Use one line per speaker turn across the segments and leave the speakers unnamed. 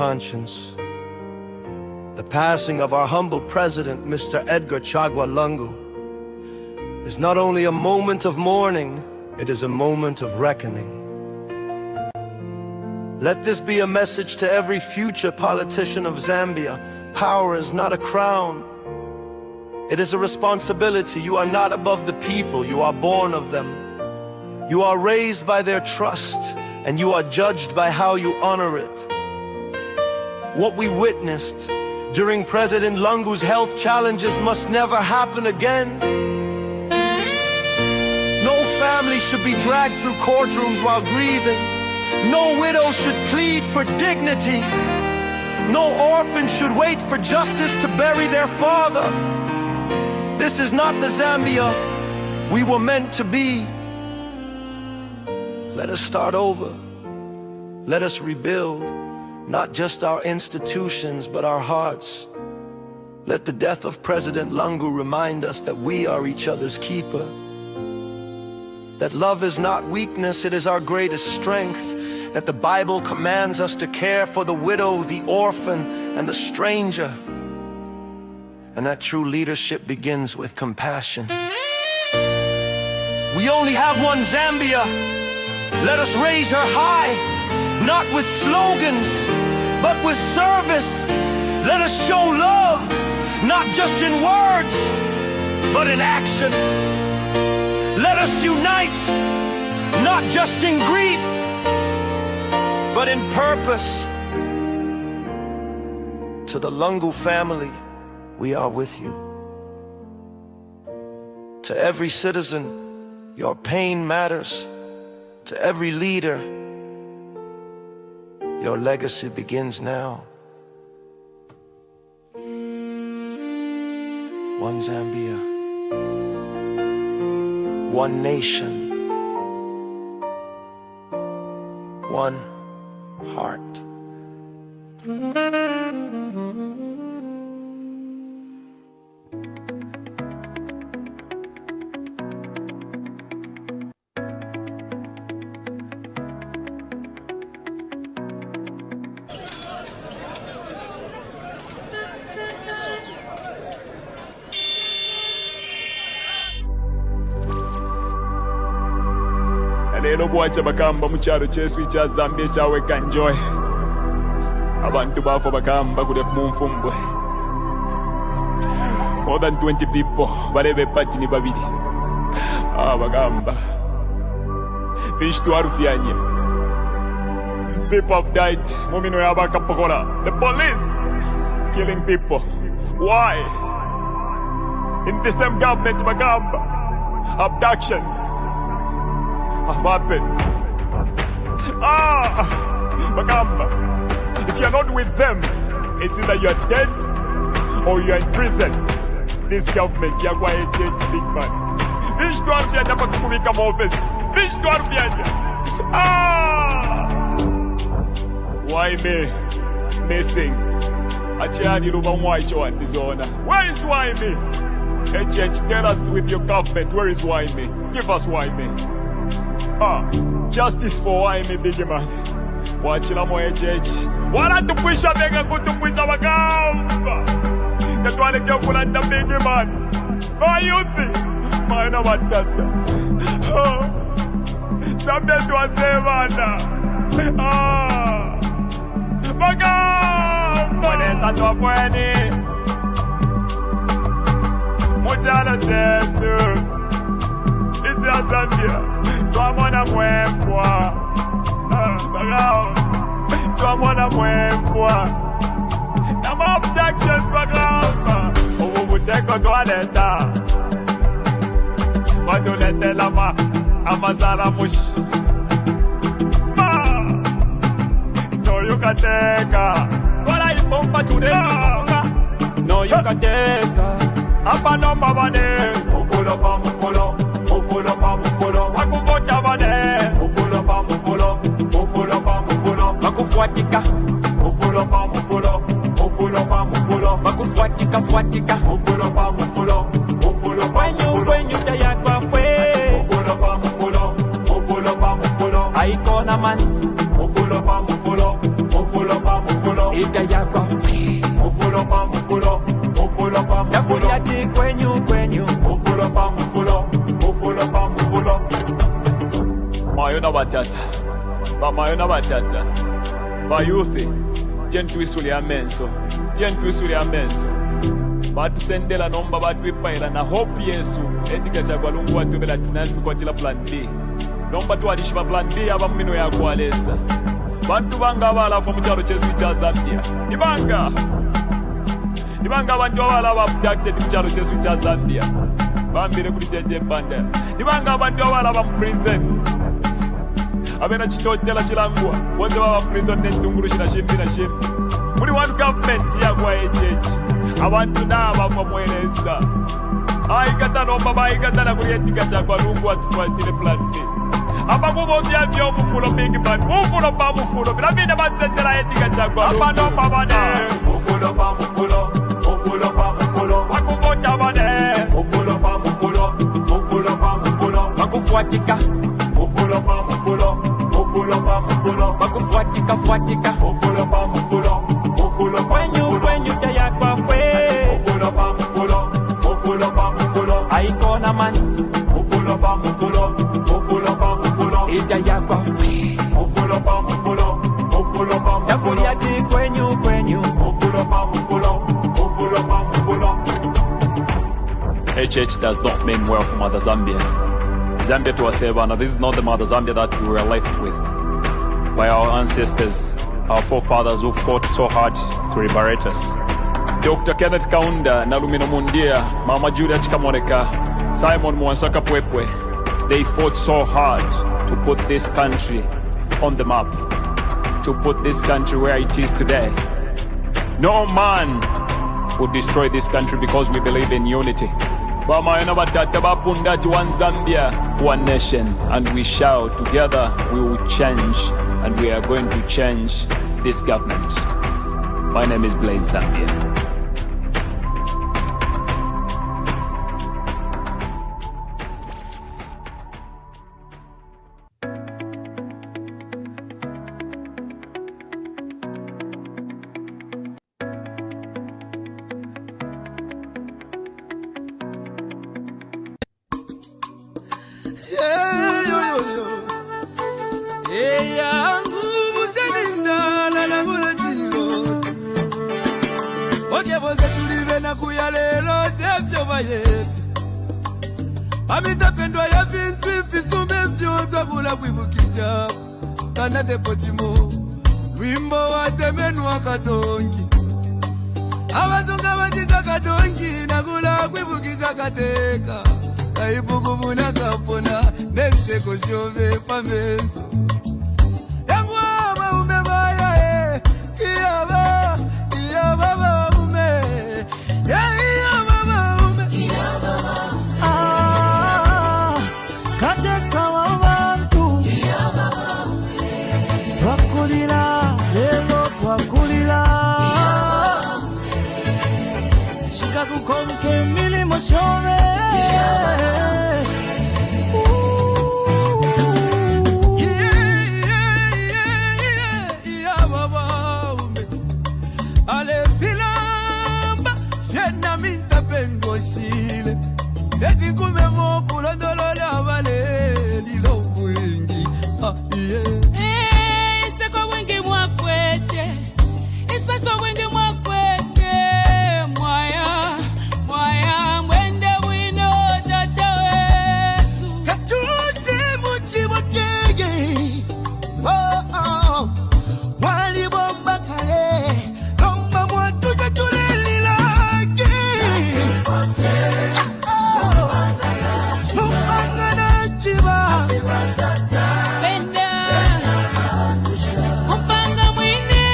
conscience. The passing of our humble president, Mr. Edgar Chagwa Lungu, is not only a moment of mourning, it is a moment of reckoning. Let this be a message to every future politician of Zambia. Power is not a crown. It is a responsibility. You are not above the people, you are born of them. You are raised by their trust, and you are judged by how you honor it. What we witnessed during President Lungu's health challenges must never happen again. No family should be dragged through courtrooms while grieving. No widow should plead for dignity. No orphan should wait for justice to bury their father. This is not the Zambia we were meant to be. Let us start over. Let us rebuild, not just our institutions, but our hearts. Let the death of President Lungu remind us that we are each other's keeper. That love is not weakness, it is our greatest strength. That the Bible commands us to care for the widow, the orphan, and the stranger. And that true leadership begins with compassion. We only have one Zambia. Let us raise her high, not with slogans, but with service. Let us show love, not just in words, but in action. Let us unite, not just in grief, but in purpose. To the Lungu family, we are with you. To every citizen, your pain matters. To every leader, your legacy begins now. One Zambia, one nation, one heart.
Lero bwacha bakamba mukyalo kyeswi kya Zambia ekyaweka enjoy. Abantu bafa bakamba kule munfumbwe. More than 20 people balebe pati ni babiri. Bagamba. Fish to arufyanye. People have died. Mumino yabakapokola. The police killing people. Why? In the same government bagamba. Abductions have happened. Magamba, if you're not with them, it's either you're dead or you're in prison. This government, you're going to change, big man. Fish to Arfia, never come office. Fish to Arfia. Why me? Missing. Achani Rubamwaicho and Dizona. Where is why me? HH, tell us with your government, where is why me? Give us why me. Justice for why me, big man. Wachila mo HH. Wala tupwisha bega kutupwisha bagamba. Katwale kya kulanda big man. My youth. Maana watata. Sambe tuwasevana. Bagamba. Wanesa tuwapweni. Mujala chetu. Ija Zambia. Tuamona mwempwa. Bagao. Tuamona mwempwa. Nama abductions bagao. Ubuteko tualeta. Wadulete lama. Amazala mush. No you can take her. Kola ipompa tudeka. No you can take her. Apa nomba bane. Mufulo pa mufulo. Mufulo pa mufulo. Wakuvota bane. Mufulo pa mufulo. Mufulo pa mufulo. Wakufuatika. Mufulo pa mufulo. Mufulo pa mufulo. Wakufuatika fuatika. Mufulo pa mufulo. Mufulo pa mufulo. When you taya kwa fwe. Mufulo pa mufulo. Mufulo pa mufulo. Aikona man. Mufulo pa mufulo. Mufulo pa mufulo. ita yako mufulo pa mufulo, mufulo pa mufulo, yakuliati kwenyu kwenyu, mufulo pa mufulo, mufulo pa mufulo. Mayona batata, ba mayona batata, ba youthi, twisuli amenso, twisuli amenso. Batu sendela nomba batu ipaila na hope Yesu, endika chagwa lungu watu bela tinani kwa tila plan B. Nomba tu wadishiba plan B aba mmino ya kualesa. Bantu banga abala fa mucharo chesu cha Zambia. Nibanga bantu abala abducted mucharo chesu cha Zambia. Bambire kuli jeje banda. Nibanga bantu abala ba prison. Abena chitotela chilangwa. Wonse baba prison netunguru shina shimbi na shimbi. Muri one government ya kwa HH. Abantu naba fa mweleza. Aikata nomba baikata na kuyetika chagwa lungu watu kwa tile plan B. Abakubo vya mufulo big man, mufulo pa mufulo, bilabine batsendela yetika chagwa lungu. Apano pa bane, mufulo pa mufulo, mufulo pa mufulo. Bakuvota bane, mufulo pa mufulo, mufulo pa mufulo. Bakufuatika, mufulo pa mufulo, mufulo pa mufulo. Bakufuatika, fuatika, mufulo pa mufulo, mufulo pa mufulo. Kwenyu ya kwa kwe, mufulo pa mufulo, mufulo pa mufulo. Aikona man, mufulo pa mufulo, mufulo pa mufulo. Ita yako mufulo pa mufulo, mufulo pa mufulo. Yakuliati kwenyu kwenyu, mufulo pa mufulo, mufulo pa mufulo. HH does not mean well for Mother Zambia. Zambia to Asebana, this is not the Mother Zambia that we were left with by our ancestors, our forefathers who fought so hard to liberate us. Dr. Kenneth Kaunda, Nalumino Mundia, Mama Julia Chikamoneka, Simon Mwansaka Pwepwe, they fought so hard to put this country on the map, to put this country where it is today. No man would destroy this country because we believe in unity. One Zambia, one nation, and we shall together we will change, and we are going to change this government. My name is Blaze Zambia.
Amita pendwa ya vintu ifisume vyoza kula kuibukisha Kana depotimo Wimbo wa temenu wa katongi Awazunga watita katongi na kula kuibukisha kateka Kaibuku muna kapona Nense koshove pamenso Yangu ama umebaya Iyaba baba ume
Kukonke mili moshove
baba ume ale filamba fiena minta pengo sile eti kume mokulo ndolole abale lilo wingi
iseko wingi mwakwete iseso wingi mwakwete mwaya mwende wino tata wesu
katusi muchi motege wali bomba kale lomba mwatu jatuleli laki mupanga chiba
penda mupanga mwine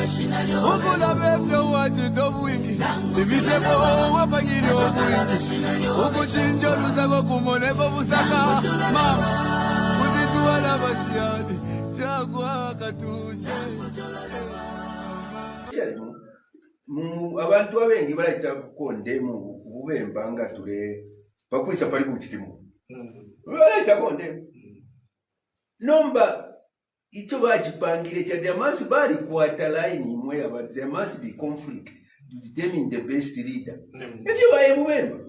Ukula bebyo wati tobwingi Ibisebo wapagiri obwingi Ukuchinjo lusako kumoneko busaka Mama Kutituwa basiyani Chagwa katuse
Abantu abengi balayita kukonde mu Bubemba nga tule bakwisa pali ku kitimu. Balayita konde. Nomba icyo bakipangire kya there must be quarter line imwe about there must be conflict to determine the best leader. If you buy Bubemba.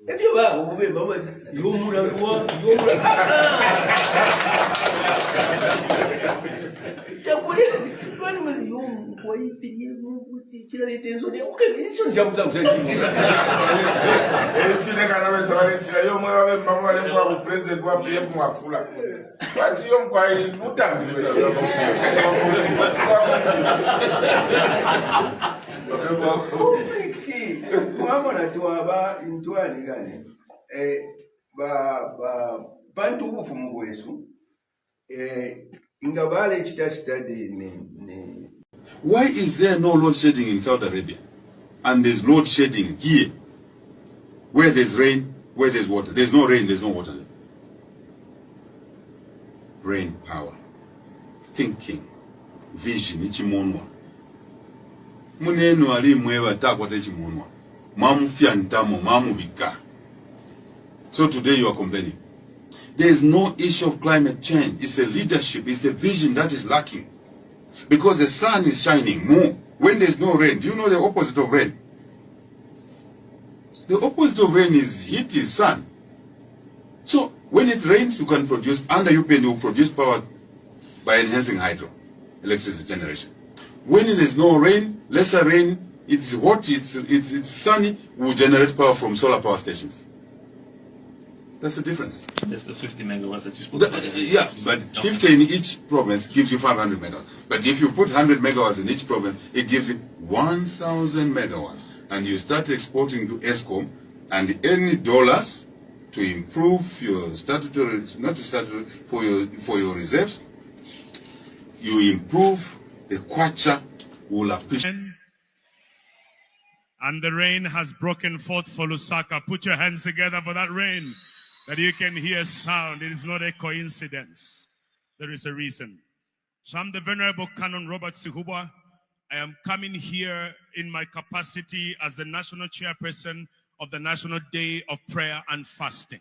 If you buy Bubemba, yomura bantu bufumu bwesu ingabale study.
Why is there no load shedding in Saudi Arabia? And there's load shedding here, where there's rain, where there's water. There's no rain, there's no water. Brain power, thinking, vision, ichimonwa. Munenu ali mwewa takwate ichimonwa. Mamu fiantamo, mamu bika. So today you are complaining. There is no issue of climate change. It's a leadership, it's the vision that is lacking. Because the sun is shining more when there's no rain. Do you know the opposite of rain? The opposite of rain is heat, is sun. So when it rains, you can produce, under UPN, you produce power by enhancing hydro electricity generation. When there's no rain, lesser rain, it's hot, it's sunny, we generate power from solar power stations. That's the difference.
That's the 50 megawatts that you spoke about.
Yeah, but 50 in each province gives you 500 megawatts. But if you put 100 megawatts in each province, it gives you 1,000 megawatts. And you start exporting to ESCOM, and any dollars to improve your statutory, not to statutory, for your reserves, you improve the kwacha will appreciate.
And the rain has broken forth for Lusaka. Put your hands together for that rain, that you can hear sound. It is not a coincidence. There is a reason. So I'm the Venerable Canon Robert Sihubwa. I am coming here in my capacity as the National Chairperson of the National Day of Prayer and Fasting.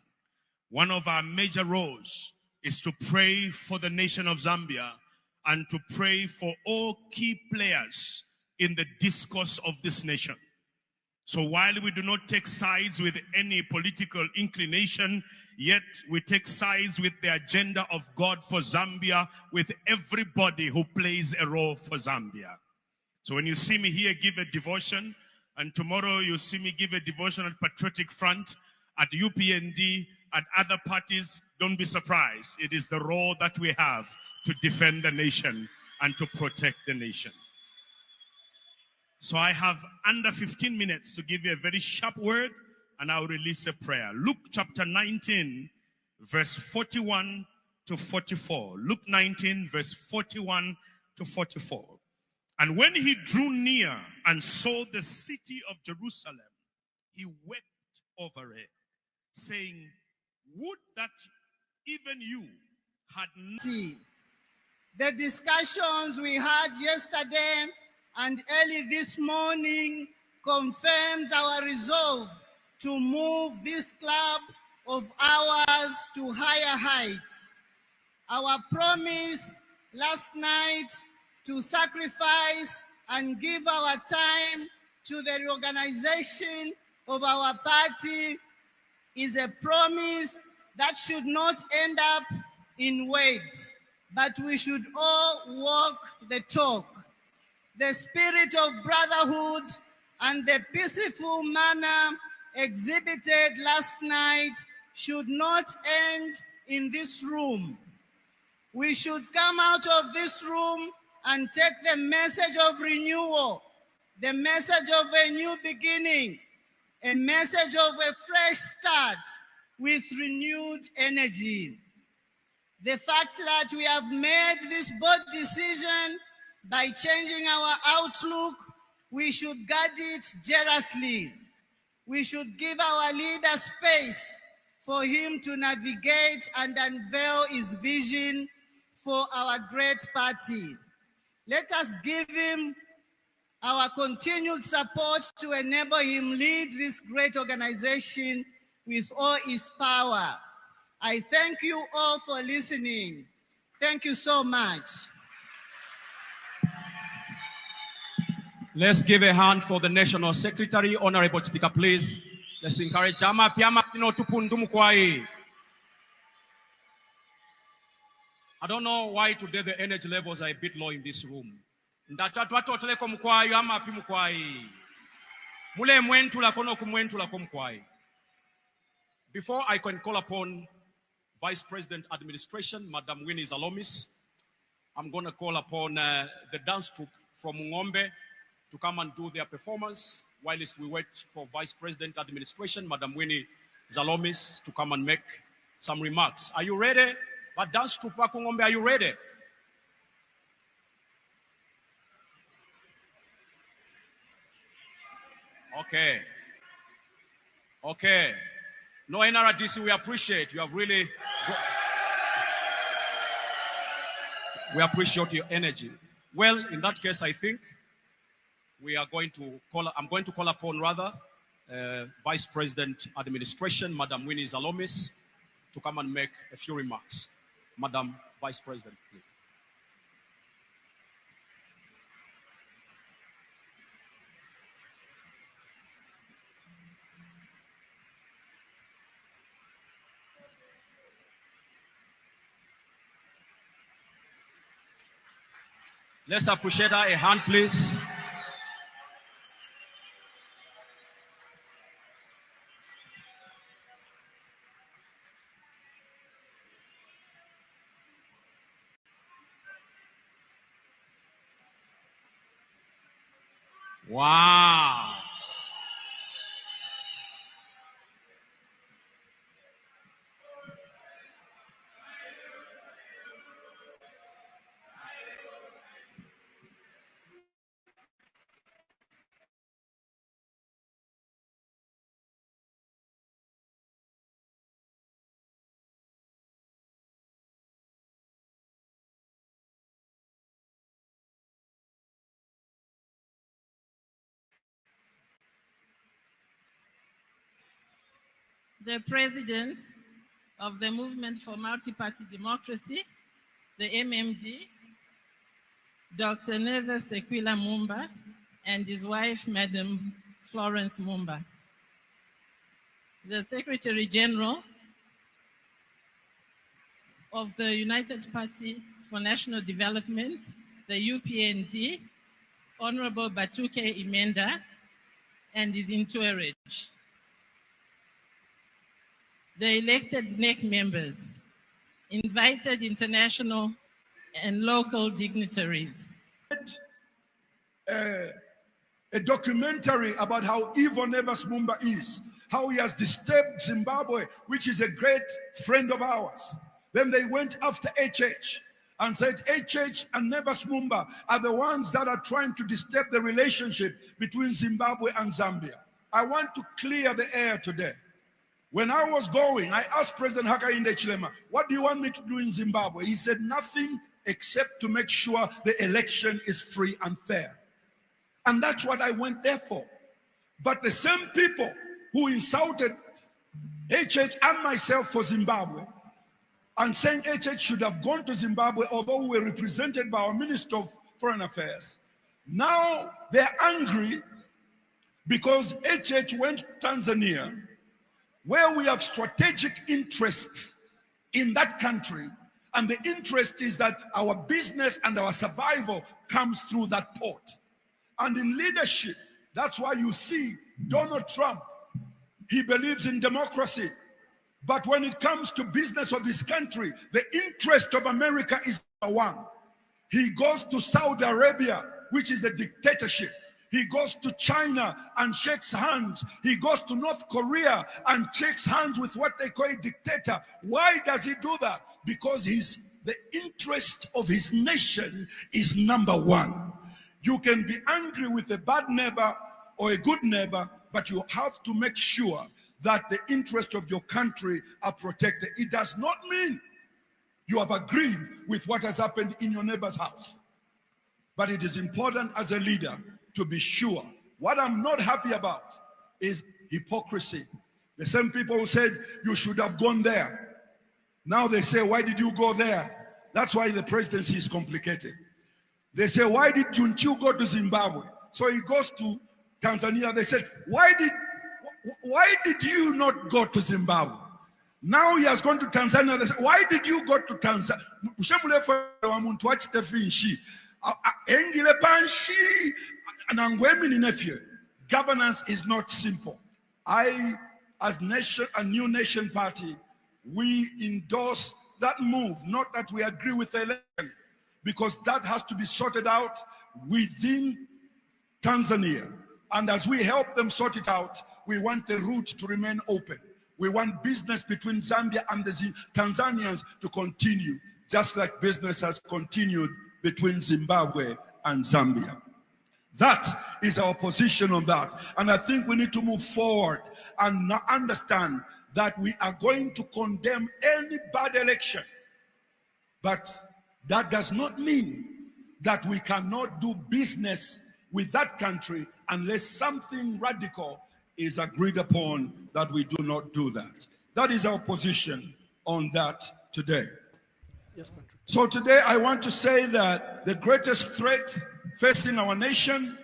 One of our major roles is to pray for the nation of Zambia and to pray for all key players in the discourse of this nation. So while we do not take sides with any political inclination, yet we take sides with the agenda of God for Zambia, with everybody who plays a role for Zambia. So when you see me here give a devotion, and tomorrow you see me give a devotion at Patriotic Front, at UPND, at other parties, don't be surprised. It is the role that we have to defend the nation and to protect the nation. So I have under 15 minutes to give you a very sharp word, and I'll release a prayer. Luke chapter 19, verse 41 to 44. Luke 19, verse 41 to 44. And when he drew near and saw the city of Jerusalem, he wept over it, saying, would that even you had known.
The discussions we had yesterday and early this morning confirms our resolve to move this club of ours to higher heights. Our promise last night to sacrifice and give our time to the reorganization of our party is a promise that should not end up in words, but we should all walk the talk. The spirit of brotherhood and the peaceful manner exhibited last night should not end in this room. We should come out of this room and take the message of renewal, the message of a new beginning, a message of a fresh start with renewed energy. The fact that we have made this bold decision By changing our outlook, we should guard it jealously. We should give our leader space for him to navigate and unveil his vision for our great party. Let us give him our continued support to enable him lead this great organization with all his power. I thank you all for listening. Thank you so much.
Let's give a hand for the National Secretary, Honorable Chitika, please. Let's encourage Ama Piama Pino Tupundumukwai. I don't know why today the energy levels are a bit low in this room. Before I can call upon Vice President Administration, Madam Winnie Zalomis, I'm going to call upon the dance troupe from Ngombe to come and do their performance, whilst we wait for Vice President Administration, Madam Winnie Zalomis, to come and make some remarks. Are you ready? But dance troupe Ngombe, are you ready? Okay. Okay. No, NRDC, we appreciate. You have really... We appreciate your energy. Well, in that case, I think we are going to call... I'm going to call upon, rather, Vice President Administration, Madam Winnie Zalomis, to come and make a few remarks. Madam Vice President, please. Let's appreciate her. A hand, please. Wow.
The President of the Movement for Multi-Party Democracy, the MMD, Dr. Neves Sekwila Mwamba, and his wife, Madam Florence Mwamba. The Secretary General of the United Party for National Development, the UPND, Honorable Batuke Imenda, and his entourage. The elected NEC members, invited international and local dignitaries.
A documentary about how evil Neves Mwamba is, how he has disturbed Zimbabwe, which is a great friend of ours. Then they went after HH and said HH and Neves Mwamba are the ones that are trying to disturb the relationship between Zimbabwe and Zambia. I want to clear the air today. When I was going, I asked President Hakainde Hichilema, what do you want me to do in Zimbabwe? He said, nothing except to make sure the election is free and fair. And that's what I went there for. But the same people who insulted HH and myself for Zimbabwe and saying HH should have gone to Zimbabwe, although we were represented by our Minister of Foreign Affairs, now they're angry because HH went to Tanzania, where we have strategic interests in that country, and the interest is that our business and our survival comes through that port. And in leadership, that's why you see Donald Trump, he believes in democracy, but when it comes to business of his country, the interest of America is the one. He goes to Saudi Arabia, which is the dictatorship. He goes to China and shakes hands. He goes to North Korea and shakes hands with what they call a dictator. Why does he do that? Because his the interest of his nation is number one. You can be angry with a bad neighbor or a good neighbor, but you have to make sure that the interests of your country are protected. It does not mean you have agreed with what has happened in your neighbor's house. But it is important as a leader to be sure. What I'm not happy about is hypocrisy. The same people who said you should have gone there, now they say, why did you go there? That's why the presidency is complicated. They say, why did Junchu go to Zimbabwe? So he goes to Tanzania. They said, why did you not go to Zimbabwe? Now he has gone to Tanzania. They say, why did you go to Tanzania? Governance is not simple. I, as a new nation party, we endorse that move, not that we agree with the election, because that has to be sorted out within Tanzania. And as we help them sort it out, we want the route to remain open. We want business between Zambia and the Tanzanians to continue, just like business has continued between Zimbabwe and Zambia. That is our position on that. And I think we need to move forward and understand that we are going to condemn any bad election. But that does not mean that we cannot do business with that country unless something radical is agreed upon that we do not do that. That is our position on that today.
Yes, Patrick.
So today I want to say that the greatest threat facing our nation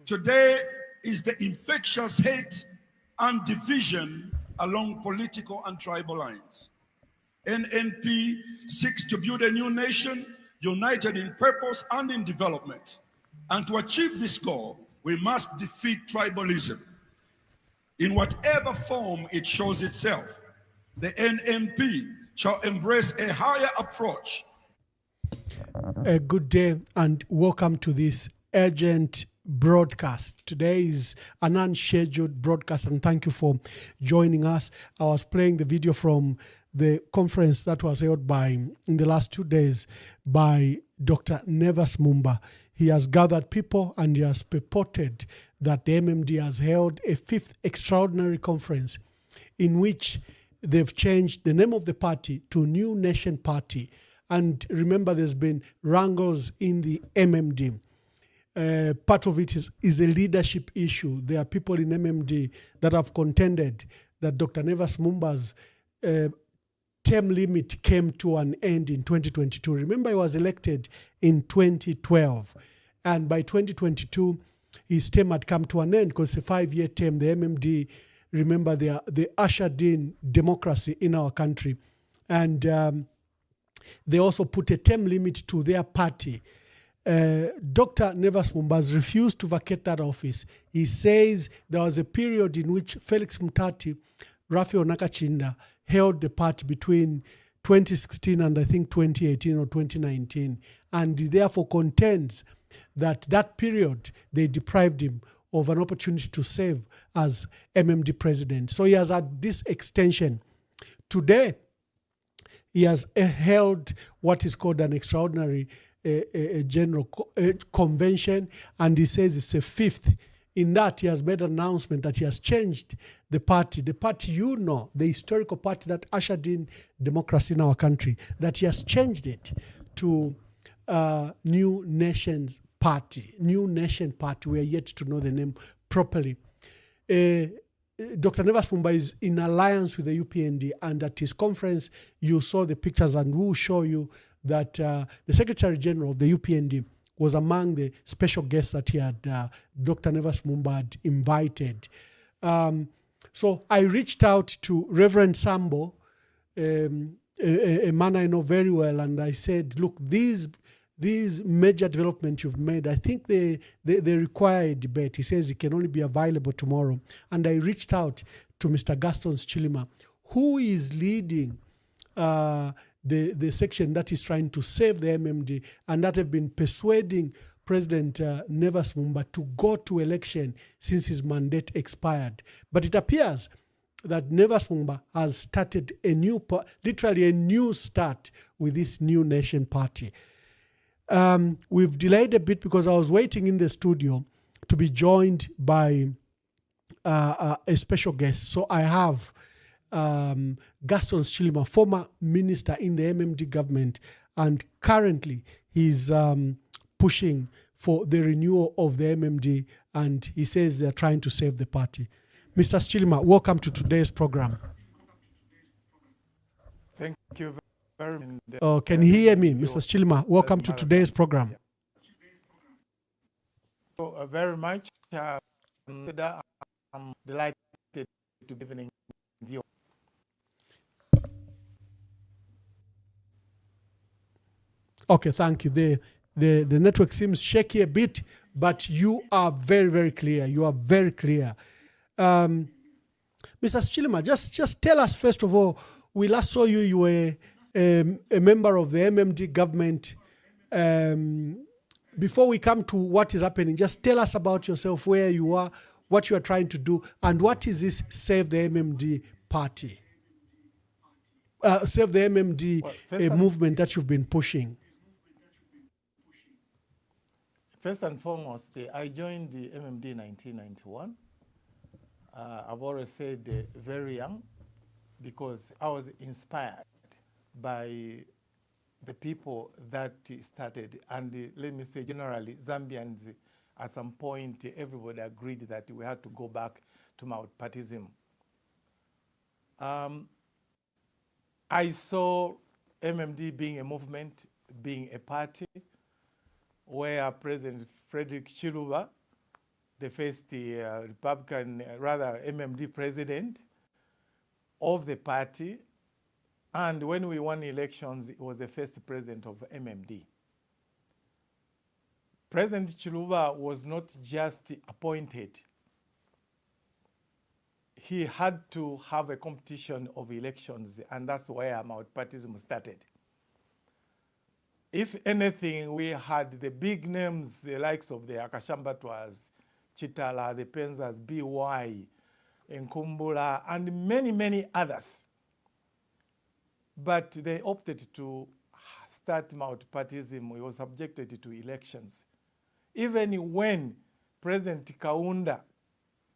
today is the infectious hate and division along political and tribal lines. NNP seeks to build a new nation united in purpose and in development. And to achieve this goal, we must defeat tribalism in whatever form it shows itself. The NNP shall embrace a higher approach.
A good day and welcome to this urgent broadcast. Today is an unscheduled broadcast and thank you for joining us. I was playing the video from the conference that was held in the last 2 days by Dr. Nevas Mwamba. He has gathered people and he has purported that the MMD has held a 5th extraordinary conference in which they've changed the name of the party to New Nation Party. And remember, there's been wrangles in the MMD. Part of it is a leadership issue. There are people in MMD that have contended that Dr. Nevas Mwamba's term limit came to an end in 2022. Remember, he was elected in 2012. And by 2022, his term had come to an end because it's a 5-year term. The MMD, remember, they ushered in democracy in our country. And they also put a term limit to their party. Dr. Nevas Mwamba has refused to vacate that office. He says there was a period in which Felix Mutati, Raphael Nakachinda held the party between 2016 and I think 2018 or 2019, and he therefore contends that that period they deprived him of an opportunity to serve as MMD president. So he has had this extension. Today, he has held what is called an extraordinary general convention, and he says it's a 5th. In that, he has made an announcement that he has changed the party, the historical party that ushered in democracy in our country, that he has changed it to New Nations Party. New Nation Party. We are yet to know the name properly. Dr. Nevas Mwamba is in alliance with the UPND, and at his conference, you saw the pictures, and we'll show you that the Secretary General of the UPND was among the special guests that he had, Dr. Nevas Mwamba had invited. So I reached out to Reverend Sambo, a man I know very well, and I said, look, these major developments you've made, I think they require a debate. He says it can only be available tomorrow. And I reached out to Mr. Gaston Chilima, who is leading the section that is trying to save the MMD and that have been persuading President Nevas Mwamba to go to election since his mandate expired. But it appears that Nevas Mwamba has started literally a new start with this New Nation Party. We've delayed a bit because I was waiting in the studio to be joined by a special guest. So I have Gaston Chilima, former minister in the MMD government, and currently he's pushing for the renewal of the MMD, and he says they're trying to save the party. Mr. Chilima, welcome to today's program.
Thank you very much.
Oh, can you hear me, Mr. Chilima? Welcome to today's program.
Very much. I'm delighted to be evening view.
Okay, thank you. The network seems shaky a bit, but you are very, very clear. You are very clear. Mr. Chilima, just tell us, first of all, we last saw you were a member of the MMD government. Before we come to what is happening, just tell us about yourself, where you are, what you are trying to do, and what is this Save the MMD party? Save the MMD movement that you've been pushing.
First and foremost, I joined the MMD in 1991. I've always said very young, because I was inspired by the people that started. And let me say, generally, Zambians, at some point, everybody agreed that we had to go back to multipartyism. I saw MMD being a movement, being a party, where President Frederick Chiluba, the first MMD president of the party, and when we won elections, he was the first president of MMD. President Chiluba was not just appointed. He had to have a competition of elections, and that's where multipartyism started. If anything, we had the big names, the likes of the Akashambatwas, Chitala, the Penzas, BY, Nkumbula, and many, many others. But they opted to start multipartyism. We were subjected to elections. Even when President Kaunda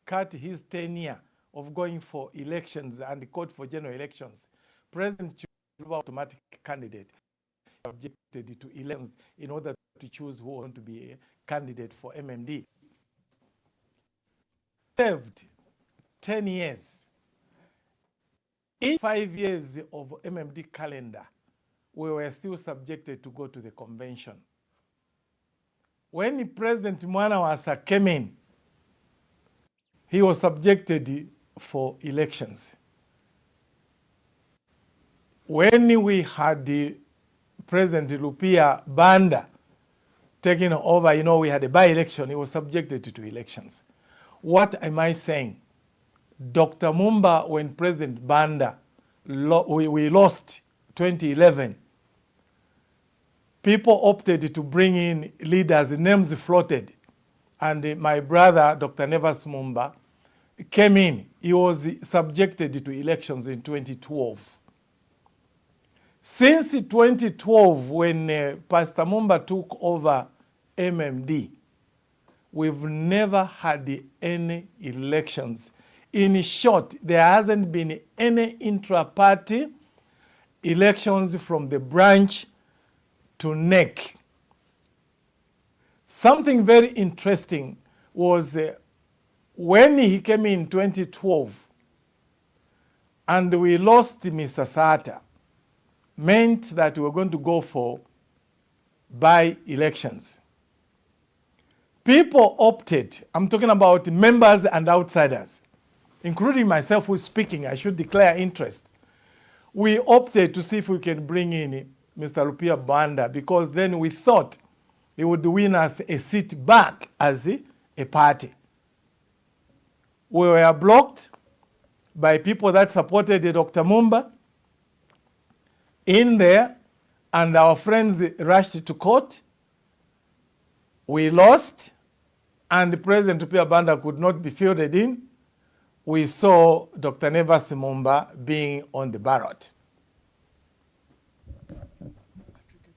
cut his tenure of going for elections and called for general elections, President Chiluba, automatic candidate, subjected to elections in order to choose who want to be a candidate for MMD. Served 10 years. In 5 years of MMD calendar, we were still subjected to go to the convention. When President Mwamba came in, he was subjected for elections. When we had the President Lupia Banda taking over, we had a by-election, he was subjected to elections. What am I saying? Dr. Mwamba, when President Banda, we lost 2011, people opted to bring in leaders, names floated. And my brother, Dr. Nevas Mwamba, came in. He was subjected to elections in 2012. Since 2012, when Pastor Mwamba took over MMD, we've never had any elections. In short, there hasn't been any intra-party elections from the branch to NEC. Something very interesting was when he came in 2012 and we lost Mr. Sata, meant that we were going to go for by-elections. People opted, I'm talking about members and outsiders, including myself who's speaking, I should declare interest. We opted to see if we can bring in Mr. Lupia Banda, because then we thought he would win us a seat back as a party. We were blocked by people that supported Dr. Mwamba in there, and our friends rushed to court. We lost, and President Lupia Banda could not be fielded in. we saw Dr. Nevas Mwamba being on the ballot.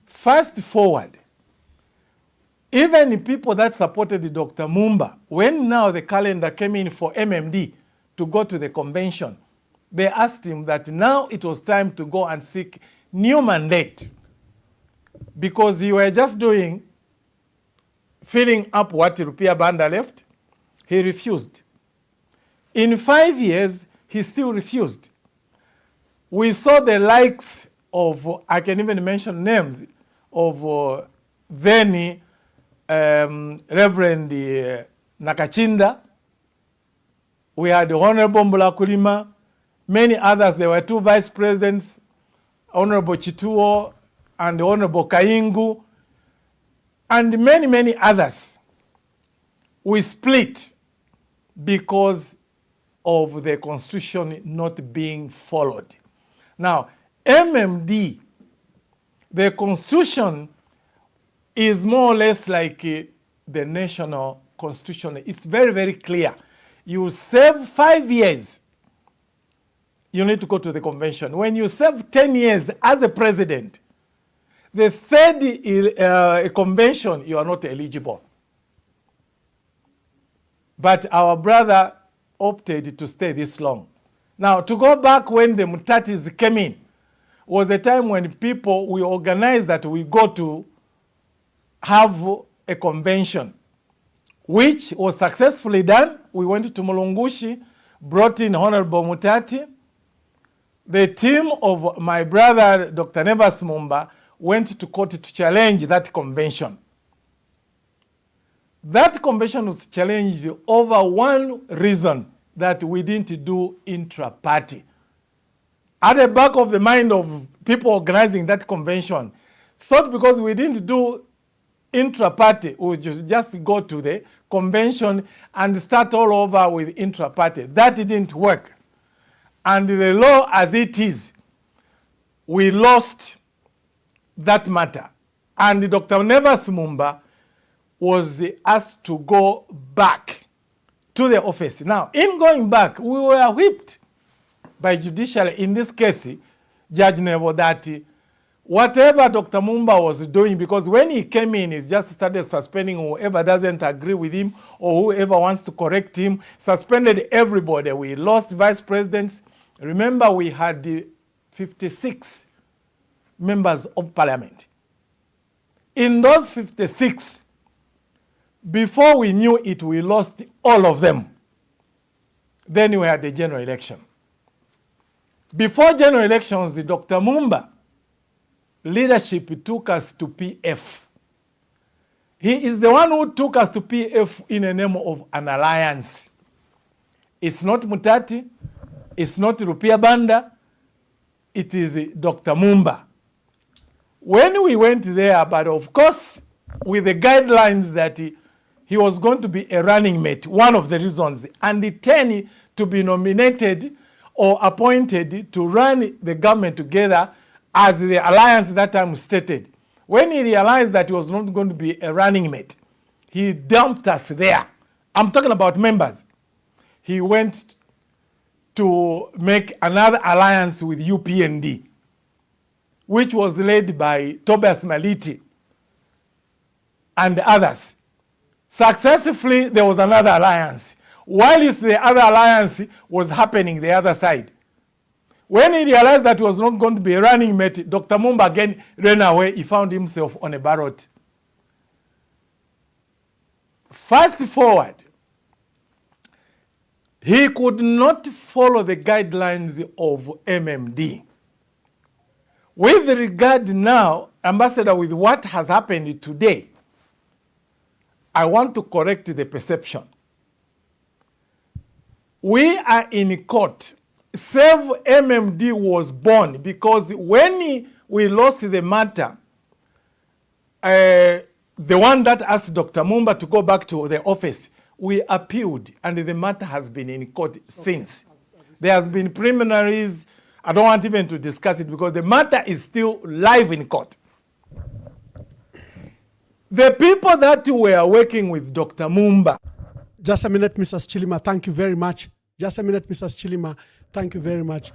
Fast forward, even people that supported Dr. Mwamba, when now the calendar came in for MMD to go to the convention, they asked him that now it was time to go and seek new mandate because you were just filling up what Rupia Banda left. He refused. In 5 years, he still refused. We saw the likes of, I can even mention names, of then Reverend Nakachinda. We had the Honorable Mbulakulima, many others. There were 2 vice presidents, Honorable Chituo and Honorable Kaingu, and many, many others. We split because of the constitution not being followed. Now, MMD, the constitution is more or less like the national constitution. It's very, very clear. You serve 5 years, you need to go to the convention. When you serve 10 years as a president, the third convention, you are not eligible. But our brother opted to stay this long. Now, to go back when the Mutatis came in, was the time when we organized that we go to have a convention, which was successfully done. We went to Mulungushi, brought in Honorable Mutati. The team of my brother, Dr. Nevas Mwamba, went to court to challenge that convention. That convention was challenged over one reason, that we didn't do intra-party. At the back of the mind of people organizing that convention, thought because we didn't do intra-party, we would just go to the convention and start all over with intra-party. That didn't work. And the law as it is, we lost that matter. And Dr. Nevas Mwamba was asked to go back to the office. Now, in going back, we were whipped by judiciary, in this case, Judge Nebo, that whatever Dr. Mwamba was doing, because when he came in, he just started suspending whoever doesn't agree with him or whoever wants to correct him, suspended everybody. We lost vice presidents. Remember, we had 56 members of parliament. In those 56, before we knew it, we lost all of them. Then we had the general election. Before general elections, the Dr. Mwamba leadership took us to PF. He is the one who took us to PF in the name of an alliance. It's not Mutati, it's not Rupia Banda, it is Dr. Mwamba. When we went there, but of course, with the guidelines that he was going to be a running mate, one of the reasons, and the 10 to be nominated or appointed to run the government together as the alliance that time stated. When he realized that he was not going to be a running mate, he dumped us there. I'm talking about members. He went to make another alliance with UPND, which was led by Tobias Maliti and others. Successfully, there was another alliance. While the other alliance was happening the other side. When he realized that he was not going to be a running mate, Dr. Mwamba again ran away. He found himself on a ballot. Fast forward, he could not follow the guidelines of MMD. With regard now, Ambassador, with what has happened today, I want to correct the perception. We are in court. Save MMD was born because when we lost the matter, the one that asked Dr. Mwamba to go back to the office, we appealed and the matter has been in court since. There has been preliminaries. I don't want even to discuss it because the matter is still live in court. The people that were working with Dr. Mwamba.
Just a minute, Mrs. Chilima. Thank you very much. Just a minute, Mr. Chilima. Thank you very much.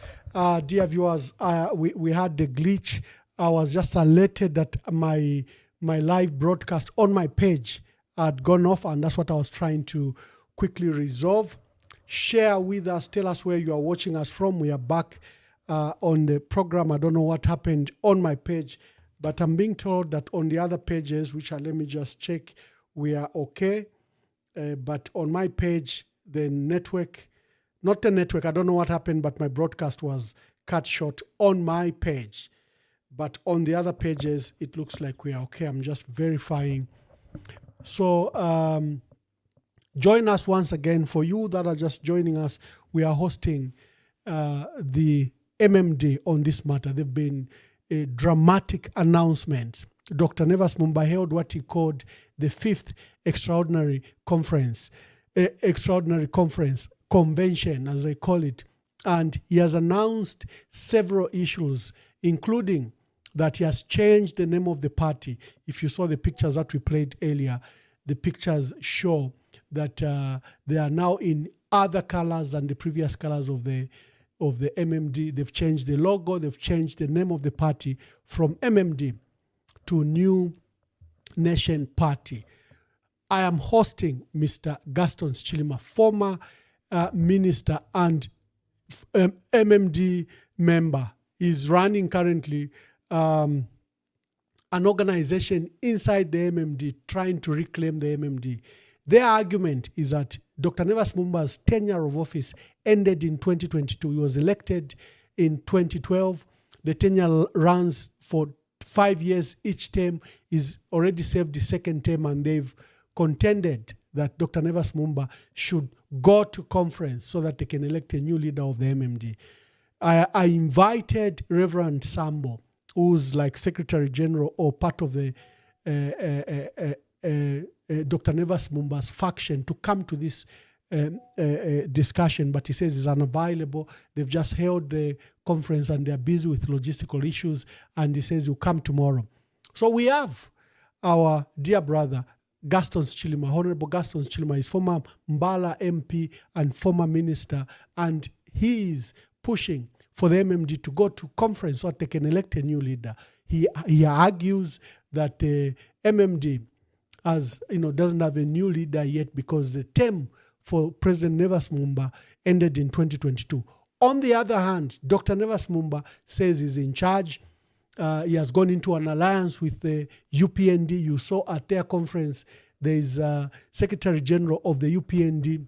Dear viewers, we had the glitch. I was just alerted that my live broadcast on my page had gone off, and that's what I was trying to quickly resolve. Share with us. Tell us where you are watching us from. We are back on the program. I don't know what happened on my page, but I'm being told that on the other pages, which are, let me just check, we are okay. But on my page, the network, not the network, I don't know what happened, but my broadcast was cut short on my page. But on the other pages, it looks like we are okay. I'm just verifying. So join us once again. For you that are just joining us, we are hosting the MMD on this matter. There have been a dramatic announcement. Dr. Nevas Mwamba held what he called the 5th extraordinary conference, convention, as they call it. And he has announced several issues, including that he has changed the name of the party. If you saw the pictures that we played earlier, the pictures show that they are now in other colors than the previous colors of the MMD. They've changed the logo, they've changed the name of the party from MMD to New Nation Party. I am hosting Mr. Gaston Chilima, former minister and MMD member. He's running currently an organization inside the MMD trying to reclaim the MMD. Their argument is that Dr. Nevas Mwamba's tenure of office ended in 2022. He was elected in 2012. The tenure runs for 5 years each term. He's already served the second term, and they've contended that Dr. Nevas Mwamba should go to conference so that they can elect a new leader of the MMD. I invited Reverend Sambo, who's like Secretary General or part of the Dr. Nevas Mwamba's faction, to come to this discussion, but he says he's unavailable. They've just held the conference and they're busy with logistical issues, and he says he'll come tomorrow. So we have our dear brother, Gaston Chilima, Honorable Gaston Chilima. Is former Mbala MP and former minister, and he is pushing for the MMD to go to conference so that they can elect a new leader. He argues that MMD, as you know, doesn't have a new leader yet because the term for President Nevas Mwamba ended in 2022. On the other hand, Dr. Nevas Mwamba says he's in charge. He has gone into an alliance with the UPND. You saw at their conference, there's Secretary General of the UPND,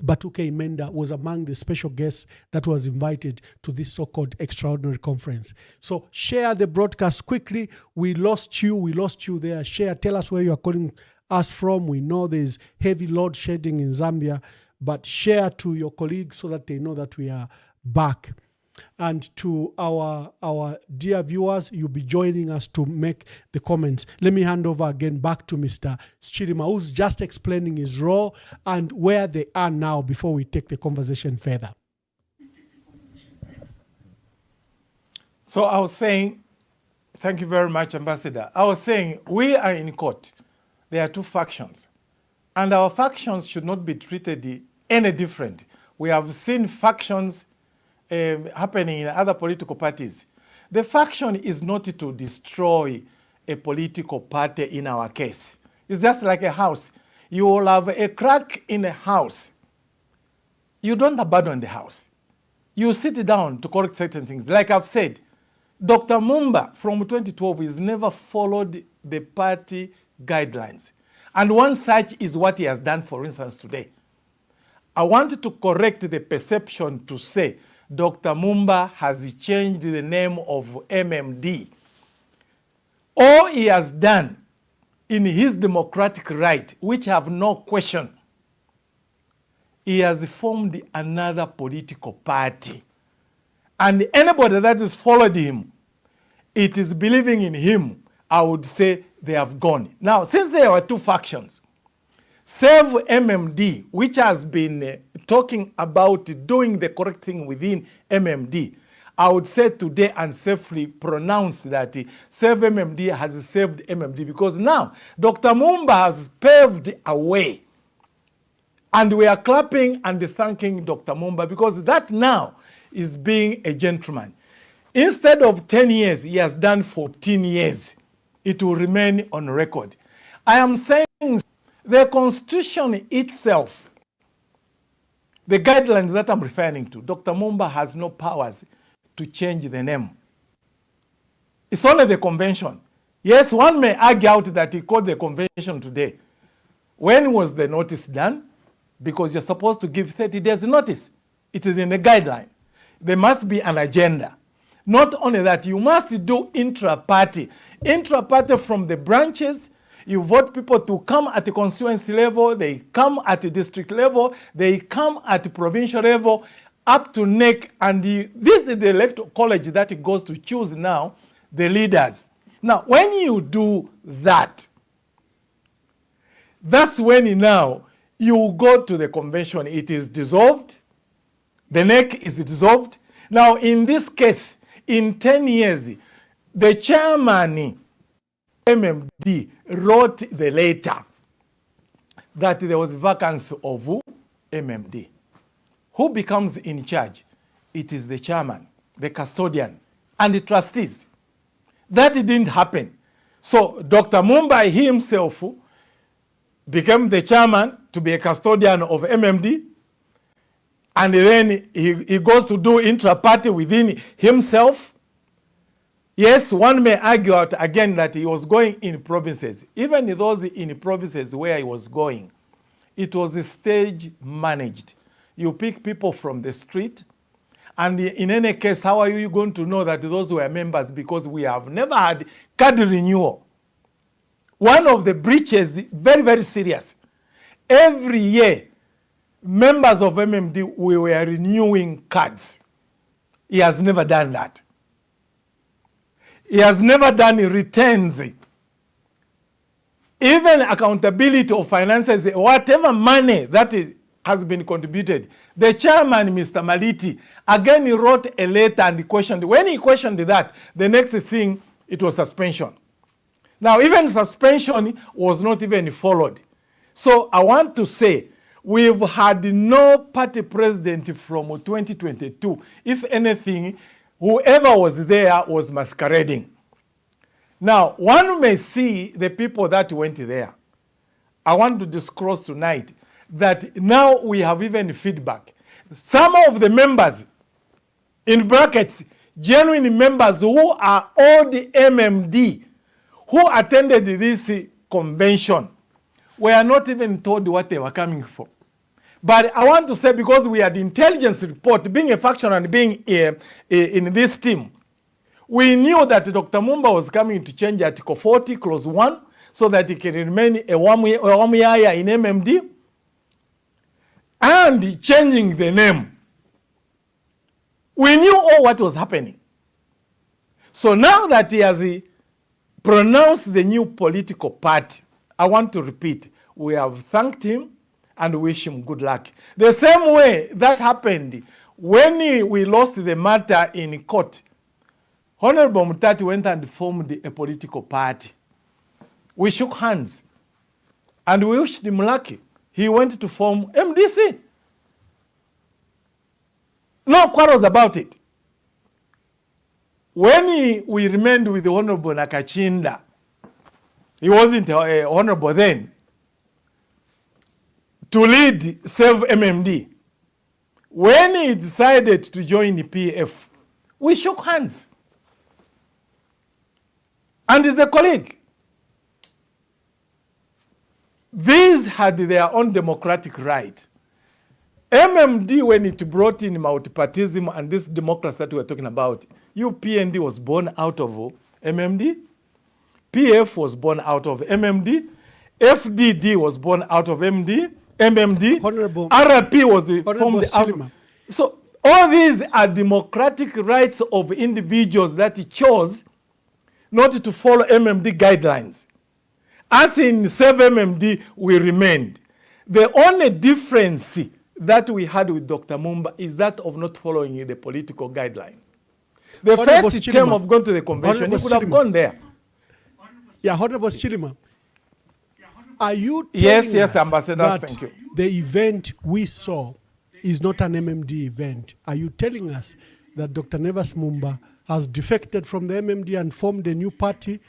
Batuke Imenda, was among the special guests that was invited to this so-called extraordinary conference. So share the broadcast quickly. We lost you there. Share, tell us where you are calling us from. We know there's heavy load shedding in Zambia, but share to your colleagues so that they know that we are back. And to our dear viewers, you'll be joining us to make the comments. Let me hand over again back to Mr. Chilima, who's just explaining his role and where they are now before we take the conversation further.
So I was saying, thank you very much, Ambassador. I was saying we are in court. There are two factions, and our factions should not be treated any different. We have seen factions happening in other political parties. The faction is not to destroy a political party in our case. It's just like a house. You will have a crack in a house. You don't abandon the house. You sit down to correct certain things. Like I've said, Dr. Mwamba from 2012 has never followed the party guidelines. And one such is what he has done, for instance, today. I want to correct the perception to say Dr. Mwamba has changed the name of MMD. All he has done in his democratic right, which have no question, he has formed another political party. And anybody that has followed him, it is believing in him, I would say they have gone. Now, since there were two factions, Save MMD, which has been talking about doing the correct thing within MMD, I would say today and safely pronounce that Save MMD has saved MMD, because now Dr. Mwamba has paved a way And we are clapping and thanking Dr. Mwamba because that now is being a gentleman. Instead of 10 years, he has done 14 years. It will remain on record. I am saying the Constitution itself, the guidelines that I'm referring to, Dr. Mwamba has no powers to change the name. It's only the convention. Yes, one may argue out that he called the convention today. When was the notice done? Because you're supposed to give 30 days notice. It is in the guideline. There must be an agenda. Not only that, you must do intra-party. Intra-party from the branches. You vote people to come at the constituency level, they come at the district level, they come at the provincial level, up to NEC, and this is the electoral college that it goes to choose now the leaders. Now, when you do that, that's when now you go to the convention. It is dissolved. The NEC is dissolved. Now, in this case, in 10 years, the chairman, MMD, wrote the letter that there was vacancy of MMD. Who becomes in charge? It is the chairman, the custodian, and the trustees. That didn't happen. So Dr. Mwamba himself became the chairman to be a custodian of MMD, and then he goes to do intra-party within himself. Yes, one may argue out again that he was going in provinces. Even those in provinces where he was going, it was stage managed. You pick people from the street, and in any case, how are you going to know that those were members? Because we have never had card renewal. One of the breaches, very, very serious. Every year, members of MMD, we were renewing cards. He has never done that. He has never done returns. Even accountability of finances, whatever money that has been contributed. The chairman, Mr. Maliti, again he wrote a letter and questioned. When he questioned that, the next thing, it was suspension. Now, even suspension was not even followed. So I want to say, we've had no party president from 2022. If anything, whoever was there was masquerading. Now, one may see the people that went there. I want to disclose tonight that now we have even feedback. Some of the members, in brackets, genuine members who are old MMD, who attended this convention, were not even told what they were coming for. But I want to say, because we had intelligence report, being a faction and being in this team, we knew that Dr. Mwamba was coming to change Article 40, Clause 1, so that he can remain a one-year in MMD, and changing the name. We knew all what was happening. So now that he has pronounced the new political party, I want to repeat, we have thanked him and wish him good luck. The same way that happened when we lost the matter in court. Honorable Mutati went and formed a political party. We shook hands and we wished him lucky. He went to form MDC. No quarrels about it. When we remained with the Honorable Nakachinda, he wasn't honorable then, to lead Save MMD. When he decided to join the PF, we shook hands. And he's a colleague. These had their own democratic right. MMD, when it brought in multipartism and this democracy that we're talking about, UPND was born out of MMD, PF was born out of MMD, FDD was born out of MMD,
Honorable,
RP was formed
out.
So all these are democratic rights of individuals that he chose not to follow MMD guidelines. As in Save MMD, we remained. The only difference that we had with Dr. Mwamba is that of not following the political guidelines. The
Honorable
first term of going to the convention, he could have gone there.
Yeah, Honorable Chilima. Are you
Yes,
telling
yes,
us
Ambassador,
that
thank you.
the event we saw is not an MMD event? Are you telling us that Dr. Nevas Mumba has defected from the MMD and formed a new party?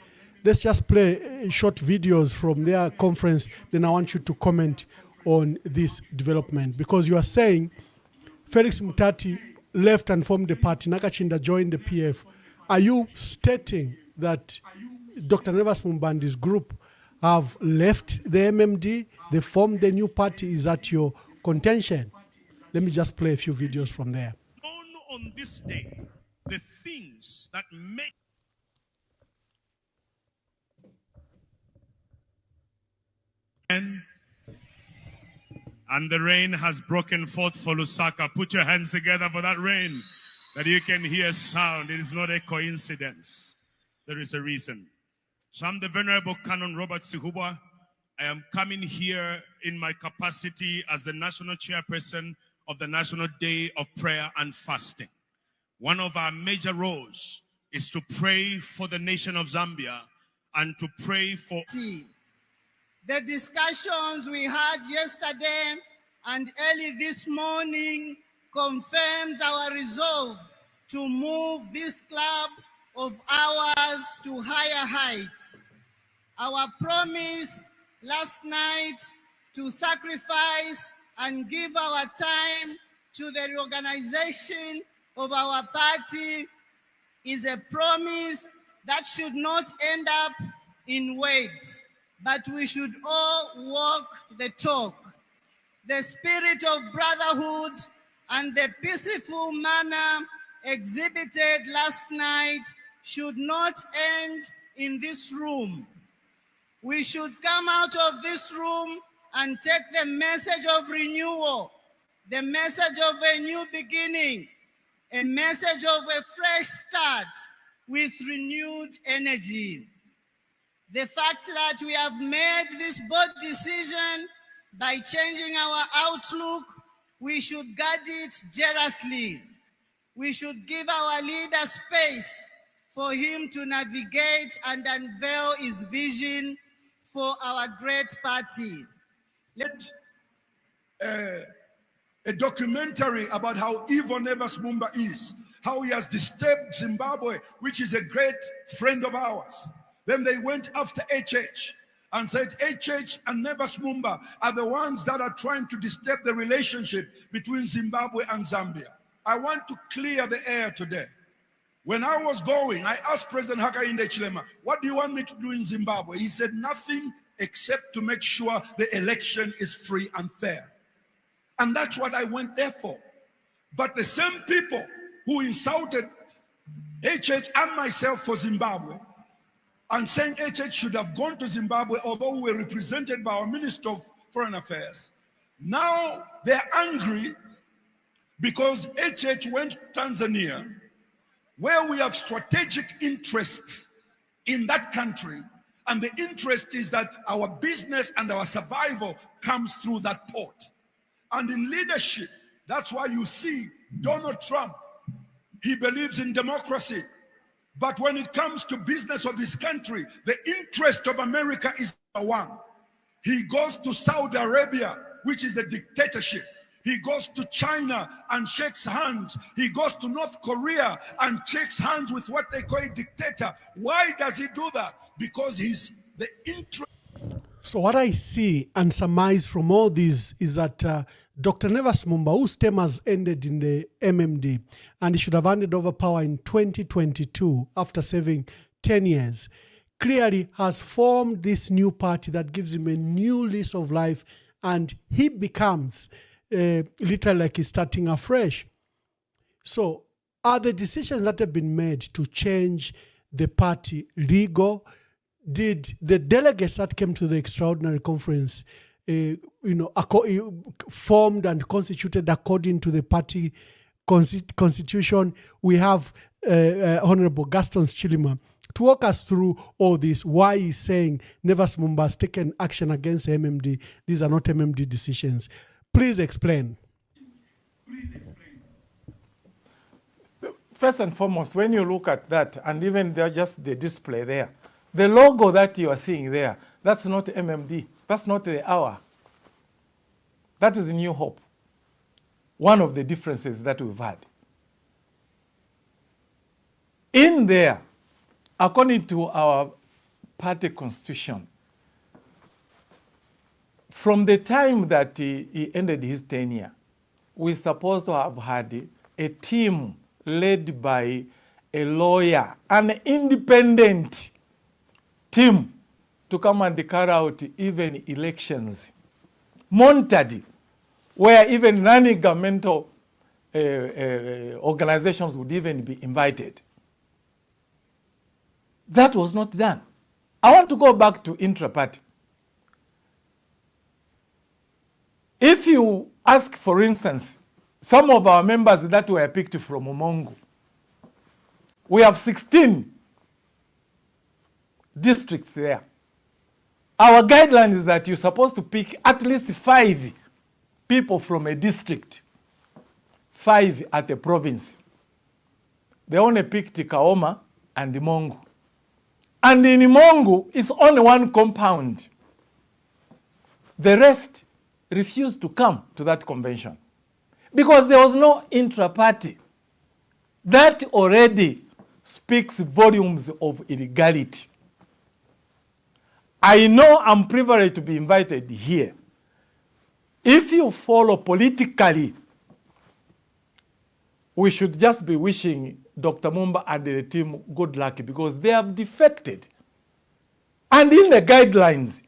Let's just play short videos from their conference. Then I want you to comment on this development, because you are saying Felix Mutati left and formed the party, Nakachinda joined the PF. Are you stating that Dr. Nevas Mumba and his group have left the MMD, they formed the new party? Is that your contention? Let me just play a few videos from there.
On this day, the things that make and the rain has broken forth for Lusaka. Put your hands together for that rain, that you can hear sound. It is not a coincidence. There is a reason. So I'm the Venerable Canon Robert Sihubwa. I am coming here in my capacity as the National Chairperson of the National Day of Prayer and Fasting. One of our major roles is to pray for the nation of Zambia and to pray for...
The discussions we had yesterday and early this morning confirms our resolve to move this club of ours to higher heights. Our promise last night to sacrifice and give our time to the reorganization of our party is a promise that should not end up in words, but we should all walk the talk. The spirit of brotherhood and the peaceful manner exhibited last night should not end in this room. We should come out of this room and take the message of renewal, the message of a new beginning, a message of a fresh start with renewed energy. The fact that we have made this bold decision by changing our outlook, we should guard it jealously. We should give our leader space for him to navigate and unveil his vision for our great party.
A documentary about how evil Nevas Mumba is, how he has disturbed Zimbabwe, which is a great friend of ours. Then they went after HH and said HH and Nevas Mumba are the ones that are trying to disturb the relationship between Zimbabwe and Zambia. I want to clear the air today. When I was going, I asked President Hakainde Hichilema, what do you want me to do in Zimbabwe? He said nothing except to make sure the election is free and fair. And that's what I went there for. But the same people who insulted HH and myself for Zimbabwe and saying HH should have gone to Zimbabwe, although we were represented by our Minister of Foreign Affairs, now they're angry because HH went to Tanzania, where we have strategic interests in that country, and the interest is that our business and our survival comes through that port. And in leadership, that's why you see Donald Trump, he believes in democracy. But when it comes to business of his country, the interest of America is the one. He goes to Saudi Arabia, which is the dictatorship. He goes to China and shakes hands. He goes to North Korea and shakes hands with what they call a dictator. Why does he do that? Because he's the interest.
So what I see and surmise from all this is that Dr. Nevas Mumba, whose term has ended in the MMD, and he should have handed over power in 2022 after serving 10 years, clearly has formed this new party that gives him a new lease of life, and he becomes literally like he's starting afresh. So are the decisions that have been made to change the party legal? Did the delegates that came to the extraordinary conference, formed and constituted according to the party constitution? We have Honorable Gaston Chilima to walk us through all this, why he's saying Nevas Mumba has taken action against MMD. These are not MMD decisions. Please explain.
First and foremost, when you look at that, and even just the display there, the logo that you are seeing there, that's not MMD. That's not the hour. That is New Hope. One of the differences that we've had. In there, according to our party constitution, from the time that he ended his tenure, we're supposed to have had a team led by a lawyer, an independent team to come and carry out even elections, monitored, where even non-governmental organizations would even be invited. That was not done. I want to go back to intra-party. If you ask, for instance, some of our members that were picked from Umongu, we have 16 districts there. Our guideline is that you're supposed to pick at least 5 people from a district, 5 at a province. They only picked Kaoma and Mongu. And in Mongu, it's only one compound. The rest refused to come to that convention because there was no intra-party. That already speaks volumes of illegality. I know I'm privileged to be invited here. If you follow politically, we should just be wishing Dr. Mwamba and the team good luck because they have defected. And in the guidelines,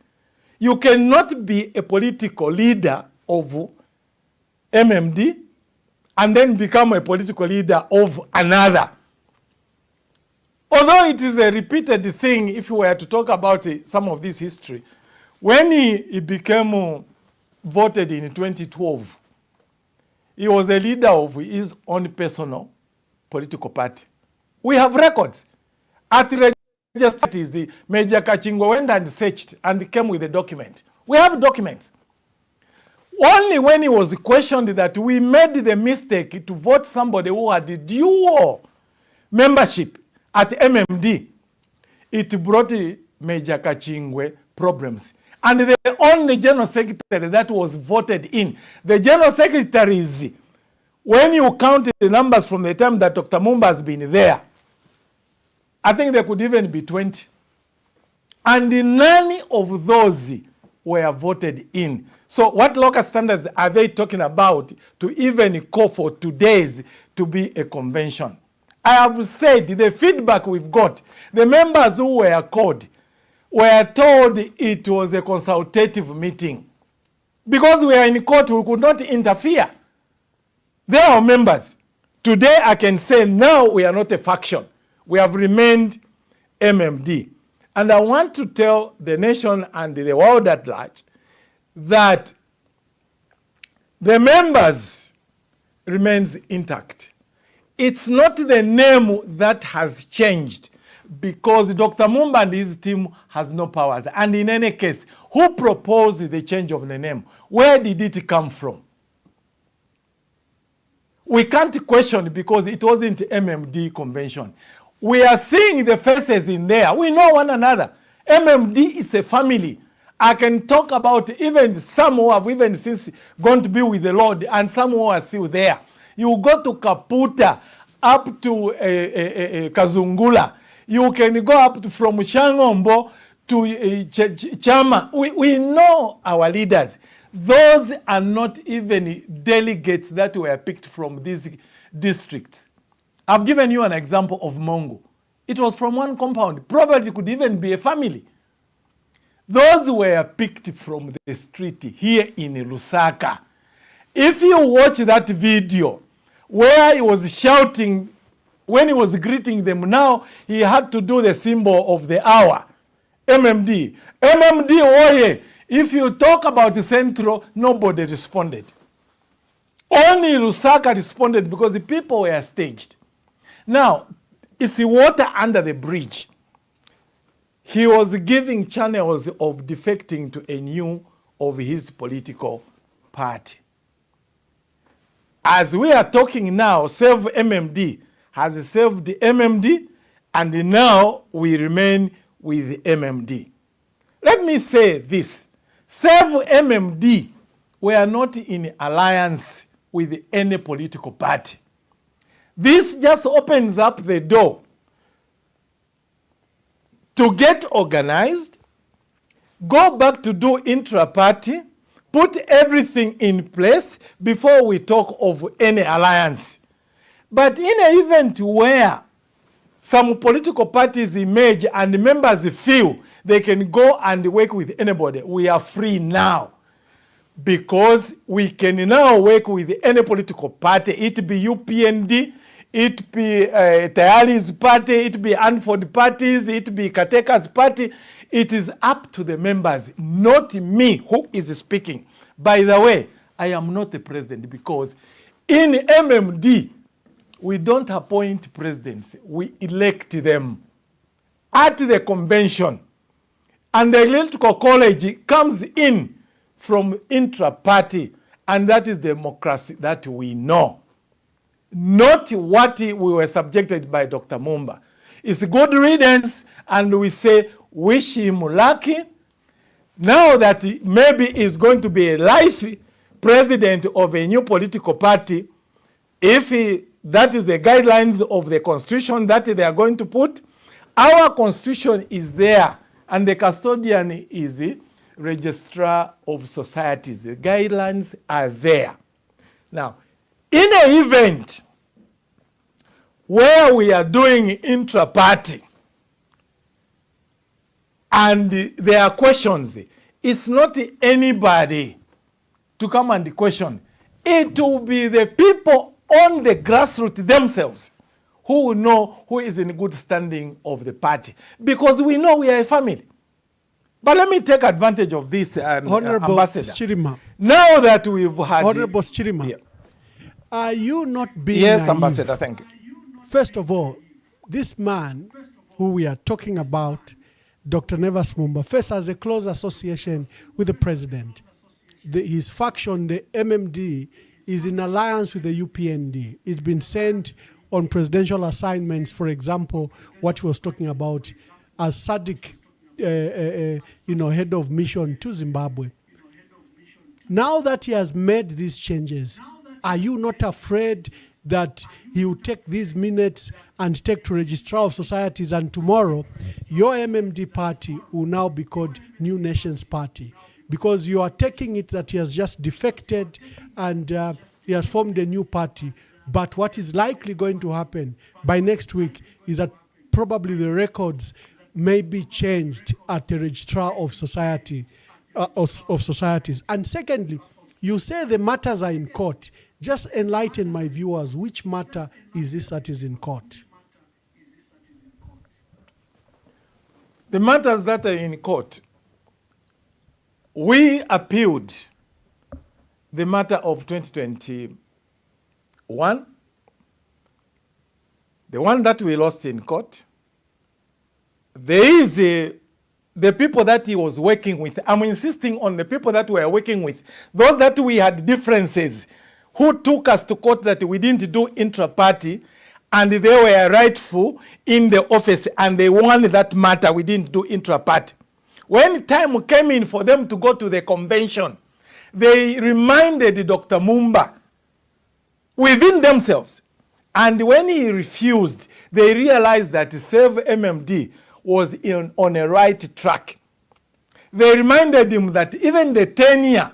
you cannot be a political leader of MMD and then become a political leader of another. Although it is a repeated thing, if we were to talk about some of this history, when he became voted in 2012, he was a leader of his own personal political party. We have records. At registries, Major Kachingwa went and searched and came with a document. We have documents. Only when he was questioned that we made the mistake to vote somebody who had dual membership at MMD, it brought Major Kachingwe problems. And the only general secretary that was voted in, the general secretaries, when you count the numbers from the time that Dr. Mwamba has been there, I think there could even be 20. And none of those were voted in. So what local standards are they talking about to even call for today's to be a convention? I have said the feedback we've got, the members who were called were told it was a consultative meeting. Because we are in court, we could not interfere. They are members. Today I can say now we are not a faction. We have remained MMD. And I want to tell the nation and the world at large that the members remains intact. It's not the name that has changed because Dr. Mwamba and his team has no powers. And in any case, who proposed the change of the name? Where did it come from? We can't question because it wasn't MMD convention. We are seeing the faces in there. We know one another. MMD is a family. I can talk about even some who have even since gone to be with the Lord and some who are still there. You go to Kaputa, up to Kazungula. You can go up to, from Shangombo to Chama. We know our leaders. Those are not even delegates that were picked from this district. I've given you an example of Mongo. It was from one compound. Probably it could even be a family. Those were picked from the street here in Lusaka. If you watch that video where he was shouting when he was greeting them, now he had to do the symbol of the hour. MMD. MMD, oye. If you talk about the Central, nobody responded. Only Lusaka responded because the people were staged. Now, it's water under the bridge. He was giving channels of defecting to a new of his political party. As we are talking now, Save MMD has saved the MMD, and now we remain with MMD. Let me say this. Save MMD were not in alliance with any political party. This just opens up the door to get organized, go back to do intra-party, put everything in place before we talk of any alliance. But in an event where some political parties emerge and members feel they can go and work with anybody, we are free now. Because we can now work with any political party, it be UPND, it be Tayari's party, it be Anford parties, it be Kateka's party. It is up to the members, not me who is speaking. By the way, I am not the president because in MMD, we don't appoint presidents, we elect them at the convention. And the electoral college comes in from intra-party, and that is democracy that we know. Not what we were subjected by Dr. Mwamba. It's good riddance, and we say, wish him lucky. Now that maybe he's going to be a life president of a new political party, if that is the guidelines of the constitution that they are going to put, our constitution is there, and the custodian is the registrar of societies. The guidelines are there. Now, in an event where we are doing intra-party and there are questions, it's not anybody to come and question. It will be the people on the grassroots themselves who will know who is in good standing of the party. Because we know we are a family. But let me take advantage of this,
Honorable
Ambassador.
Chirima.
Now that we've had...
Honorable Chirima, are you not being
Yes,
naive?
Ambassador, thank you.
First of all, this man who we are talking about, Dr. Nevas Mwamba, first has a close association with the president. His faction, the MMD, is in alliance with the UPND. It's been sent on presidential assignments, for example, what he was talking about as SADC, head of mission to Zimbabwe. Now that he has made these changes, are you not afraid that he will take these minutes and take to Registrar of Societies, and tomorrow your MMD party will now be called New Nations Party? Because you are taking it that he has just defected and he has formed a new party. But what is likely going to happen by next week is that probably the records may be changed at the Registrar of Societies. And secondly, you say the matters are in court. Just enlighten my viewers, which matter is this that is in court?
The matters that are in court, we appealed the matter of 2021, the one that we lost in court. There is the people that he was working with. I'm insisting on the people that we are working with. Those that we had differences, who took us to court that we didn't do intra-party, and they were rightful in the office, and they won that matter, we didn't do intra-party. When time came in for them to go to the convention, they reminded Dr. Mwamba within themselves. And when he refused, they realized that Save MMD was on a right track. They reminded him that even the tenure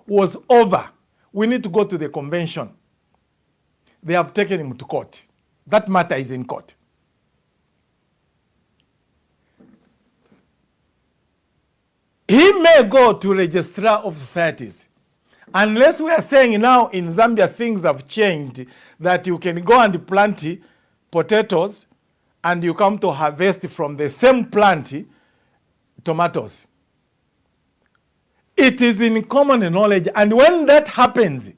was over. We need to go to the convention. They have taken him to court. That matter is in court. He may go to Registrar of Societies. Unless we are saying now in Zambia things have changed, that you can go and plant potatoes and you come to harvest from the same plant tomatoes. It is in common knowledge, and when that happens,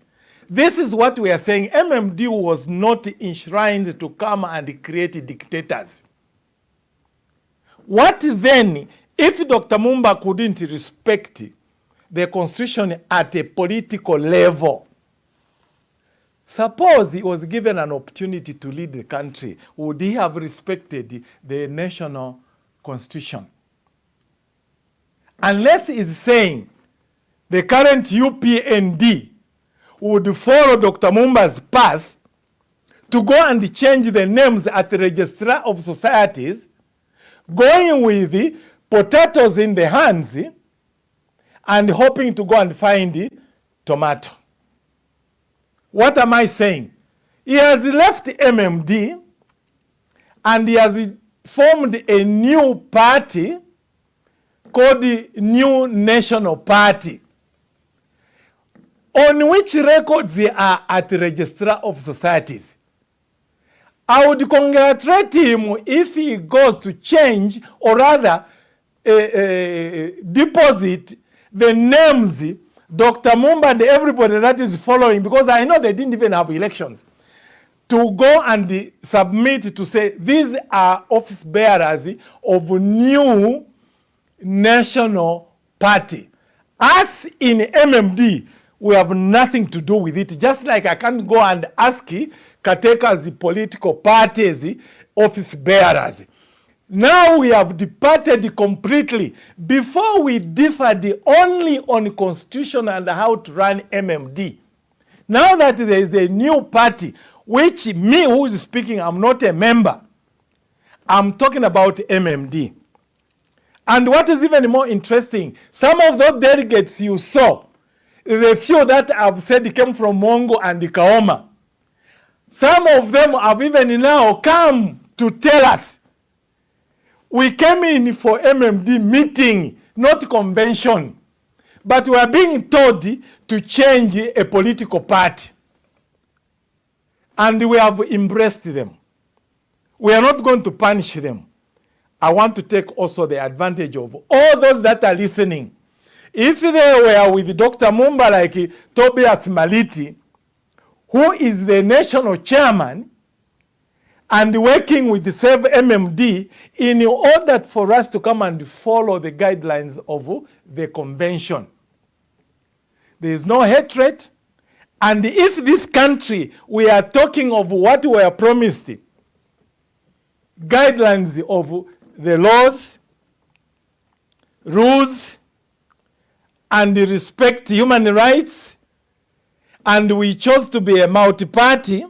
this is what we are saying. MMD was not enshrined to come and create dictators. What then, if Dr. Mwamba couldn't respect the constitution at a political level, suppose he was given an opportunity to lead the country, would he have respected the national constitution? Unless he's saying the current UPND would follow Dr. Mwamba's path to go and change the names at the Registrar of Societies, going with the potatoes in the hands and hoping to go and find the tomato. What am I saying? He has left MMD and he has formed a new party called the New National Party, on which records they are at the Registrar of Societies. I would congratulate him if he goes to change, or rather deposit the names Dr. Mwamba and everybody that is following, because I know they didn't even have elections, to go and submit to say these are office bearers of New National Party. Us in MMD, we have nothing to do with it. Just like I can't go and ask Kateka's political parties office bearers. Now we have departed completely. Before we differed only on constitution and how to run MMD. Now that there is a new party, which me who is speaking, I'm not a member. I'm talking about MMD. And what is even more interesting, some of those delegates you saw, the few that I've said came from Mongo and Kaoma. Some of them have even now come to tell us, we came in for MMD meeting, not convention, but we are being told to change a political party. And we have embraced them. We are not going to punish them. I want to take also the advantage of all those that are listening. If they were with Dr. Mwamba like Tobias Maliti, who is the national chairman, and working with the Save MMD in order for us to come and follow the guidelines of the convention. There is no hatred. And if this country, we are talking of what we are promised, guidelines of the laws, rules, and respect human rights, and we chose to be a multi-party,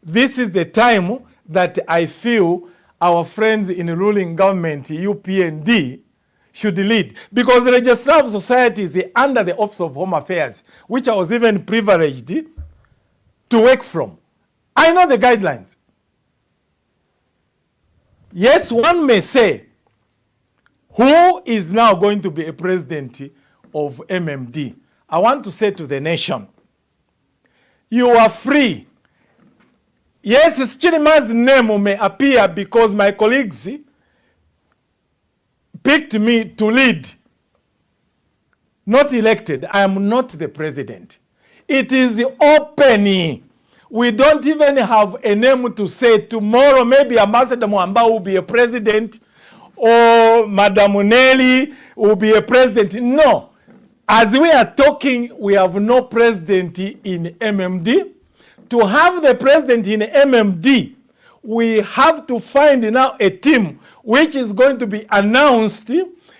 this is the time that I feel our friends in the ruling government, UPND, should lead. Because the Registrar of Societies is under the Office of Home Affairs, which I was even privileged to work from. I know the guidelines. Yes, one may say, who is now going to be a president of MMD? I want to say to the nation, you are free. Yes, Chirima's name may appear because my colleagues picked me to lead. Not elected. I am not the president. It is open. We don't even have a name to say tomorrow maybe Ambassador Mwamba will be a president or Madam Nelly will be a president. No. As we are talking, we have no president in MMD. To have the president in MMD, we have to find now a team which is going to be announced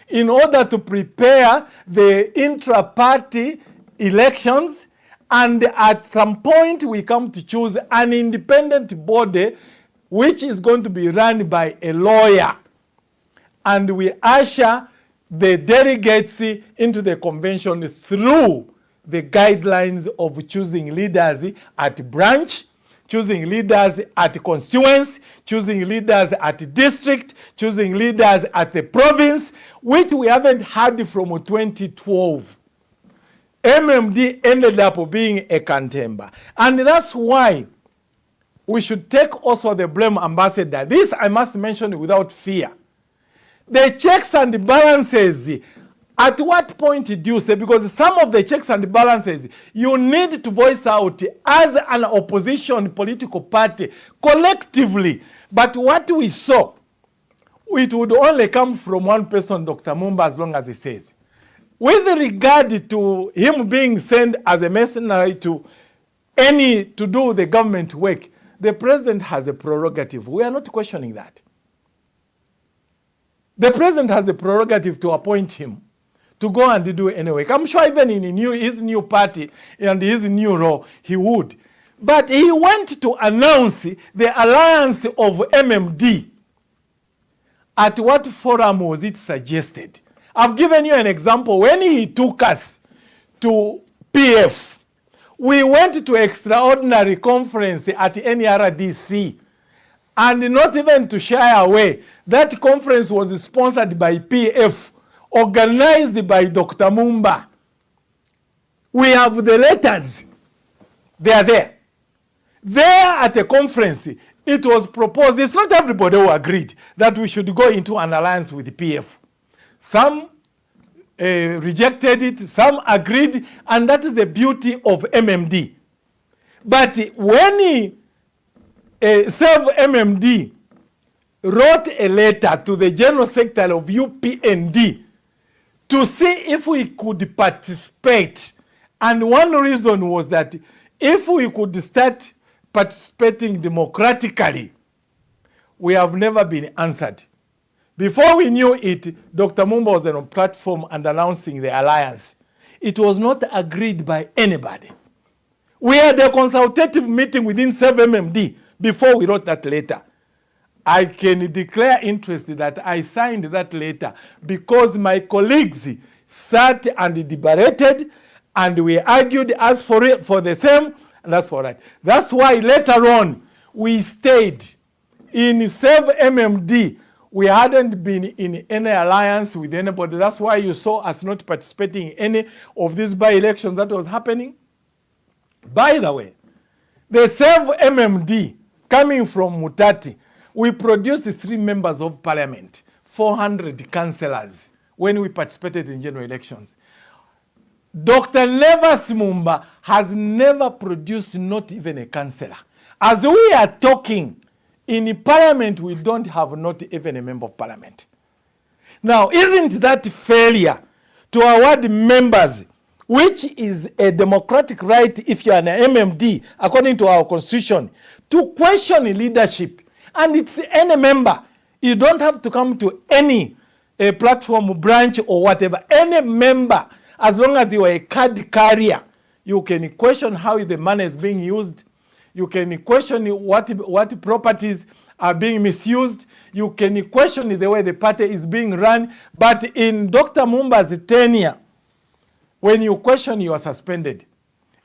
in order to prepare the intra-party elections. And at some point, we come to choose an independent body which is going to be run by a lawyer. And we usher the delegates into the convention through the guidelines of choosing leaders at branch, choosing leaders at constituency, choosing leaders at district, choosing leaders at the province, which we haven't had from 2012. MMD ended up being a contender. And that's why we should take also the blame, Ambassador. This I must mention without fear. The checks and balances, at what point do you say? Because some of the checks and balances, you need to voice out as an opposition political party collectively. But what we saw, it would only come from one person, Dr. Mwamba, as long as he says. With regard to him being sent as a mercenary to do the government work, the president has a prerogative. We are not questioning that. The president has a prerogative to appoint him to go and do any work. I'm sure even in his new party and his new role, he would. But he went to announce the alliance of MMD. At what forum was it suggested? I've given you an example. When he took us to PF, we went to extraordinary conference at NRDC, and not even to shy away. That conference was sponsored by PF, organized by Dr. Mwamba. We have the letters. They are there. There at a conference, it was proposed, it's not everybody who agreed that we should go into an alliance with the PF. Some rejected it, some agreed, and that is the beauty of MMD. But when Serve MMD wrote a letter to the General Secretary of UPND to see if we could participate, and one reason was that if we could start participating democratically, we have never been answered. Before we knew it, Dr. Mwamba was on a platform and announcing the alliance. It was not agreed by anybody. We had a consultative meeting within MMD before we wrote that letter. I can declare interest that I signed that letter because my colleagues sat and deliberated and we argued as for the same, and that's for right. That's why later on we stayed in Save MMD. We hadn't been in any alliance with anybody. That's why you saw us not participating in any of these by-elections that was happening. By the way, the Save MMD coming from Mutati, we produced 3 members of parliament, 400 councillors when we participated in general elections. Dr. Nevas Mwamba has never produced not even a councillor. As we are talking, in parliament, we don't have not even a member of parliament. Now, isn't that failure to award members, which is a democratic right if you are an MMD, according to our constitution, to question leadership? And it's any member. You don't have to come to any platform, branch, or whatever. Any member, as long as you are a card carrier, you can question how the money is being used. You can question what properties are being misused. You can question the way the party is being run. But in Dr. Mwamba's tenure, when you question, you are suspended.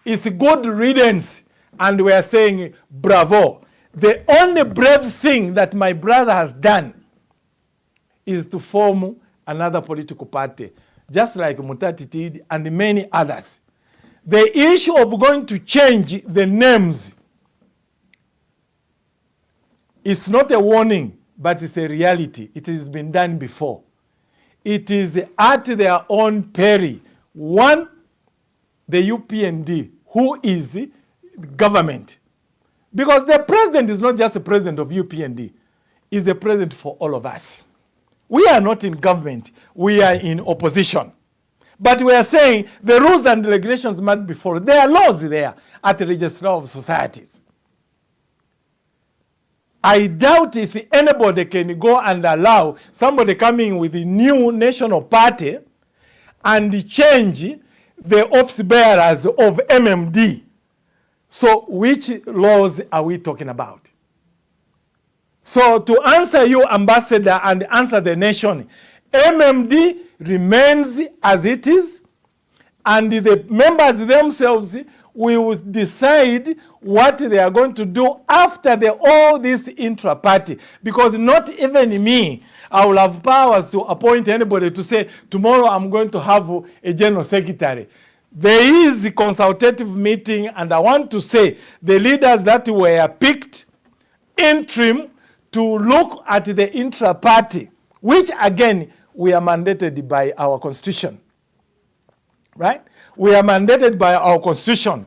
It's good riddance. And we are saying, bravo. The only brave thing that my brother has done is to form another political party, just like Mutati did and many others. The issue of going to change the names is not a warning, but it's a reality. It has been done before. It is at their own peril. One, the UPND, who is government. Because the president is not just the president of UPND, he's the president for all of us. We are not in government, we are in opposition. But we are saying the rules and regulations must be followed. There are laws there at the Registrar of Societies. I doubt if anybody can go and allow somebody coming with a new national party and change the office bearers of MMD. So which laws are we talking about? So to answer you, Ambassador, and answer the nation, MMD remains as it is, and the members themselves will decide what they are going to do after all this intra-party. Because not even me, I will have powers to appoint anybody to say, tomorrow I'm going to have a general secretary. There is a consultative meeting, and I want to say the leaders that were picked interim to look at the intra-party, which again, we are mandated by our constitution, right? We are mandated by our constitution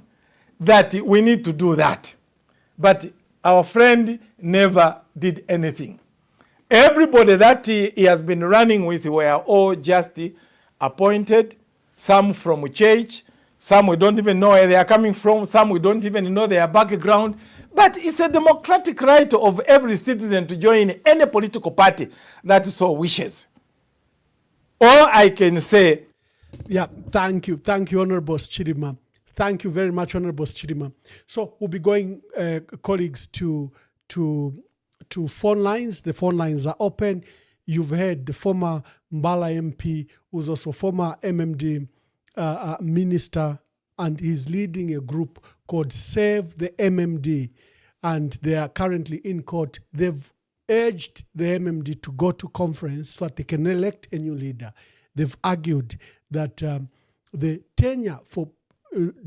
that we need to do that. But our friend never did anything. Everybody that he has been running with were all just appointed, some from church, some we don't even know where they are coming from, some we don't even know their background. But it's a democratic right of every citizen to join any political party that so wishes. All I can say
Yeah, thank you. Thank you, Honorable Chidima. Thank you very much, Honorable Chidima. So we'll be going, colleagues, to phone lines. The phone lines are open. You've heard the former Mbala MP, who's also former MMD minister, and he's leading a group called Save the MMD, and they are currently in court. They've urged the MMD to go to conference so that they can elect a new leader. They've argued that the tenure for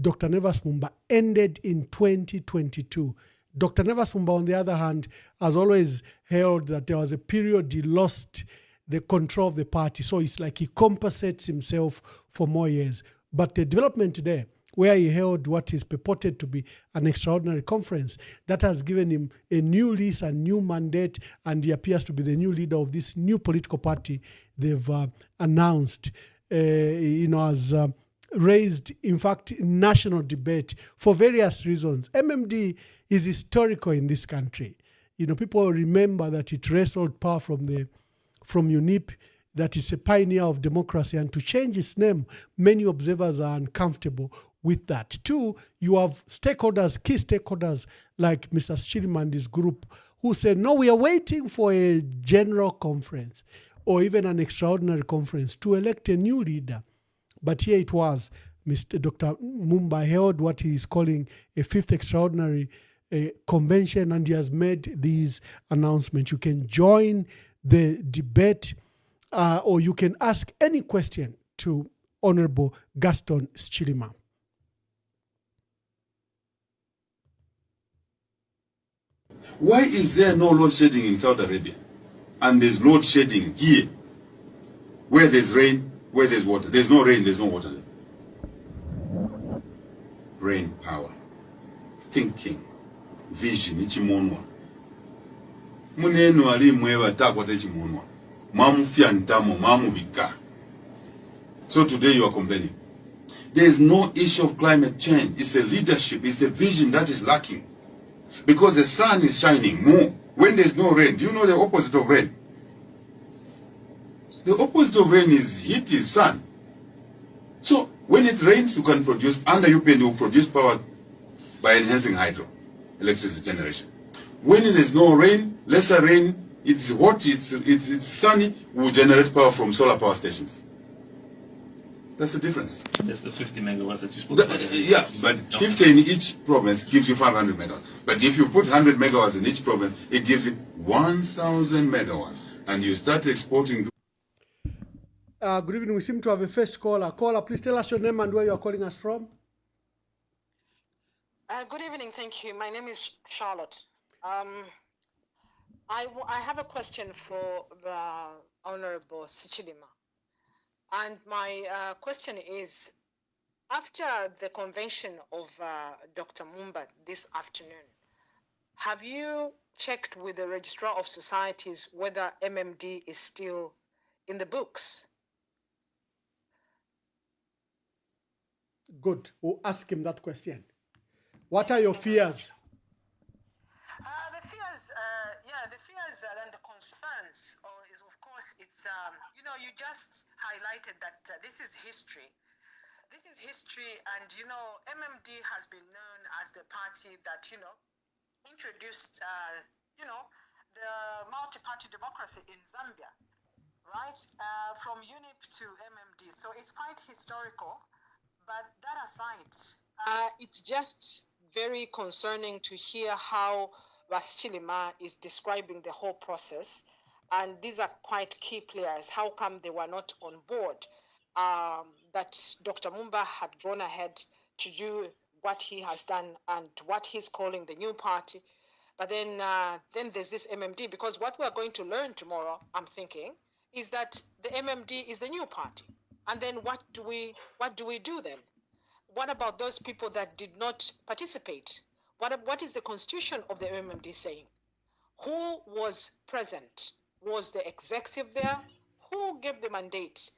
Dr. Nevas Mwamba ended in 2022. Dr. Nevas Mwamba, on the other hand, has always held that there was a period he lost the control of the party. So it's like he compensates himself for more years. But the development today, where he held what is purported to be an extraordinary conference, that has given him a new lease, a new mandate, and he appears to be the new leader of this new political party they've announced, has raised, in fact, national debate for various reasons. MMD is historical in this country. People remember that it wrestled power from UNIP, that is a pioneer of democracy, and to change its name, many observers are uncomfortable with that. Two, you have stakeholders, key stakeholders like Mr. Chidima and his group, who said, no, we are waiting for a general conference or even an extraordinary conference to elect a new leader. But here it was, Dr. Mwamba held what he is calling a fifth extraordinary convention, and he has made these announcements. You can join the debate or you can ask any question to Honorable Gaston Chidima.
Why is there no load shedding in Saudi Arabia? And there's load shedding here, where there's rain, where there's water. There's no rain, there's no water there. Brain power, thinking, vision, ichimonwa. Munenu ali mwewa takwata ichimonwa. Mamu fiantamo, mamu bika. So today you are complaining. There is no issue of climate change. It's a leadership, it's the vision that is lacking. Because the sun is shining more when there's no rain. Do you know the opposite of rain? The opposite of rain is heat, is sun. So when it rains, you can produce, under UPN, you produce power by enhancing hydro electricity generation. When there's no rain, lesser rain, it's hot, it's sunny, we generate power from solar power stations. That's the difference.
That's the 50 megawatts that you spoke about.
Yeah, but 50 in each province gives you 500 megawatts. But if you put 100 megawatts in each province, it gives you 1,000 megawatts. And you start exporting to...
Good evening. We seem to have a first caller. Caller, please tell us your name and where you are calling us from.
Good evening. Thank you. My name is Charlotte. I have a question for the Honorable Chidima. And my question is, after the convention of Dr. Mwamba this afternoon, have you checked with the Registrar of Societies whether MMD is still in the books?
Good. We'll ask him that question. What are your fears?
The fears and the concerns is, of course, it's, you just highlighted that this is history. This is history, and, MMD has been known as the party that, introduced, the multi-party democracy in Zambia, right? From UNIP to MMD. So it's quite historical. But that aside, it's just very concerning to hear how Chidima is describing the whole process. And these are quite key players. How come they were not on board? That Dr. Mwamba had gone ahead to do what he has done and what he's calling the new party. But then there's this MMD, because what we're going to learn tomorrow, I'm thinking, is that the MMD is the new party. And then what do we do then? What about those people that did not participate? What is the constitution of the MMD saying? Who was present? Was the executive there? Who gave the mandate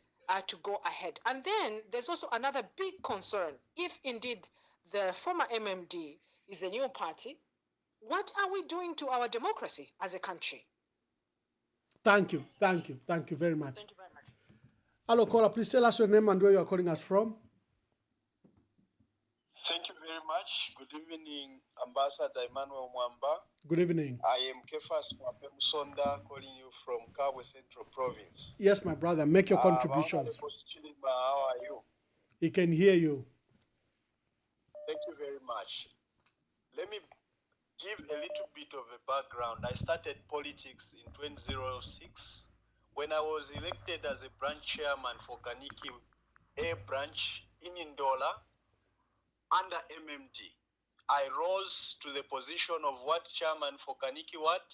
to go ahead? And then there's also another big concern. If indeed the former MMD is the new party, what are we doing to our democracy as a country?
Thank you. Thank you. Thank you very much.
Thank you very much.
Hello, caller. Please tell us your name and where you are calling us from.
Thank you very much. Good evening, Ambassador Emmanuel Mwamba.
Good evening.
I am Kefas Musonda calling you from Kabwe Central Province.
Yes, my brother. Make your contributions.
How are you?
He can hear you.
Thank you very much. Let me give a little bit of a background. I started politics in 2006 when I was elected as a branch chairman for Kaniki A branch in Ndola under MMD. I rose to the position of Ward chairman for Kaniki Ward.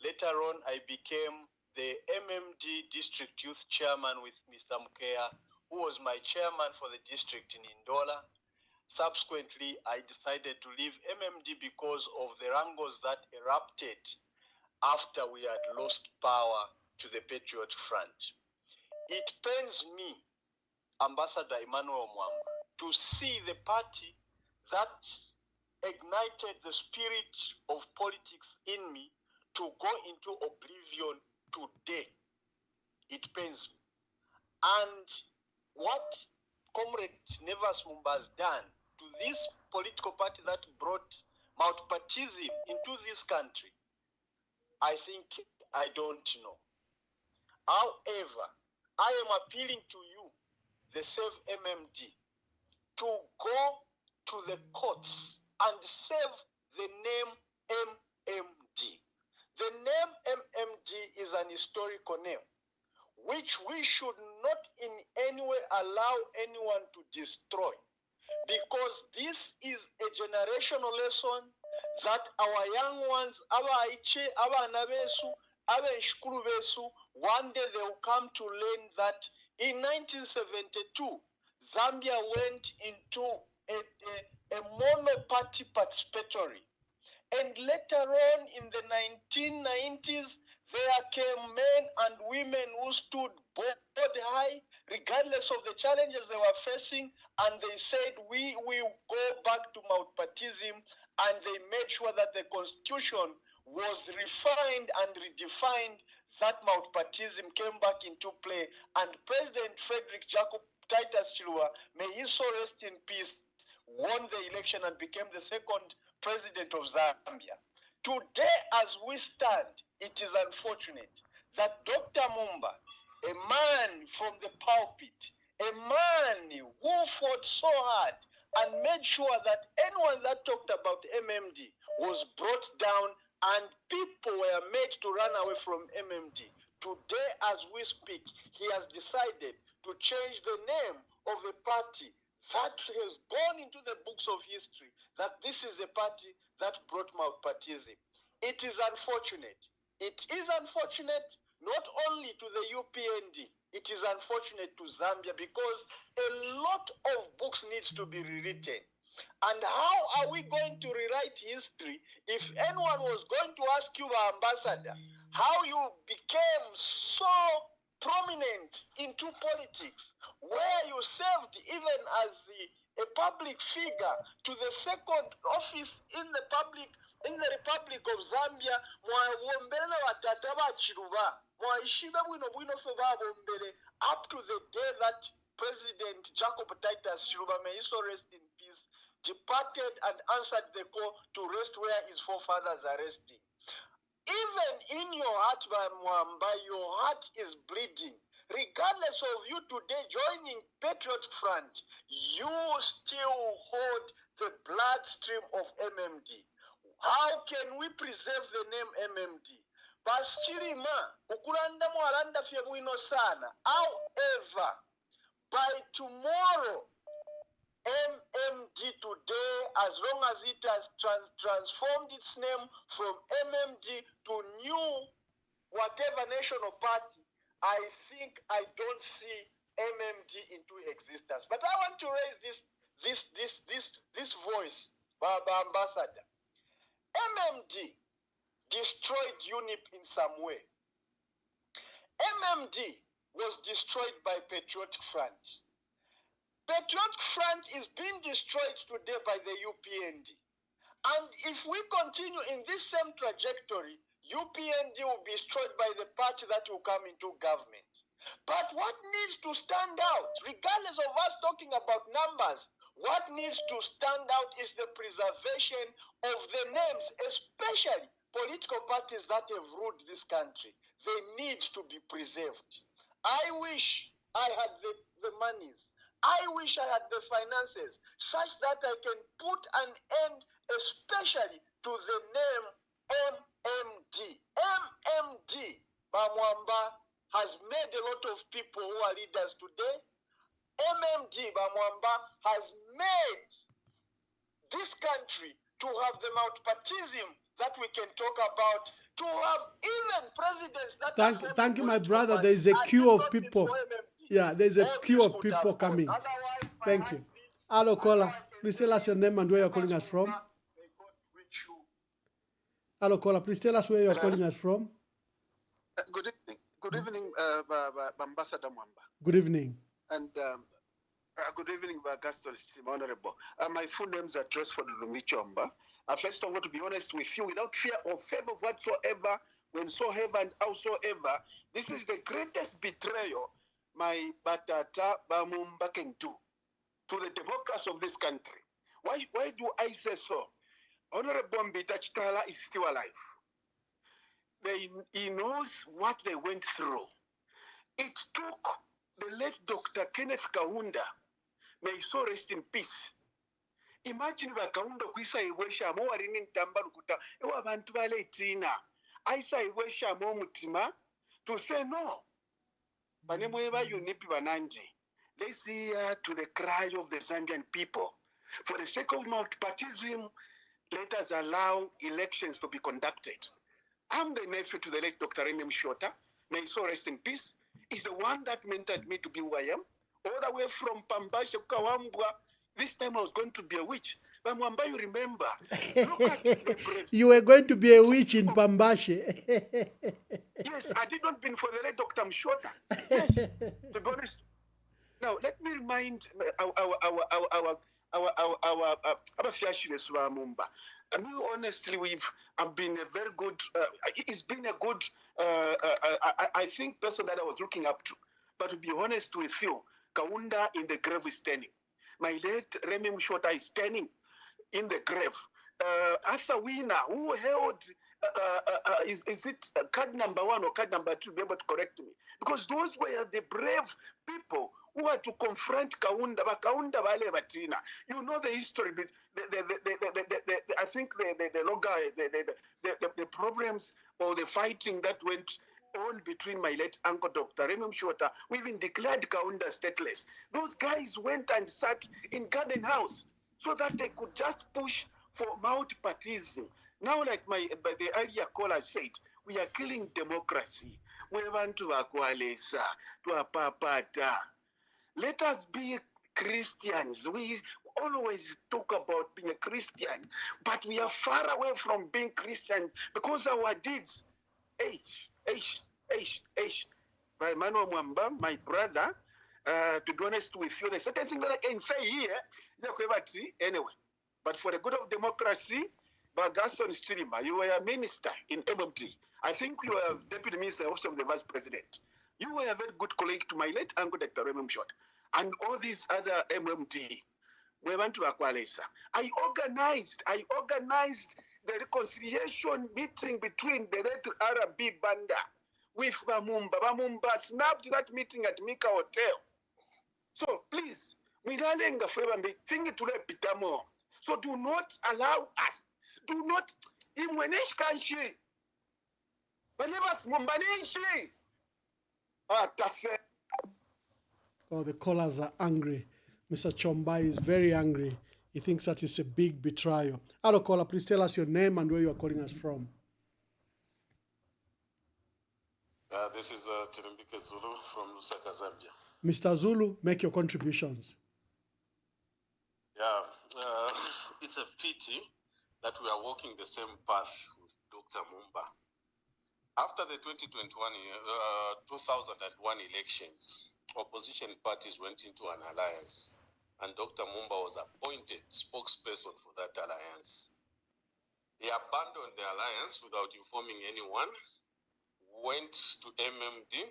Later on, I became the MMD district youth chairman with Mr. Mkea, who was my chairman for the district in Ndola. Subsequently, I decided to leave MMD because of the wrangles that erupted after we had lost power to the Patriot Front. It pains me, Ambassador Emmanuel Mwamba, to see the party that ignited the spirit of politics in me to go into oblivion today. It pains me. And what Comrade Nevas Mumba has done to this political party that brought multipartyism into this country, I think I don't know. However, I am appealing to you, the Save MMD, to go to the courts and save the name MMD. The name MMD is an historical name, which we should not in any way allow anyone to destroy, because this is a generational lesson that our young ones, abana besu, abenshukuru besu, one day they will come to learn that in 1972, Zambia went into a mono-party participatory. And later on in the 1990s, there came men and women who stood body high, regardless of the challenges they were facing, and they said, we will go back to multipartyism, and they made sure that the constitution was refined and redefined, that multipartyism came back into play, and President Frederick Jacob Titus Chilwa, may he so rest in peace, won the election and became the second president of Zambia. Today, as we stand, it is unfortunate that Dr. Mumba, a man from the pulpit, a man who fought so hard and made sure that anyone that talked about MMD was brought down and people were made to run away from MMD. Today, as we speak, he has decided to change the name of a party that has gone into the books of history, that this is a party that brought multipartyism. It is unfortunate. It is unfortunate not only to the UPND, it is unfortunate to Zambia, because a lot of books needs to be rewritten. And how are we going to rewrite history if anyone was going to ask you, Ambassador, how you became so prominent into politics, where you served even as a public figure to the second office in the Republic of Zambia, up to the day that President Jacob Titus Chiluba, may he so rest in peace, departed and answered the call to rest where his forefathers are resting. Even in your heart, Mwamba, your heart is bleeding. Regardless of you today joining Patriot Front, you still hold the bloodstream of MMD. How can we preserve the name MMD? Bashirima, ukuranda mwalanda fyebuino sana. However, by tomorrow, MMD today, as long as it has transformed its name from MMD to new whatever national party, I think I don't see MMD into existence. But I want to raise this voice, Baba Ambassador. MMD destroyed UNIP in some way. MMD was destroyed by Patriotic Front. Patriotic Front is being destroyed today by the UPND. And if we continue in this same trajectory, UPND will be destroyed by the party that will come into government. But what needs to stand out, regardless of us talking about numbers, what needs to stand out is the preservation of the names, especially political parties that have ruled this country. They need to be preserved. I wish I had the monies. I wish I had the finances such that I can put an end especially to the name MMD. MMD, Mwamba, has made a lot of people who are leaders today. MMD, Mwamba, has made this country to have the multipartism that we can talk about, to have even presidents that
Thank you, my brother. There is a queue of people. Yeah, there's a queue of people coming. Thank you. Hello, caller. Please tell us your name and where you're calling us from. Hello, caller. Please tell us where you're calling us from.
Good evening. Good evening, Ambassador Mwamba.
Good evening.
And good evening, Gaston, Honorable. My full name is Trustford Lumichomba. First of all, to be honest with you, without fear or favor whatsoever, whensoever and howsoever, this is the greatest betrayal my Batata Bamumba can do to the democracy of this country. Why do I say so? Honorable Mbita Chitala is still alive. He knows what they went through. It took the late Dr. Kenneth Kaunda, may he so rest in peace. Imagine Kaunda kuisa iwesha mo warini ntamba lukuta ewa bantu bale tina aisa iwesha mo mutima to say no. Banemweba yunipi bananji. Let's hear to the cry of the Zambian people. For the sake of multipartism, let us allow elections to be conducted. I'm the nephew to the late Dr. Emmanuel Mwamba. May he so rest in peace. He's the one that mentored me to be who I am. All the way from Pambashe, Kawambwa. This time I was going to be a witch. But Mwamba, you remember. Look at the
You were going to be a witch in Pambashe.
Yes, had it not been for the late Dr. Mshota. Yes, to be honest. Now, let me remind our Fiashines Mumba. I mean, honestly, I've been a very good, it's been a good, I think, person that I was looking up to. But to be honest with you, Kaunda in the grave is standing. My late Remy Mshota is standing in the grave. Arthur Wiener, who held, is it card number 1 or card number 2, be able to correct me? Because those were the brave people who had to confront Kaunda, but Kaunda Vale Batina. You know the history, I think the problems or the fighting that went on between my late uncle Dr. Remy Mshota, we even declared Kaunda stateless. Those guys went and sat in Garden House so that they could just push for multipartism. Now, like the earlier caller said, we are killing democracy. We want to akwalesa, to apapata. Let us be Christians. We always talk about being a Christian, but we are far away from being Christian because our deeds. By Emmanuel Mwamba, my brother, to be honest with you, there's certain things that I can say here. Anyway, but for the good of democracy, Gaston Stilima, you were a minister in MMD. I think you were deputy minister, also of the vice president. You were a very good colleague to my late uncle, Dr. Emmanuel Mwamba, and all these other MMD. We went to Akwalesa. I organized the reconciliation meeting between the late RB Banda with Bamumba. Bamumba snapped that meeting at Mika Hotel. So please, we don't think it will be more. So do not allow us. Do not.
Oh, the callers are angry. Mr. Chombai is very angry. He thinks that it's a big betrayal. Hello, caller, please tell us your name and where you are calling us from.
This is Tirimbike Zulu from Lusaka, Zambia.
Mr. Zulu, make your contributions.
Yeah, it's a pity that we are walking the same path with Dr. Mwamba. After the 2001 elections, opposition parties went into an alliance, and Dr. Mwamba was appointed spokesperson for that alliance. He abandoned the alliance without informing anyone, went to MMD,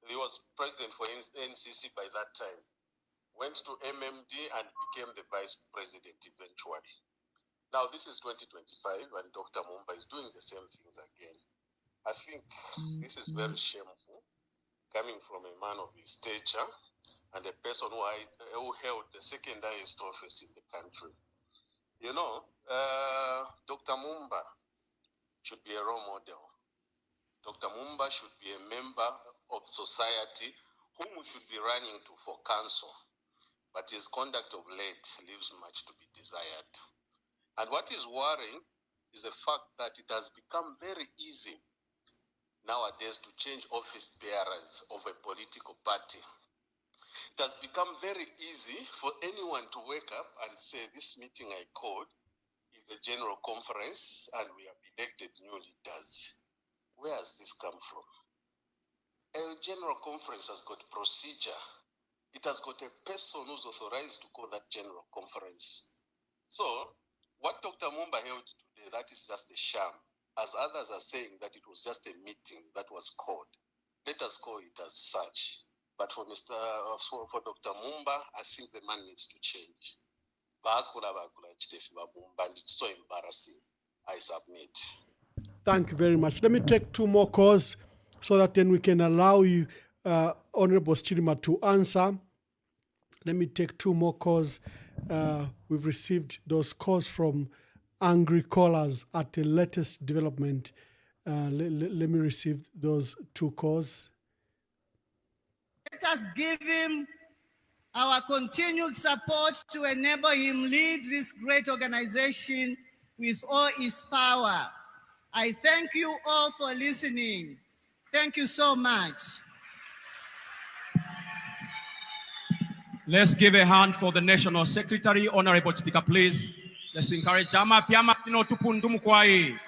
he was president for NCC by that time, went to MMD and became the vice president eventually. Now this is 2025 and Dr. Mwamba is doing the same things again. I think this is very shameful, coming from a man of his stature and a person who held the second highest office in the country. You know, Dr. Mwamba should be a role model. Dr. Mwamba should be a member of society whom we should be running to for counsel. But his conduct of late leaves much to be desired. And what is worrying is the fact that it has become very easy nowadays to change office bearers of a political party. It has become very easy for anyone to wake up and say, this meeting I called is a general conference and we have elected new leaders. Where has this come from? A general conference has got procedure. It has got a person who's authorized to call that general conference. So, what Dr. Mwamba held today, that is just a sham. As others are saying that it was just a meeting that was called. Let us call it as such. But for Dr. Mwamba, I think the man needs to change. And it's so embarrassing. I submit.
Thank you very much. Let me take two more calls so that then we can allow you, Honorable Chilima, to answer. Let me take two more calls. We've received those calls from angry callers at the latest development. Let me receive those two calls.
Let us give him our continued support to enable him lead this great organization with all his power. I thank you all for listening. Thank you so much.
Let's give a hand for the National Secretary, Honorable Chitika, please. Let's encourage Jama Piama Pino Tupundumukwai.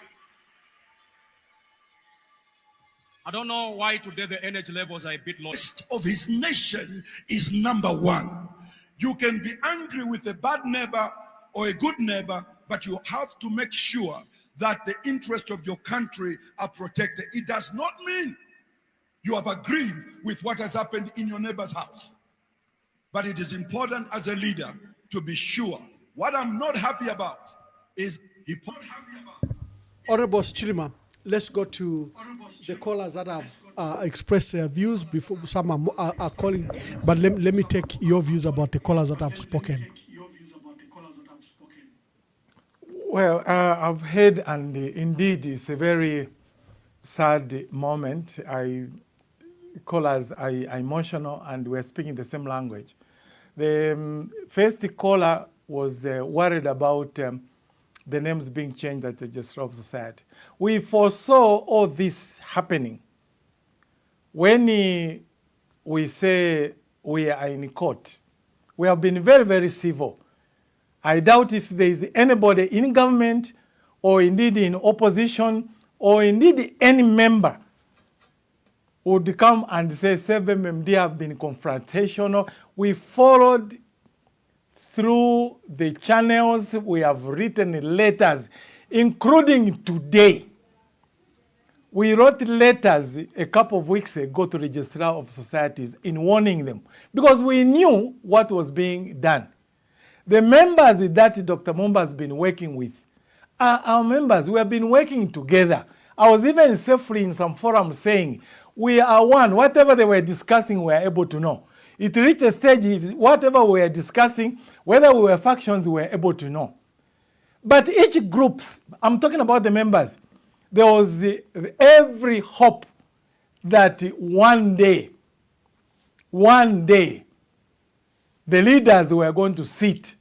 I don't know why today the energy levels are a bit low.
Of his nation is number one. You can be angry with a bad neighbor or a good neighbor, but you have to make sure that the interests of your country are protected. It does not mean you have agreed with what has happened in your neighbor's house. But it is important as a leader to be sure. What I'm not happy about is
Honorable Chilima, let's go to the callers that have expressed their views before some are calling. But let me take your views about the callers that have spoken.
Well, I've heard, and indeed it's a very sad moment. Callers are emotional and we're speaking the same language. The first caller was worried about the names being changed at the Registrar of Society. We foresaw all this happening. When we say we are in court, we have been very, very civil. I doubt if there is anybody in government or indeed in opposition or indeed any member would come and say 7MMD have been confrontational. We followed through the channels. We have written letters, including today. We wrote letters a couple of weeks ago to Registrar of Societies in warning them because we knew what was being done. The members that Dr. Mwamba has been working with are our members. We have been working together. I was even safely in some forums saying, we are one. Whatever they were discussing, we were able to know. It reached a stage, whatever we were discussing, whether we were factions, we were able to know. But each group, I'm talking about the members, there was every hope that one day, the leaders were going to sit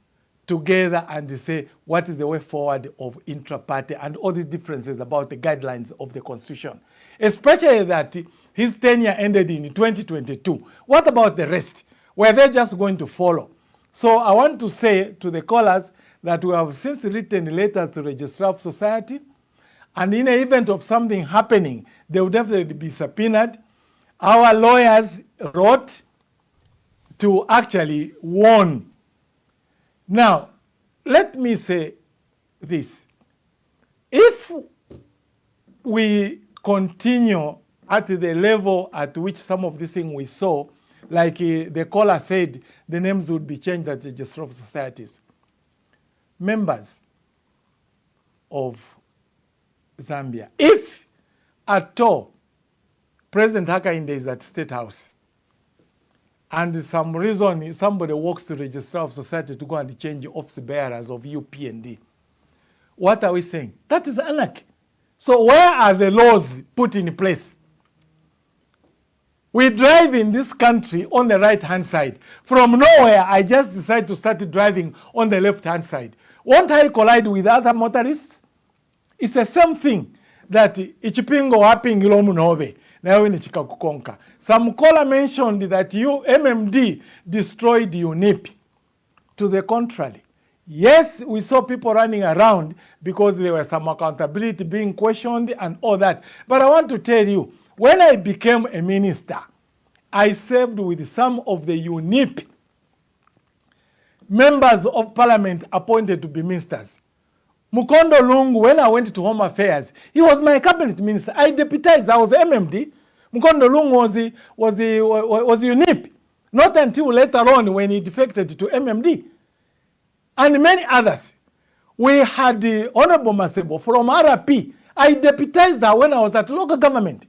together and say what is the way forward of intra-party and all these differences about the guidelines of the Constitution. Especially that his tenure ended in 2022. What about the rest? Were they just going to follow? So I want to say to the callers that we have since written letters to Registrar of Society, and in the event of something happening, they would definitely be subpoenaed. Our lawyers wrote to actually warn. Now, let me say this. If we continue at the level at which some of these things we saw, like the caller said, the names would be changed at the Register of Societies. Members of Zambia, if at all President Hakainde is at State House, and some reason somebody walks to the Register of Society to go and change office bearers of UPND, what are we saying? That is anarchy. So where are the laws put in place? We drive in this country on the right-hand side. From nowhere, I just decide to start driving on the left-hand side. Won't I collide with other motorists? It's the same thing that ichipingo wapingilo munobe. Some caller mentioned that MMD destroyed UNIP. To the contrary. Yes, we saw people running around because there was some accountability being questioned and all that. But I want to tell you, when I became a minister, I served with some of the UNIP members of parliament appointed to be ministers. Mukondo Lungu, when I went to Home Affairs, he was my cabinet minister. I deputized, I was MMD. Mukondo Lungu was UNIP. Not until later on when he defected to MMD. And many others. We had the Honorable Masebo from RP. I deputized her when I was at local government.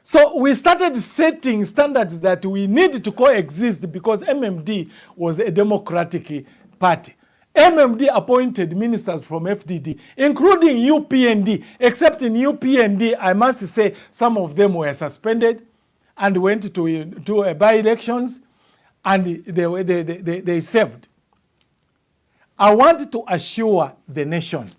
So we started setting standards that we need to coexist because MMD was a democratic party. MMD appointed ministers from FDD, including UPND, except in UPND, I must say some of them were suspended and went to by-elections and they served. I want to assure the nation,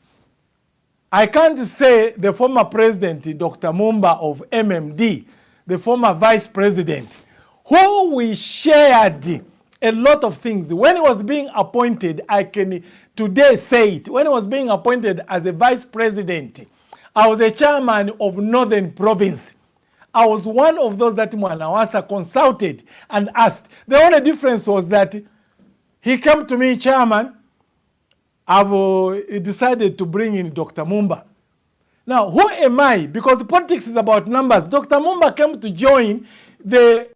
I can't say the former president, Dr. Mwamba of MMD, the former vice president, who we shared a lot of things. When he was being appointed, I can today say it, when he was being appointed as a vice president, I was a chairman of Northern Province. I was one of those that Mwanawasa consulted and asked. The only difference was that he came to me, chairman, I've decided to bring in Dr. Mwamba. Now, who am I? Because politics is about numbers. Dr. Mwamba came to join the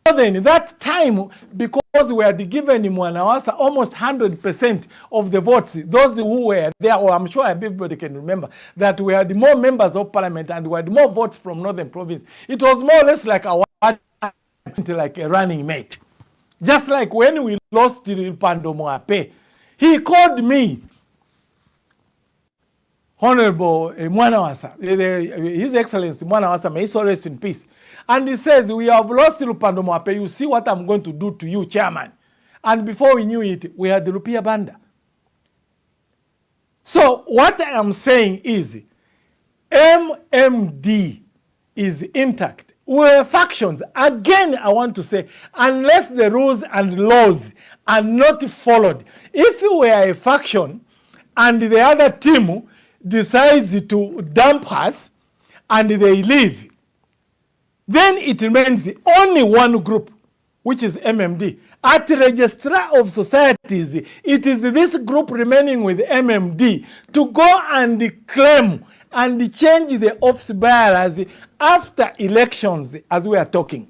Northern that time because we had given Mwanawasa almost 100% of the votes. Those who were there, or I'm sure everybody can remember, that we had more members of parliament and we had more votes from Northern Province. It was more or less like a running mate. Just like when we lost Pando Moape, he called me, Honorable Mwanawasa, His Excellency Mwanawasa, may he rest in peace. And he says, we have lost Lupando Moape. You see what I'm going to do to you, chairman. And before we knew it, we had the Lupia Banda. So what I am saying is, MMD is intact. We're factions. Again, I want to say, unless the rules and laws are not followed. If you were a faction and the other team decides to dump us and they leave, then it remains only one group, which is MMD. At the Registrar of Societies, it is this group remaining with MMD to go and claim and change the office bearers after elections, as we are talking.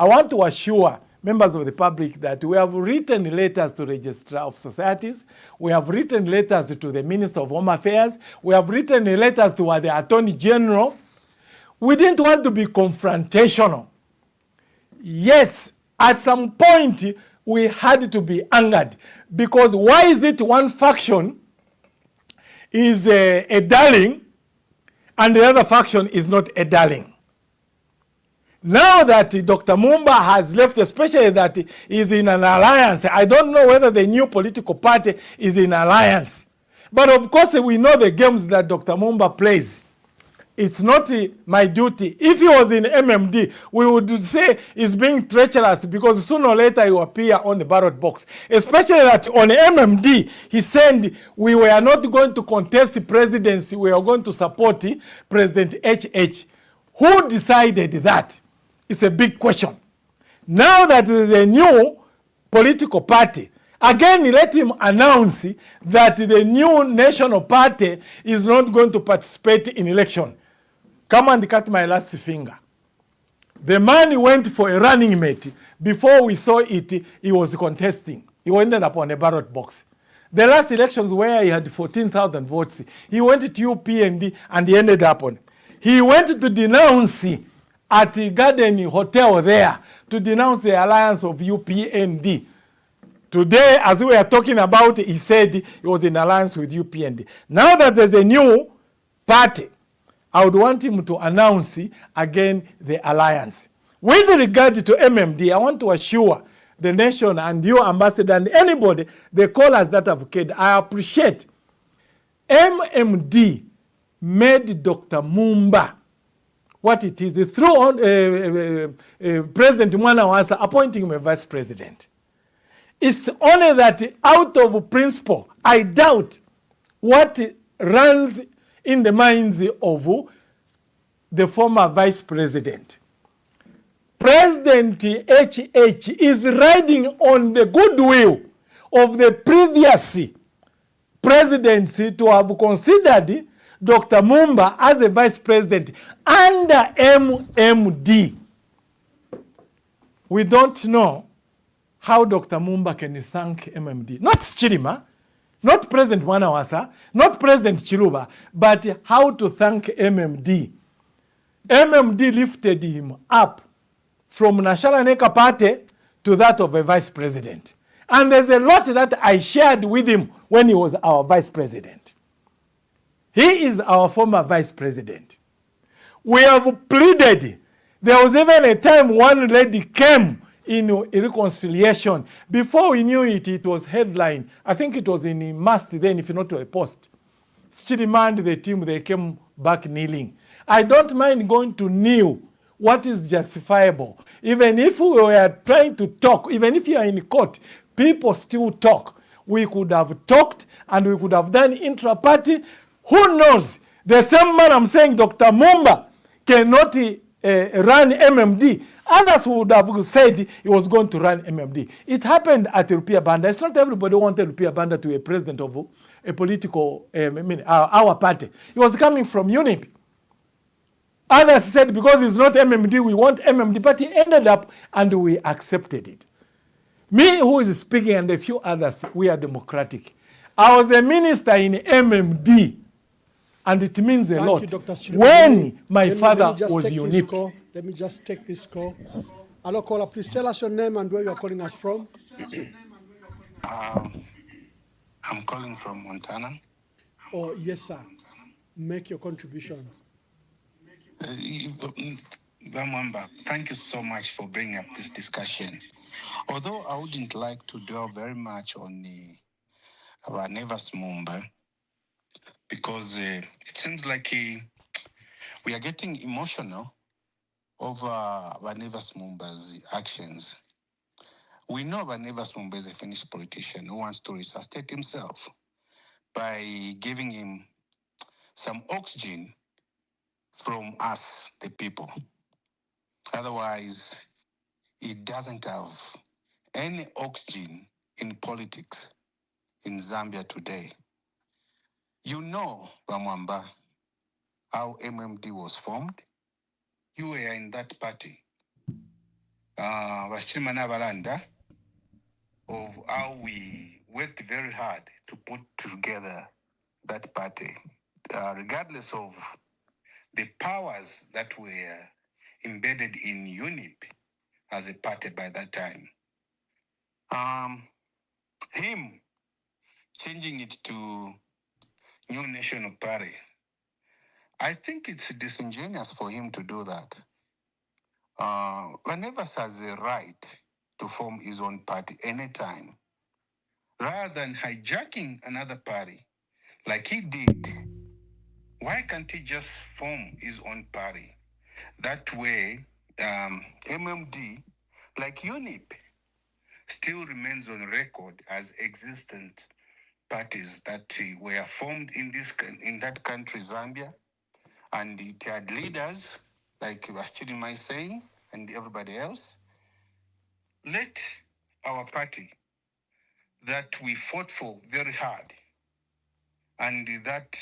I want to assure members of the public that we have written letters to the Registrar of Societies, we have written letters to the Minister of Home Affairs, we have written letters to the Attorney General. We didn't want to be confrontational. Yes, at some point we had to be angered because why is it one faction is a darling and the other faction is not a darling? Now that Dr. Mwamba has left, especially that he is in an alliance, I don't know whether the new political party is in alliance. But of course, we know the games that Dr. Mwamba plays. It's not my duty. If he was in MMD, we would say he's being treacherous because sooner or later he will appear on the ballot box. Especially that on MMD, he said we were not going to contest the presidency, we are going to support President HH. Who decided that? It's a big question. Now that there is a new political party, again, let him announce that the new national party is not going to participate in election. come and cut my last finger. The man went for a running mate. Before we saw it, he was contesting. He ended up on a ballot box. The last elections where he had 14,000 votes, he went to UPND and he ended up on. He went to denounce at the Garden Hotel there, to denounce the alliance of UPND. Today, as we are talking about, he said he was in alliance with UPND. Now that there's a new party, I would want him to announce again the alliance. With regard to MMD, I want to assure the nation and your ambassador and anybody, the callers that have cared, I appreciate MMD made Dr. Mwamba what it is through President Mwamba appointing him a vice president. It's only that out of principle, I doubt what runs in the minds of the former vice president. President HH is riding on the goodwill of the previous presidency to have considered Dr. Mwamba as a vice president under MMD. We don't know how Dr. Mwamba can thank MMD. Not Chilima, not President Mwanawasa, not President Chiluba, but how to thank MMD. MMD lifted him up from National Neka Party to that of a vice president. And there's a lot that I shared with him when he was our vice president. He is our former vice president. We have pleaded. There was even a time one lady came in reconciliation. Before we knew it, it was headline. I think it was in a must then, if not a post. Chidima and the team, they came back kneeling. I don't mind going to kneel. What is justifiable? Even if we were trying to talk, even if you are in court, people still talk. We could have talked and we could have done intra-party. Who knows? The same man I'm saying, Dr. Mwamba, cannot run MMD. Others would have said he was going to run MMD. It happened at Rupia Banda. It's not everybody wanted Rupia Banda to be a president of a political, our party. He was coming from UNIP. Others said because it's not MMD, we want MMD. But he ended up and we accepted it. Me, who is speaking, and a few others, we are democratic. I was a minister in MMD. And it means a lot.
You,
when my father was unique.
Let me just take this call. Hello, caller. Please tell us your name and where you are calling us from.
I'm calling from Montana.
Oh, yes, sir. Make your contributions.
Mwamba, thank you so much for bringing up this discussion. Although I wouldn't like to dwell very much on our Nevas Mwamba, because it seems like we are getting emotional over Vanevas Mwamba's actions. We know Vanevas Mwamba is a finished politician who wants to resuscitate himself by giving him some oxygen from us, the people. Otherwise, he doesn't have any oxygen in politics in Zambia today. You know, Mwamba, how MMD was formed. You were in that party. Vashimana Valanda, of how we worked very hard to put together that party, regardless of the powers that were embedded in UNIP as a party by that time. Him changing it to New National Party, I think it's disingenuous for him to do that. Vanevas has a right to form his own party anytime. Rather than hijacking another party like he did, why can't he just form his own party? That way, MMD, like UNIP, still remains on record as existent parties that were formed in that country, Zambia, and it had leaders like Chidima is saying and everybody else. Let our party that we fought for very hard and that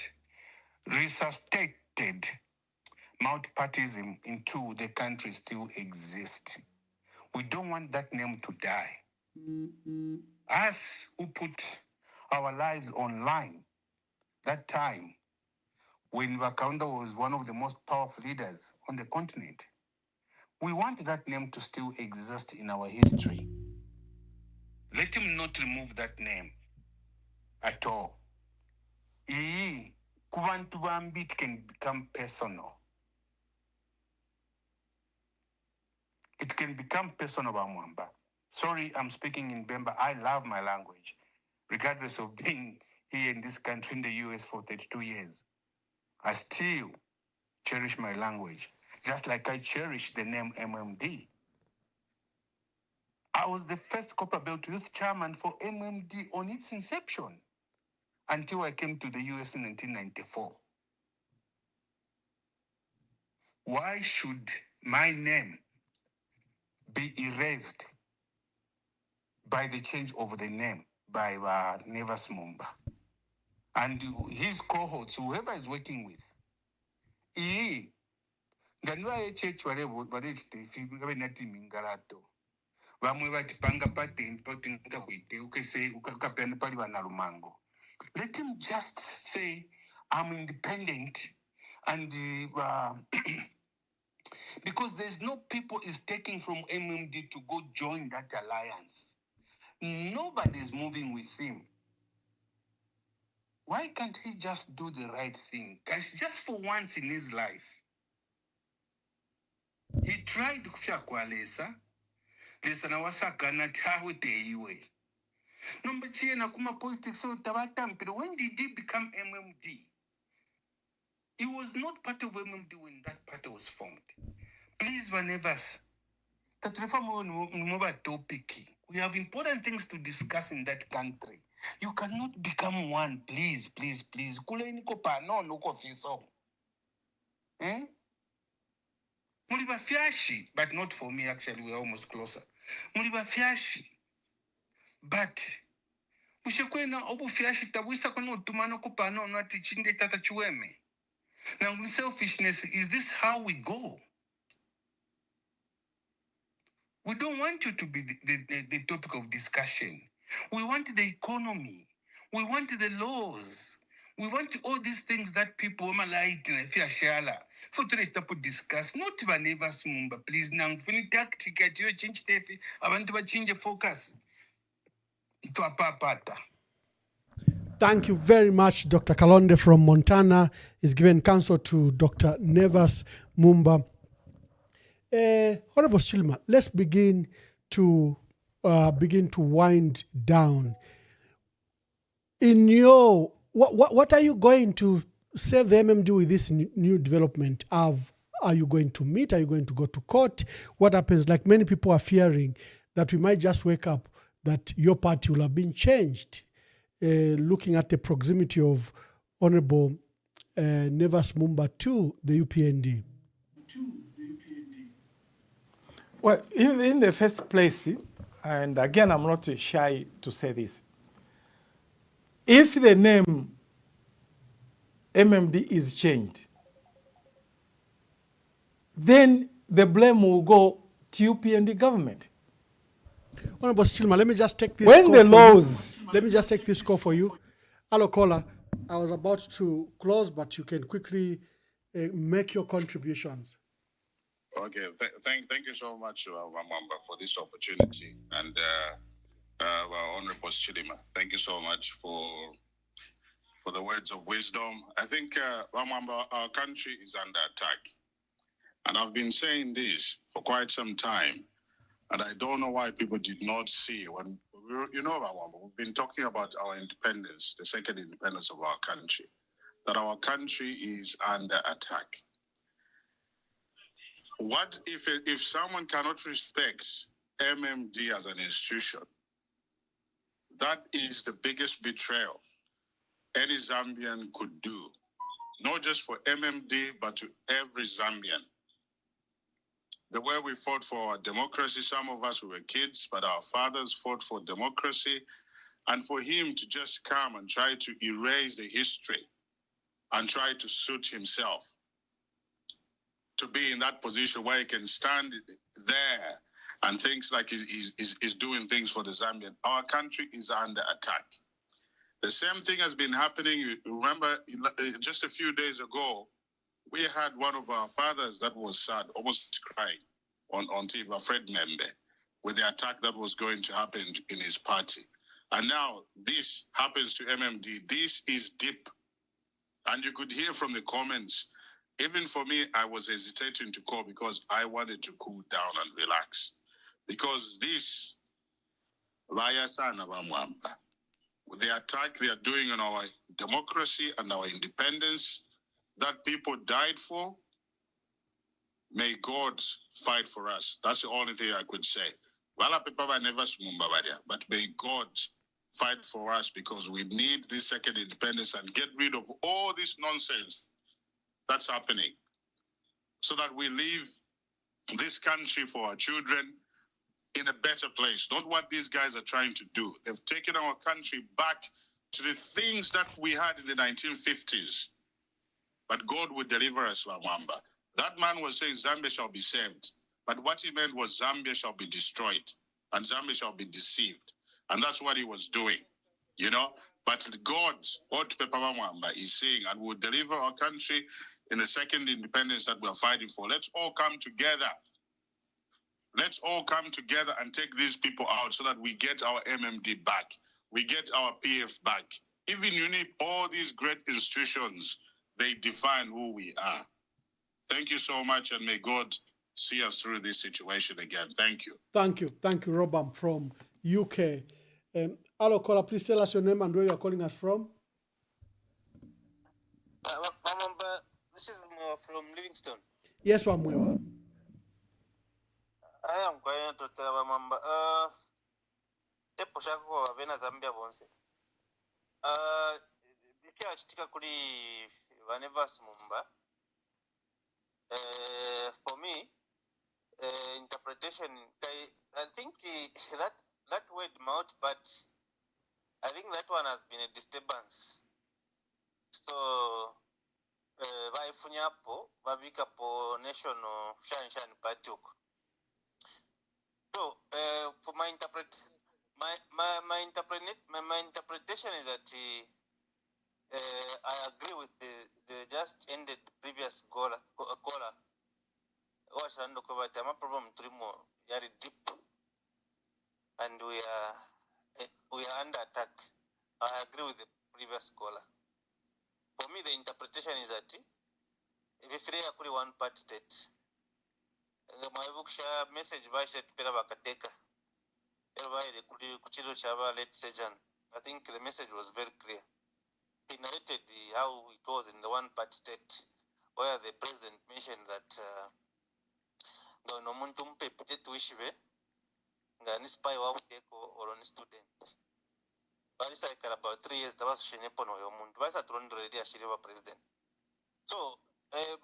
resuscitated multipartyism into the country still exists. We don't want that name to die. Us who put our lives online that time when Wakanda was one of the most powerful leaders on the continent, we want that name to still exist in our history. Let him not remove that name at all. Kubantu bambi, it can become personal. It can become personal, Mwamba. Sorry, I'm speaking in Bemba. I love my language, regardless of being here in this country in the US for 32 years. I still cherish my language, just like I cherish the name MMD. I was the first Copper Belt Youth Chairman for MMD on its inception until I came to the US in 1994. Why should my name be erased by the change of the name by Nevas Mwamba and his cohorts, whoever is working with? Let him just say, I'm independent, and because there's no people is taking from MMD to go join that alliance. Nobody's moving with him. Why can't he just do the right thing? Guys, just for once in his life. He tried kufya kwa lesa na wasaka na tawe teiwe. Number chie na kuma politics so tabatampiro. When did he become MMD? He was not part of MMD when that party was formed. Please, Vanevas, we have important things to discuss in that country. You cannot become one, please, please, please. Muliba fiashi, but not for me, actually, we're almost closer. Muliba fiashi, but ushekwena obu fiashi tabuisa kono tumano kupano na tichinde tata chueme. Now, selfishness, is this how we go? We don't want you to be the topic of discussion. We want the economy. We want the laws. We want all these things that people light in a fair shala. For today, to discuss. Not Vaneva Smumba, please. Now, fini tactic at your change tefi. I want to change the focus. To a papata.
Thank you very much, Dr. Kalonde from Montana is giving counsel to Dr. Nevas Mwamba. Honorable Chilima, let's begin to wind down. In your what are you going to save the MMD with this new development? Are you going to meet? Are you going to go to court? What happens? Like many people are fearing that we might just wake up that your party will have been changed. Looking at the proximity of Honorable Nevas Mwamba to the UPND.
Well, in the first place, and again, I'm not shy to say this, if the name MMD is changed, then the blame will go to UPND government.
Honorable Chilima, let me just take this
when the laws...
Let me just take this call for you. Hello, caller. I was about to close, but you can quickly make your contributions.
Okay, thank you so much, Mwamba, for this opportunity. And Honorable Chilima, thank you so much for the words of wisdom. I think, Mwamba, our country is under attack. And I've been saying this for quite some time. And I don't know why people did not see when, you know, Mwamba, we've been talking about our independence, the second independence of our country, that our country is under attack. What if someone cannot respect MMD as an institution? That is the biggest betrayal any Zambian could do, not just for MMD, but to every Zambian. The way we fought for our democracy, some of us were kids, but our fathers fought for democracy, and for him to just come and try to erase the history and try to suit himself. to be in that position where he can stand there and things like he's doing things for the Zambian. Our country is under attack. The same thing has been happening. You remember, just a few days ago, we had one of our fathers that was sad, almost crying on TV, Fred Membe, with the attack that was going to happen in his party. And now this happens to MMD. This is deep. And you could hear from the comments, even for me, I was hesitating to call because I wanted to cool down and relax. Because this, Emmanuel Mwamba, the attack they are doing on our democracy and our independence that people died for, may God fight for us. That's the only thing I could say. But may God fight for us because we need this second independence and get rid of all this nonsense that's happening so that we leave this country for our children in a better place. Not what these guys are trying to do. They've taken our country back to the things that we had in the 1950s. But God will deliver us, Mwamba. That man was saying Zambia shall be saved. But what he meant was Zambia shall be destroyed. And Zambia shall be deceived. And that's what he was doing. You know? But God, what Papa Mwamba is saying, and will deliver our country in the second independence that we're fighting for. Let's all come together. Let's all come together and take these people out so that we get our MMD back. We get our PF back. Even you need all these great institutions, they define who we are. Thank you so much, and may God see us through this situation again. Thank you.
Thank you. Thank you, Robam from UK. Hello, caller, please tell us your name and where you're calling us from.
This is from Livingston.
Yes, Wamwewa.
I am going to tell Mamba. Teposhako Vena Zambia Bonse. Chitika kuri Vanevas Mumba. For me, interpretation, I think that word mouth, but I think that one has been a disturbance. So, by Funyapo, Babikapo National Shan Party. So, for my interpretation is that I agree with the just ended previous caller. My problem very deep, and we are under attack. I agree with the previous caller. For me, the interpretation is that if you free one part state, my book share message by Shet Perabakateka, late legend. I think the message was very clear. He narrated how it was in the one part state, where the president mentioned that no muntu mpepite tuishive ngani spy wa uteko or on student. Bali cycle about 3 years tabashine pono yo muntu basa turondo ready ashiriwa president. So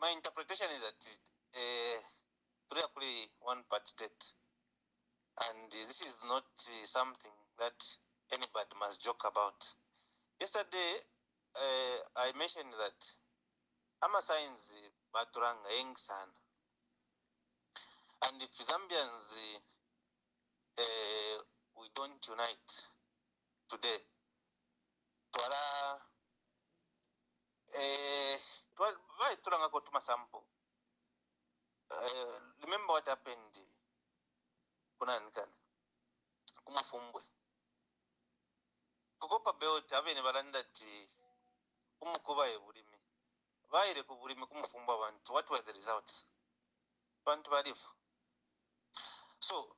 my interpretation is that actually one part state, and this is not something that anybody must joke about. Yesterday I mentioned that ama signs baturanga young sana, and if Zambians we don't unite today, turanga go to masampo. Remember what happened kunanikana kumufumbwe kukopa belt abene balanda ti umukuba ebulimi baire ku bulimi kumufumbwa abantu. What were the results? Bantu balifu. So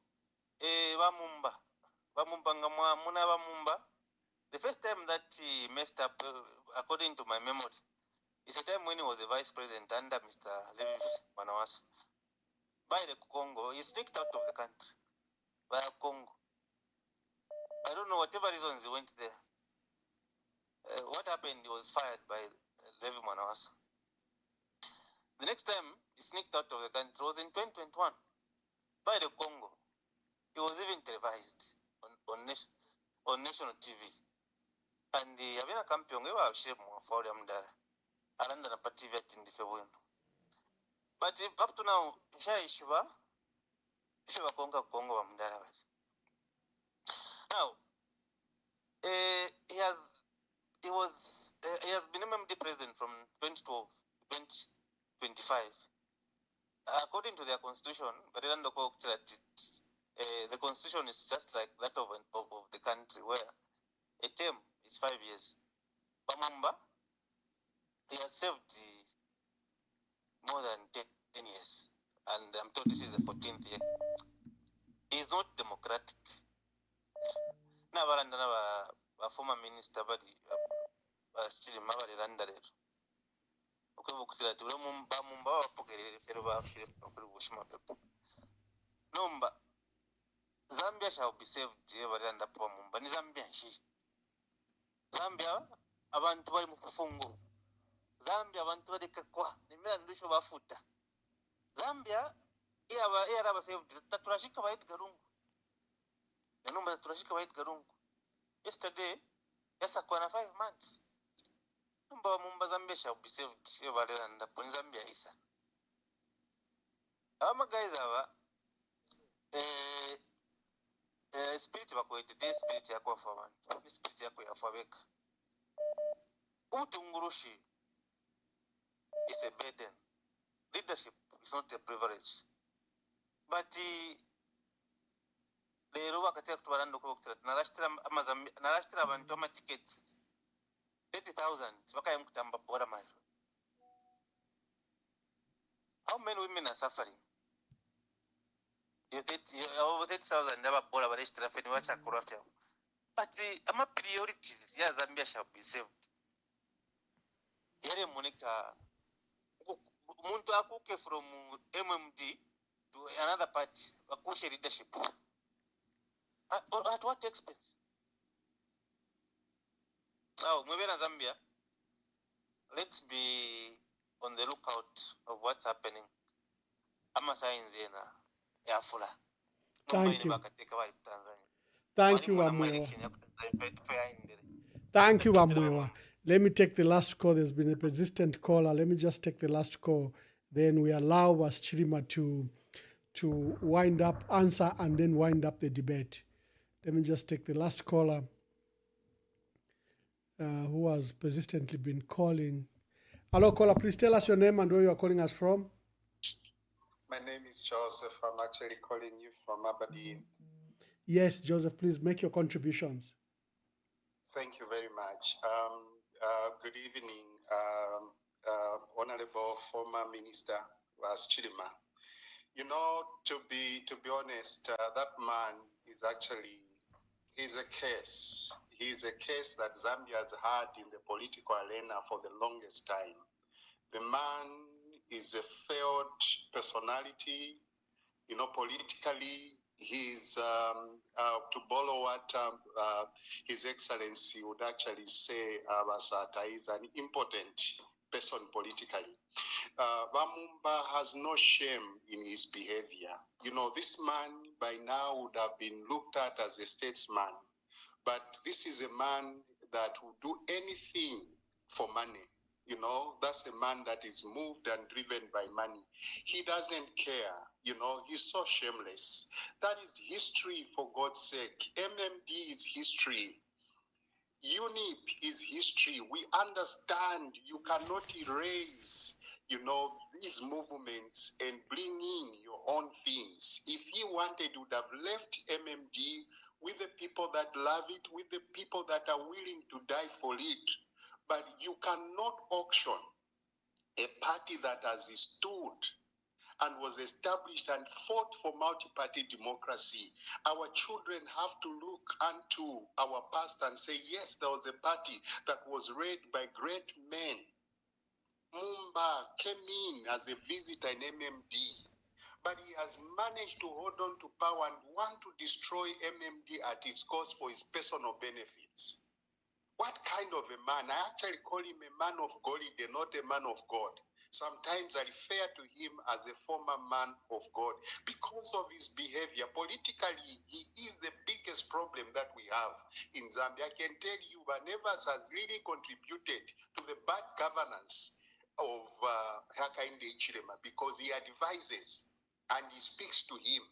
bamumba ngamwa muna bamumba. The first time that he messed up, according to my memory, is a time when he was the vice president under Mr. Levi Manawas. By the Congo, he sneaked out of the country via Congo. I don't know, whatever reasons he went there. What happened, he was fired by Levi Manawas. The next time he sneaked out of the country was in 2021 by the Congo. He was even televised on national TV. And Yavina Kampion gave a shape more for them there. Aranda na TV at in the February. But up to now, Shiva Konga Kongo Mdara. Now, he has been MMD president from 2012 to 2025. According to their constitution, but the constitution is just like that of the country, where a term is 5 years. Mwamba, he has served more than 10 years, and I'm told this is the 14th year. He is not democratic. Now, a former minister, but still Mabari Randare. Okay, Mumba, Number Zambia shall be saved under Mumba. Zambia, Zambia, abantu bali mu kufungo. Zambia abantu bali kakwa. Nimera ndusho bafuta. Zambia iya raba saved. Taturashika bait garungu. Number turashika bait garungu. Yesterday, kwa na 5 months. Number Mumba Zambia shall be saved under Zambia isa. Ama guys spirit bakwete this spirit yako afawan. Spirit yako yafaweka. Utungurushi is a burden. Leadership is not a privilege. But lero wakati kutubarando ko narashtira abantu ama tickets 30,000 bakayamkutamba bora mayo. How many women are suffering? Over 30,000 never bora barashtira feni wacha kurafya. But ama priorities ya Zambia shall be saved. Yere Monica Muntu akuke from MMD to another party, Bakushe leadership. At what expense? Now, maybe in Zambia, let's be on the lookout of what's happening. Ama signs in Yafula.
Thank you. Thank you, Wamwewa. Thank you, Wamwewa. Let me take the last call. There's been a persistent caller. Let me just take the last call. Then we allow us Chirima to wind up, answer, and then wind up the debate. Let me just take the last caller who has persistently been calling. Hello, caller. Please tell us your name and where you are calling us from.
My name is Joseph. I'm actually calling you from Aberdeen.
Yes, Joseph, please make your contributions.
Thank you very much. Good evening, Honorable former Minister was Chidima. You know, to be honest, that man is actually, he's a case. He's a case that Zambia has had in the political arena for the longest time. The man is a failed personality, you know, politically. He's, to borrow what His Excellency would actually say, Basata is an impotent person politically. Mwamba has no shame in his behavior. You know, this man by now would have been looked at as a statesman, but this is a man that will do anything for money. You know, that's a man that is moved and driven by money. He doesn't care. You know, he's so shameless. That is history, for God's sake. MMD is history. UNIP is history. We understand you cannot erase, you know, these movements and bring in your own things. If he wanted, he would have left MMD with the people that love it, with the people that are willing to die for it. But you cannot auction a party that has stood and was established and fought for multi-party democracy. Our children have to look unto our past and say, yes, there was a party that was led by great men. Mwamba came in as a visitor in MMD, but he has managed to hold on to power and want to destroy MMD at its cost for his personal benefits. What kind of a man? I actually call him a man of God, not a man of God. Sometimes I refer to him as a former man of God because of his behavior. Politically, he is the biggest problem that we have in Zambia. I can tell you, Banevas has really contributed to the bad governance of Hakainde Hichilema because he advises and he speaks to him.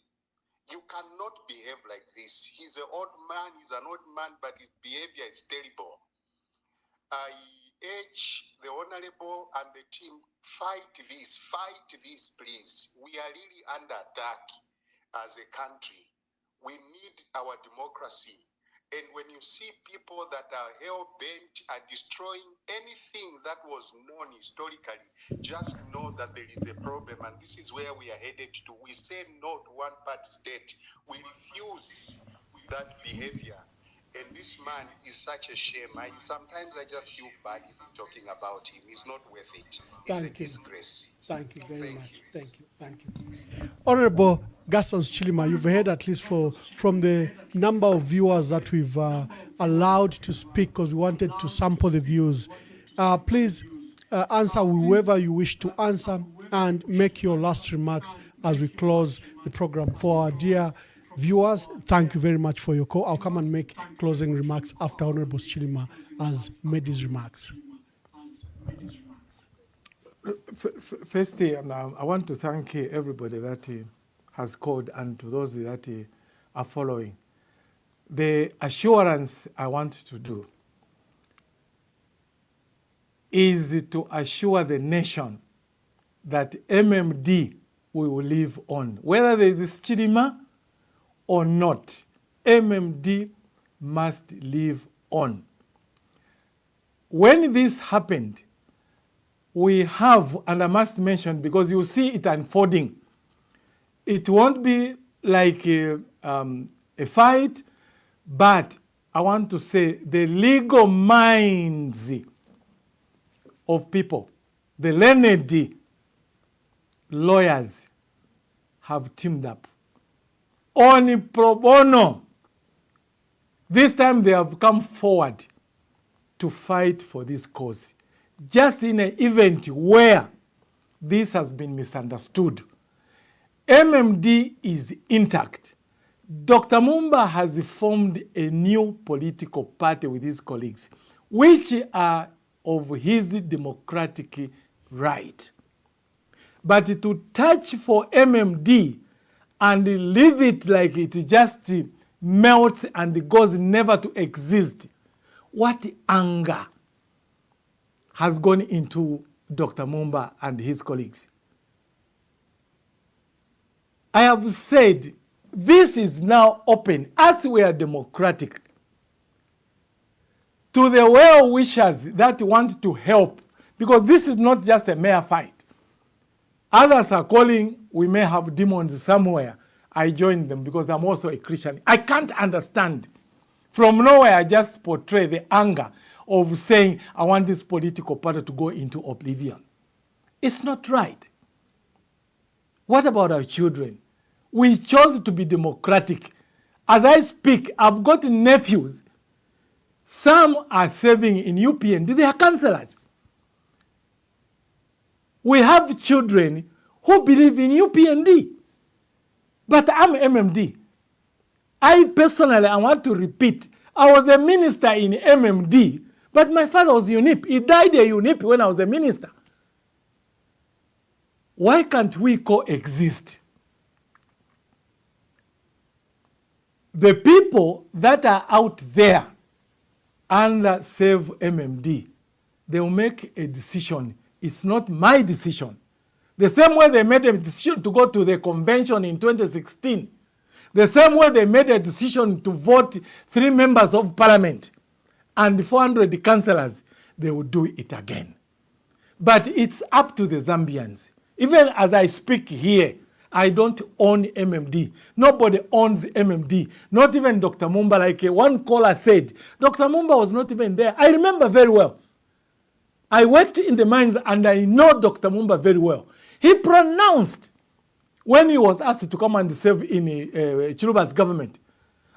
You cannot behave like this. He's an old man, but his behavior is terrible. I urge the Honorable and the team, fight this, please. We are really under attack as a country. We need our democracy. And when you see people that are hell-bent at destroying anything that was known historically, just know that there is a problem, and this is where we are headed to. We say no to one-party state. We refuse that behavior. And this man is such a shame. Sometimes I just feel bad even talking about him. He's not worth it. It's a disgrace.
Thank you very much. Thank you. Honorable Gaston Chilima, you've heard at least from the number of viewers that we've allowed to speak because we wanted to sample the views. Please answer whoever you wish to answer and make your last remarks as we close the program. For our dear viewers, thank you very much for your call. I'll come and make closing remarks after Honorable Chilima has made his remarks.
Firstly, I want to thank everybody that has called and to those that are following. The assurance I want to do is to assure the nation that MMD will live on. Whether there is Chilima or not, MMD must live on. When this happened, we have, and I must mention, because you see it unfolding, it won't be like a fight, but I want to say the legal minds of people, the learned lawyers have teamed up. On pro bono. This time they have come forward to fight for this cause. Just in an event where this has been misunderstood. MMD is intact. Dr. Mwamba has formed a new political party with his colleagues, which are of his democratic right. But to touch for MMD and leave it like it just melts and goes never to exist, what anger has gone into Dr. Mwamba and his colleagues. I have said this is now open, as we are democratic, to the well-wishers that want to help, because this is not just a mere fight. Others are calling, we may have demons somewhere. I join them because I'm also a Christian. I can't understand. From nowhere, I just portray the anger of saying, I want this political party to go into oblivion. It's not right. What about our children? We chose to be democratic. As I speak, I've got nephews. Some are serving in UPND. They are councillors. We have children who believe in UPND. But I'm MMD. I personally, I want to repeat, I was a minister in MMD, but my father was UNIP. He died a UNIP when I was a minister. Why can't we coexist? The people that are out there and save MMD, they will make a decision. It's not my decision. The same way they made a decision to go to the convention in 2016, the same way they made a decision to vote 3 members of parliament and 400 councillors, they will do it again. But it's up to the Zambians. Even as I speak here, I don't own MMD. Nobody owns MMD. Not even Dr. Mwamba, like one caller said. Dr. Mwamba was not even there. I remember very well. I worked in the mines and I know Dr. Mwamba very well. He pronounced when he was asked to come and serve in Chiluba's government,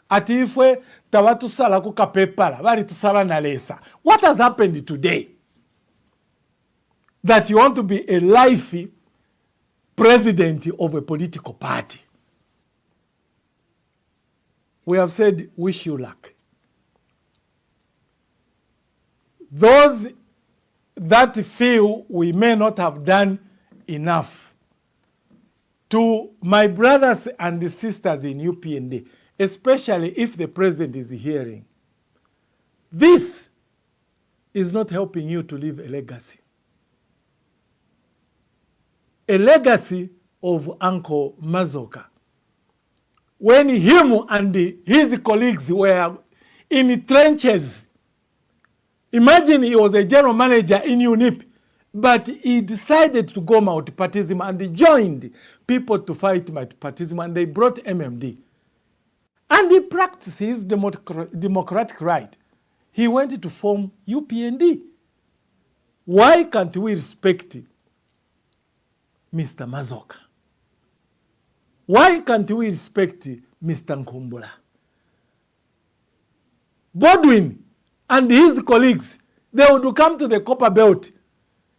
ati ifwe tawatusala kukapepala, bali tusala na lesa. What has happened today? That you want to be a life president of a political party. We have said, wish you luck. Those that feel we may not have done enough. To my brothers and sisters in UPND, especially if the president is hearing, this is not helping you to leave a legacy. A legacy of Uncle Mazoka. When him and his colleagues were in trenches, imagine he was a general manager in UNIP, but he decided to go multipartism and he joined people to fight multipartism, and they brought MMD. And he practiced his democratic right. He went to form UPND. Why can't we respect Mr. Mazoka? Why can't we respect Mr. Nkumbula? Bodwin and his colleagues, they would come to the copper belt,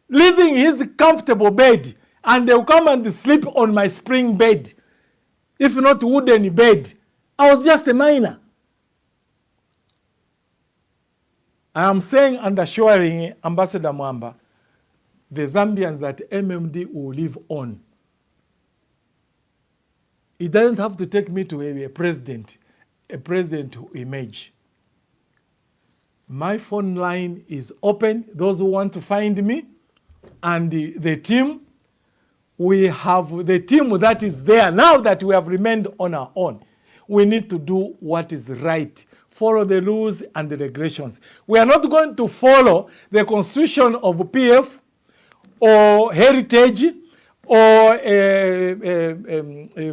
leaving his comfortable bed, and they'll come and sleep on my spring bed, if not wooden bed. I was just a miner. I am saying and assuring Ambassador Mwamba, the Zambians, that MMD will live on. It doesn't have to take me to a president image. My phone line is open. Those who want to find me and the team, we have the team that is there. Now that we have remained on our own, we need to do what is right. Follow the rules and the regulations. We are not going to follow the constitution of PF or Heritage or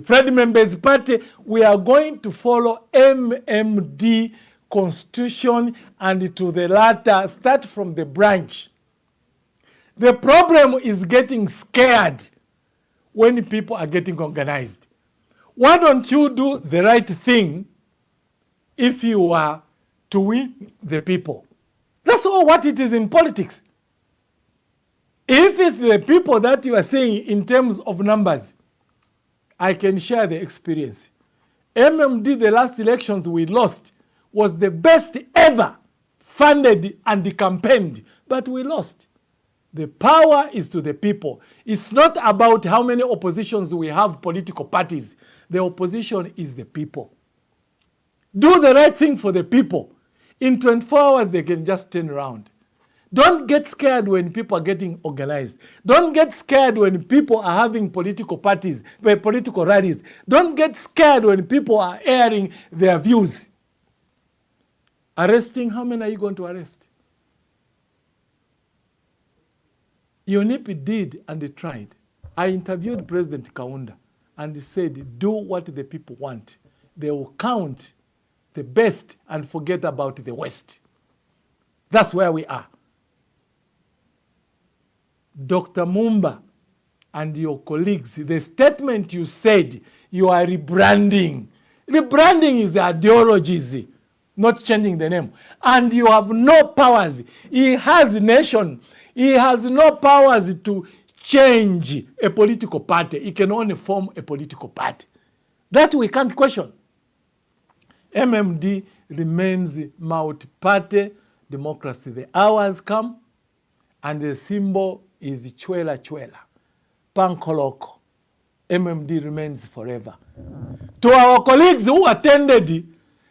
Fred Members Party. We are going to follow MMD constitution, and to the latter, start from the branch. The problem is getting scared when people are getting organized. Why don't you do the right thing if you are to win the people? That's all what it is in politics. If it's the people that you are saying in terms of numbers, I can share the experience. MMD, the last elections we lost, was the best ever funded and campaigned, but we lost. The power is to the people. It's not about how many oppositions we have, political parties. The opposition is the people. Do the right thing for the people. In 24 hours, they can just turn around. Don't get scared when people are getting organized. Don't get scared when people are having political parties, political rallies. Don't get scared when people are airing their views. Arresting, how many are you going to arrest? UNIP did and they tried. I interviewed President Kaunda and he said, do what the people want. They will count the best and forget about the West. That's where we are. Dr. Mwamba and your colleagues, the statement you said, you are rebranding. Rebranding is the ideologies, not changing the name. And you have no powers. He has a nation. He has no powers to change a political party. He can only form a political party. That we can't question. MMD remains multi-party democracy. The hours come and the symbol is Chwela Chwela. Pankoloko. MMD remains forever. To our colleagues who attended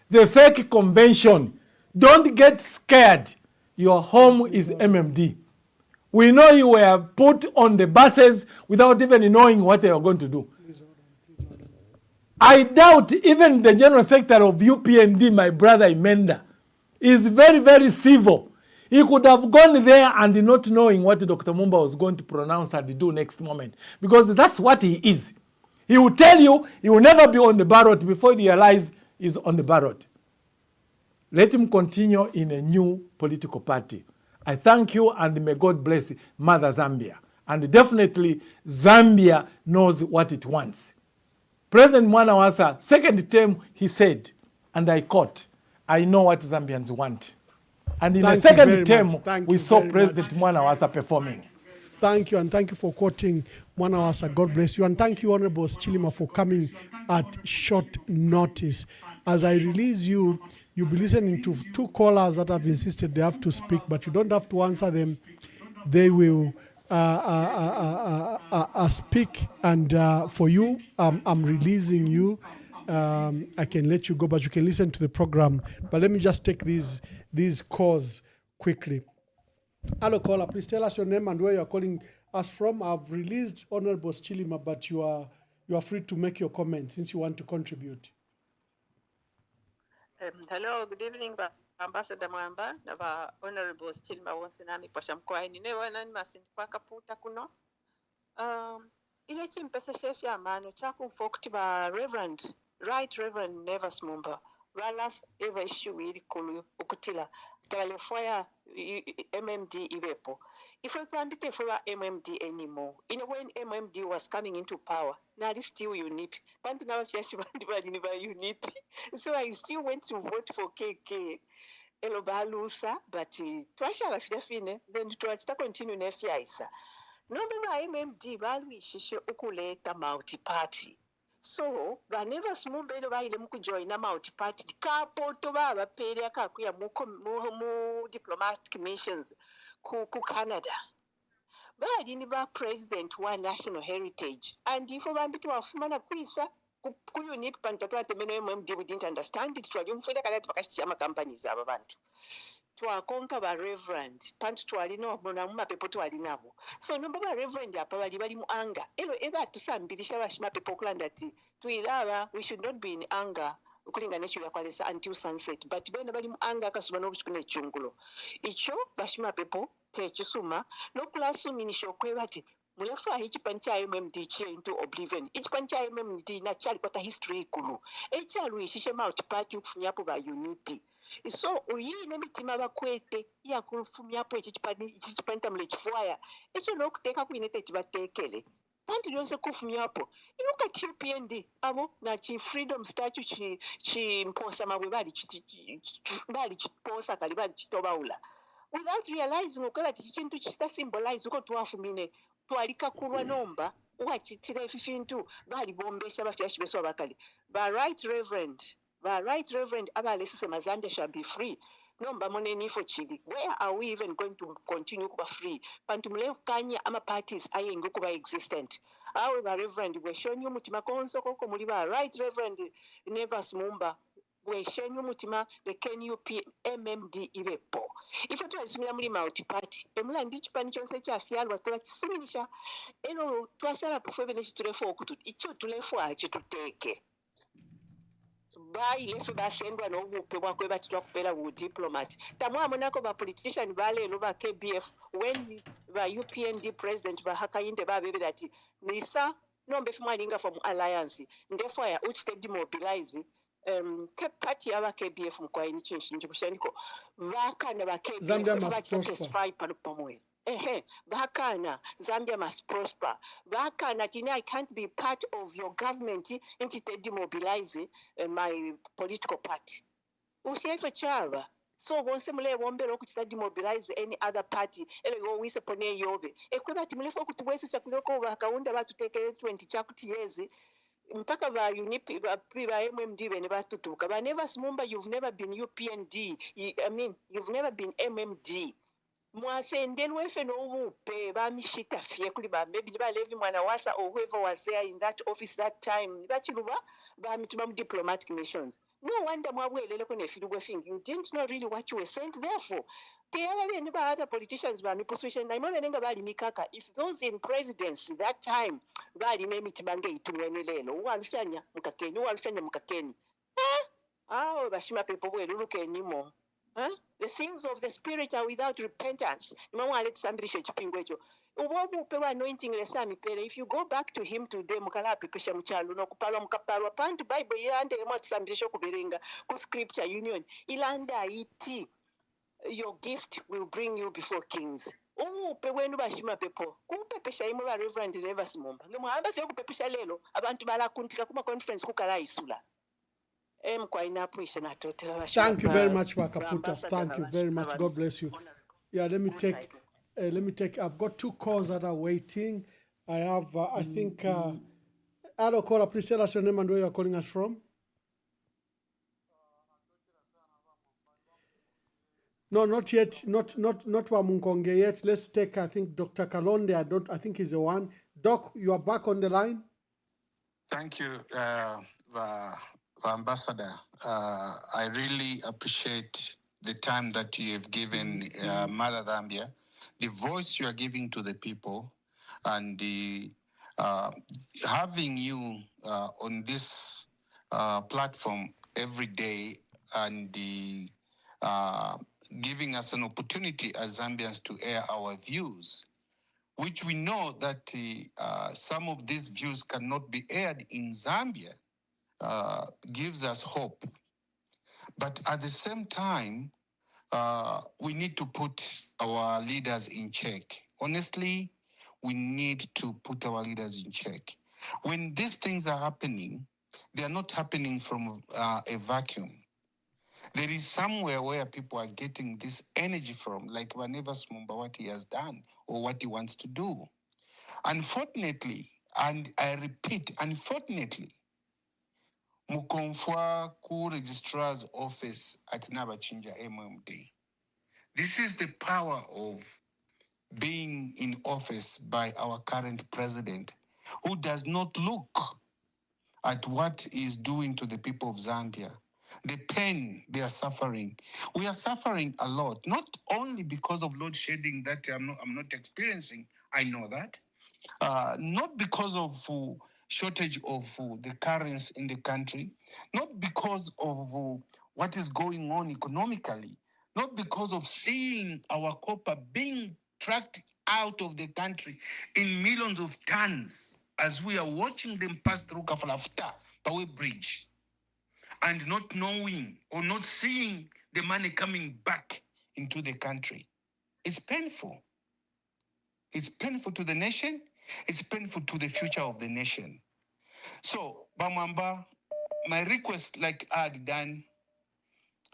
the fake convention, don't get scared. Your home is MMD. We know you were put on the buses without even knowing what they were going to do. I doubt even the General Secretary of UPND, my brother Imenda, is very, very civil. He could have gone there and not knowing what Dr. Mwamba was going to pronounce and do next moment. Because that's what he is. He will tell you he will never be on the ballot before he realizes he's on the ballot. Let him continue in a new political party. I thank you and may God bless Mother Zambia. And definitely Zambia knows what it wants. President Mwanawasa, second term, he said, and I quote, I know what Zambians want. And in the second term, we saw President Mwanawasa performing.
Thank you, and thank you for quoting Mwanawasa. God bless you. And thank you, Honorable Chilima, for coming at short notice. As I release you, you'll be listening to two callers that have insisted they have to speak, but you don't have to answer them. they will speak. And for you, I'm releasing you. I can let you go, but you can listen to the program. But let me just take these calls quickly. Hello, caller. Please tell us your name and where you are calling us from. I've released Honorable Chilima, but you are free to make your comment since you want to contribute.
Hello, good evening, Ambassador Mwamba, naba Honorable Chilima Wonsenami pasha mkoaini ne wanani masindikwa kaputa kuno. Ile chimpesa chef ya mano chaku fokti ba Right Reverend Nevers Mumba. Ralas eva issue ili kulu ukutila. Talefaya MMD ivepo. If we plan to for MMD anymore, when MMD was coming into power, now this still UNIP. So I still went to vote for KK. Elobalusa, but twashala fine, then twachita continue nefiaisa. No MMD balwishishe ukuleta multi-party. So, whenever small bed of Ilem could join a multi party, couple to Baba Peria Kakuya mu diplomatic missions, Kuku Canada. But in the president one national heritage, and if I'm between a Fumana Quisa, Kuyu nip Pantapata minimum, we didn't understand it. To a young Feda Kachama companies, Ababantu. To a conquer by reverend, pant to Alino, Monama people to Alinabo. So, no reverend, Apavalimu anger. Ever to some Bidishawashma people that to Ilava, we should not be in anger. Until sunset, but when nobody anger Kasubano Chungulo. Icho, Bashima people, Techusuma, no class minisho quevati. Mulefa each pancha MMD into oblivion. Each pancha MMD natural but a history kulu. Each we shisham out party funyapo by unipi. So we nemitima kwete, ya kufumiapo each pantam lech fire. Each look take up in it but take Kelly. Panti yonse kufumiapo. You look at UPND, abo na chi freedom statue chi mposa mabali posa kalibali chitobaula. Without realizing ukaba tichintu chista symbolize uko tuwafumine twalika kurwa nomba uwachitira efifintu bali bombesha bafyashi beso abakali. By right reverend abalesise mazande shall be free. Nomba moneni for chili. Where are we even going to continue kuba free? Pantumule kanya ama parties ayengo kuba existent. However, Reverend, we shown you mutima konso koko muliba. Right, Reverend Nevers Mumba, we shown you mutima the KNUP MMD ivepo. If you try to muli multi-party, emula ndichi pani chonse cha fialwa tola chisuminisha. Eno tuasala pufeveneshi tulefo okutu. Icho tulefo achi tuteke. By lefu basendwa no bupe bwakwe batitwa kupera bu diplomat tamwa monako ba politician bale no ba KBF when ba UPND president ba Hakainde ba bebe that nisa nombe fumwalinga from alliance therefore ya which they demobilize party aba KBF mkwaini chinshi kushaniko bakana ba KBF batitwa pamoja. Bakana, Zambia must prosper. Bakana, I can't be part of your government into demobilize my political party. Usienzo chava. So once mule wombero kuchita demobilize any other party, ele wise pone yobe. Ekweba timulefo kutuwesi chakuloko wakaunda watu teke 20 chakuti yezi. Mpaka ba UNIP ba MMD bene batutuka. Ba never smumba, you've never been UPND. You've never been MMD. Mwasendeni wefe no wupe ba mishita fie kuli ba maybe ba Levi Mwanawasa or whoever was there in that office that time ba chiluba ba mituma diplomatic missions. No wonder mwabwelele kone filugwe thing. You didn't know really what you were sent there for. Teyawa ba other politicians ba miposition na imwe nenga bali mikaka. If those in presidency that time bali nemitibange itumwenelelo uwalufanya mukakeni. Bashima people we luluke anymore. The things of the spirit are without repentance. If you go back to him today, scripture union, your gift will bring you before kings. Reverend Nevers Mumba.
Thank you very much, Wakaputa. Thank you very much. God bless you. Yeah, let me take. I've got 2 calls that are waiting. I have, I think, hello, caller, please tell us your name and where you're calling us from. No, not yet. Not Wamunkonge yet. Let's take, I think, Dr. Kalonde. I think he's the one. Doc, you are back on the line.
Thank you, the Ambassador. I really appreciate the time that you have given Mother Zambia, the voice you are giving to the people, and the having you on this platform every day, and the giving us an opportunity as Zambians to air our views, which we know that some of these views cannot be aired in Zambia, gives us hope. But at the same time, we need to put our leaders in check. Honestly, we need to put our leaders in check. When these things are happening, they are not happening from a vacuum. There is somewhere where people are getting this energy from, like Emmanuel Mwamba, what he has done or what he wants to do. Unfortunately, and I repeat, unfortunately, Mukomfwa ku registrar's office at Nabachinja MMD. This is the power of being in office by our current president, who does not look at what he's doing to the people of Zambia, the pain they are suffering. We are suffering a lot, not only because of load shedding that I'm not experiencing. I know that. Not because of shortage of the currency in the country, not because of what is going on economically, not because of seeing our copper being tracked out of the country in millions of tons as we are watching them pass through Kafalafta, Pawe Bridge, and not knowing or not seeing the money coming back into the country. It's painful. It's painful to the nation. It's painful to the future of the nation. So, Bamwamba, my request, like I had done,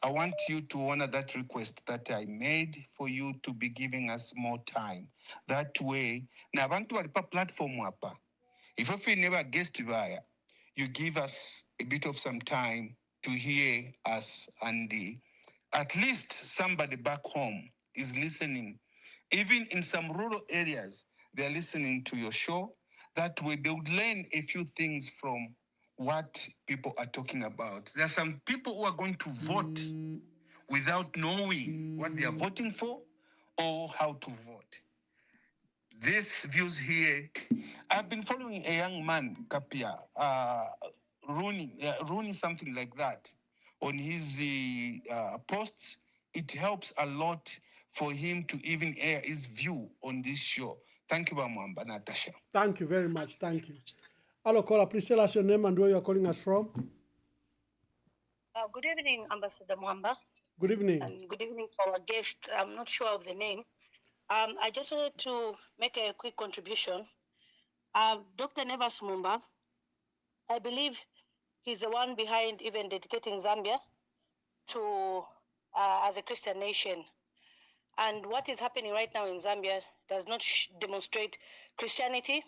I want you to honor that request that I made for you to be giving us more time. That way, na abantu walipa platform hapa. If you never guest via, you give us a bit of some time to hear us, and at least somebody back home is listening. Even in some rural areas, they're listening to your show. That way they would learn a few things from what people are talking about. There are some people who are going to vote without knowing what they are voting for or how to vote. These views here, I've been following a young man, Kapia, running something like that on his posts. It helps a lot for him to even air his view on this show. Thank you, Mwamba, Natasha.
Thank you very much. Thank you. Hello, caller. Please tell us your name and where you are calling us from.
Good evening, Ambassador Mwamba.
Good evening.
And good evening to our guest. I'm not sure of the name. I just wanted to make a quick contribution. Dr. Nevas Mwamba, I believe he's the one behind even dedicating Zambia to as a Christian nation. And what is happening right now in Zambia does not demonstrate Christianity.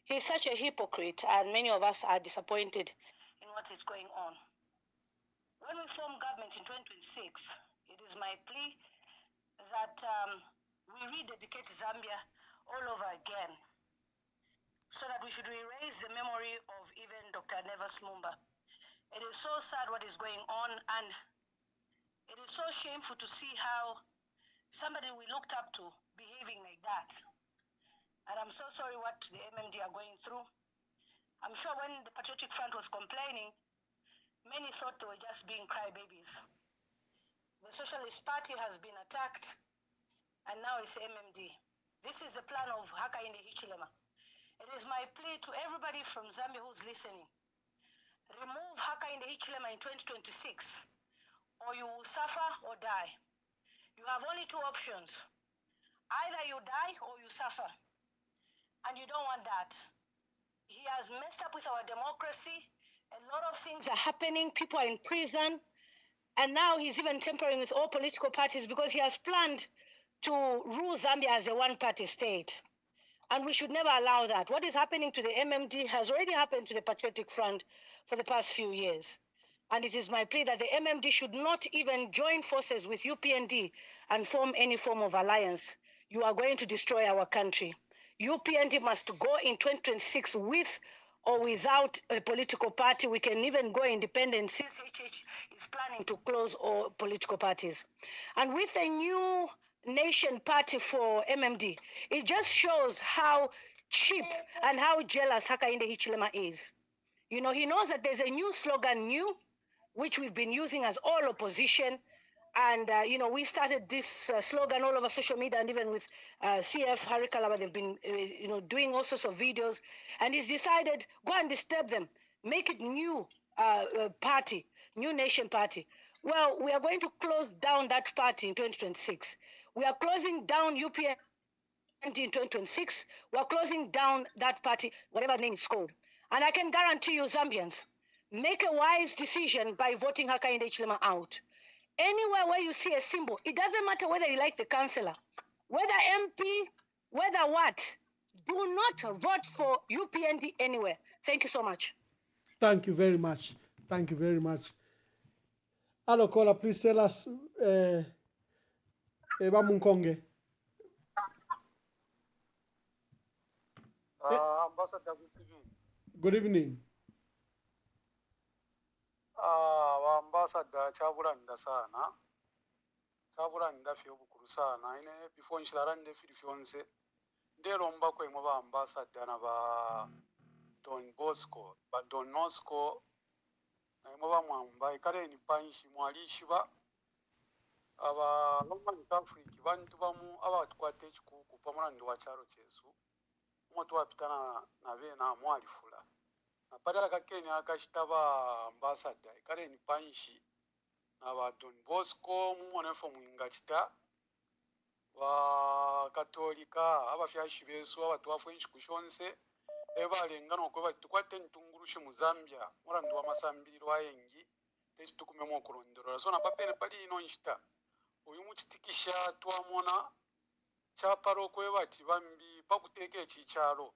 He's such a hypocrite, and many of us are disappointed in what is going on. When we form government in 2026, it is my plea that we rededicate Zambia all over again, so that we should erase the memory of even Dr. Nevas Mwamba. It is so sad what is going on, and it is so shameful to see how somebody we looked up to behaving like that. And I'm so sorry what the MMD are going through. I'm sure when the Patriotic Front was complaining, many thought they were just being crybabies. The Socialist Party has been attacked, and now it's MMD. This is the plan of Hakainde Hichilema. It is my plea to everybody from Zambia who's listening. Remove Hakainde Hichilema in 2026, or you will suffer or die. You have only two options. Either you die or you suffer. And you don't want that. He has messed up with our democracy. A lot of things are happening. People are in prison. And now he's even tampering with all political parties because he has planned to rule Zambia as a one-party state. And we should never allow that. What is happening to the MMD has already happened to the Patriotic Front for the past few years. And it is my plea that the MMD should not even join forces with UPND and form any form of alliance. You are going to destroy our country. UPND must go in 2026 with or without a political party. We can even go independent since HH is planning to close all political parties. And with a new nation party for MMD, it just shows how cheap and how jealous Hakainde Hichilema is. You know, he knows that there's a new slogan, which we've been using as all opposition. And, you know, we started this slogan all over social media, and even with CF Harikalaba, they've been, you know, doing all sorts of videos. And he's decided, go and disturb them, make it new party, new nation party. Well, we are going to close down that party in 2026. We are closing down UPN in 2026. We are closing down that party, whatever name it's called. And I can guarantee you, Zambians, make a wise decision by voting Hakainde Hichilema out. Anywhere where you see a symbol, it doesn't matter whether you like the councillor, whether MP, whether what, do not vote for UPND anywhere. Thank you so much.
Thank you very much. Thank you very much. Hello, caller, please tell us, Eba Munkonge.
Ambassador,
Good evening.
Ambassador, chabulanda sana. Chabulanda fyo bukuru sana. Ine before nshlarande fili fyonse. Ndero mbako imo ba ambassador na ba Don Bosco, ba Don Nosco, na imo ba Mwamba ikare ni panshi mwalishi ba aba Roman Catholic bantu bamu aba tukwate chikuku pamulandi wa charo chesu. Moto wapitana na vena mwalifula. Na padala kakenya akashitaba ambassador ikare ni panshi na ba Don Bosco mumwonefo mwingachita wa katolika abafyashi besu abatu French kushonse ebalenga nokuba tukwate ntungurushe mu Zambia murandu wa masambiro ayengi techitukumemo okulondolola so na papere pali ino nchita uyu muchitikisha twamona chaparo kwebati bambi pakuteka echichalo